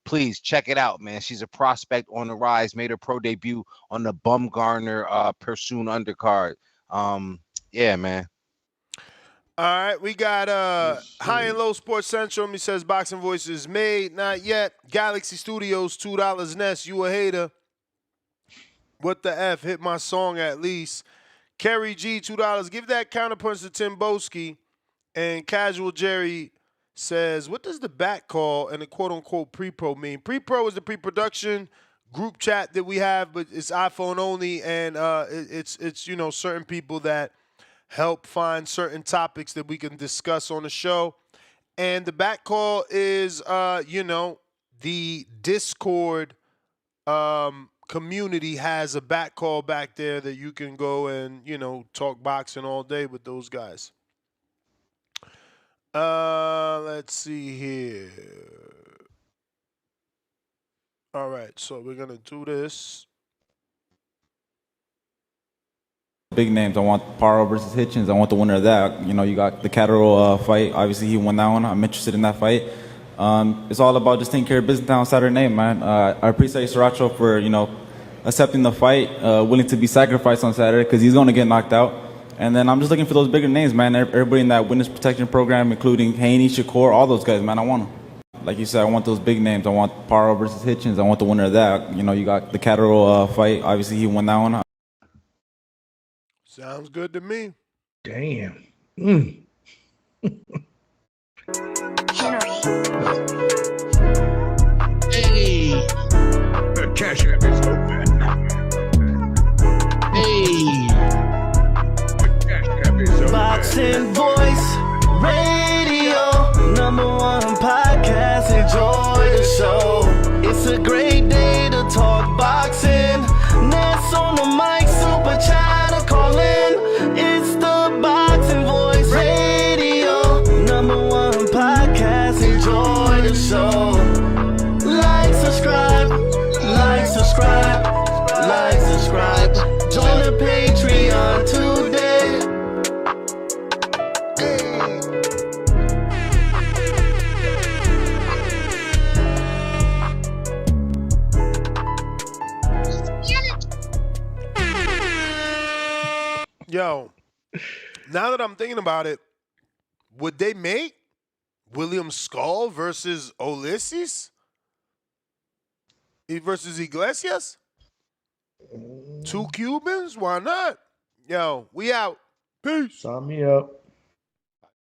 Please check it out, man. She's a prospect on the rise. Made her pro debut on the Bumgarner Pursuit undercard. Yeah, man. All right, we got High and Low Sports Central. He says Boxing Voices made, not yet. Galaxy Studios, $2 Nest. You a hater? What the F? Hit my song at least. Kerry G, $2. Give that counterpunch to Tim Boski. And Casual Jerry says, what does the back call and the quote-unquote pre-pro mean? Pre-pro is the pre-production group chat that we have, but it's iPhone only, and it's certain people that help find certain topics that we can discuss on the show. And the back call is, the Discord community has a back call back there that you can go and, talk boxing all day with those guys. Let's see here. All right, so we're going to do this. Big names. I want Paro versus Hitchens. I want the winner of that. You got the Catterall fight. Obviously, he won that one. I'm interested in that fight. It's all about just taking care of business down Saturday night, man. I appreciate Sriracha for, accepting the fight, willing to be sacrificed on Saturday because he's going to get knocked out. And then I'm just looking for those bigger names, man. Everybody in that witness protection program, including Haney, Shakur, all those guys, man. I want them. Like you said, I want those big names. I want Paro versus Hitchens. I want the winner of that. You got the Catterall fight. Obviously, he won that one. Sounds good to me. Damn. Hey. The cash app is open. Hey. The cash app is open. Boxing Voice Radio, #1 podcast. Enjoy the show. It's a great day to talk boxing. Nets on the mic, super chat to call in. It's the Boxing Voice Radio, #1 podcast. Enjoy the show. Like, subscribe, like, subscribe, like, subscribe. Join the Patreon today. Yo, now that I'm thinking about it, would they make William Skull versus Ulysses? Versus Iglesias? 2 Cubans? Why not? Yo, we out. Peace. Sign me up.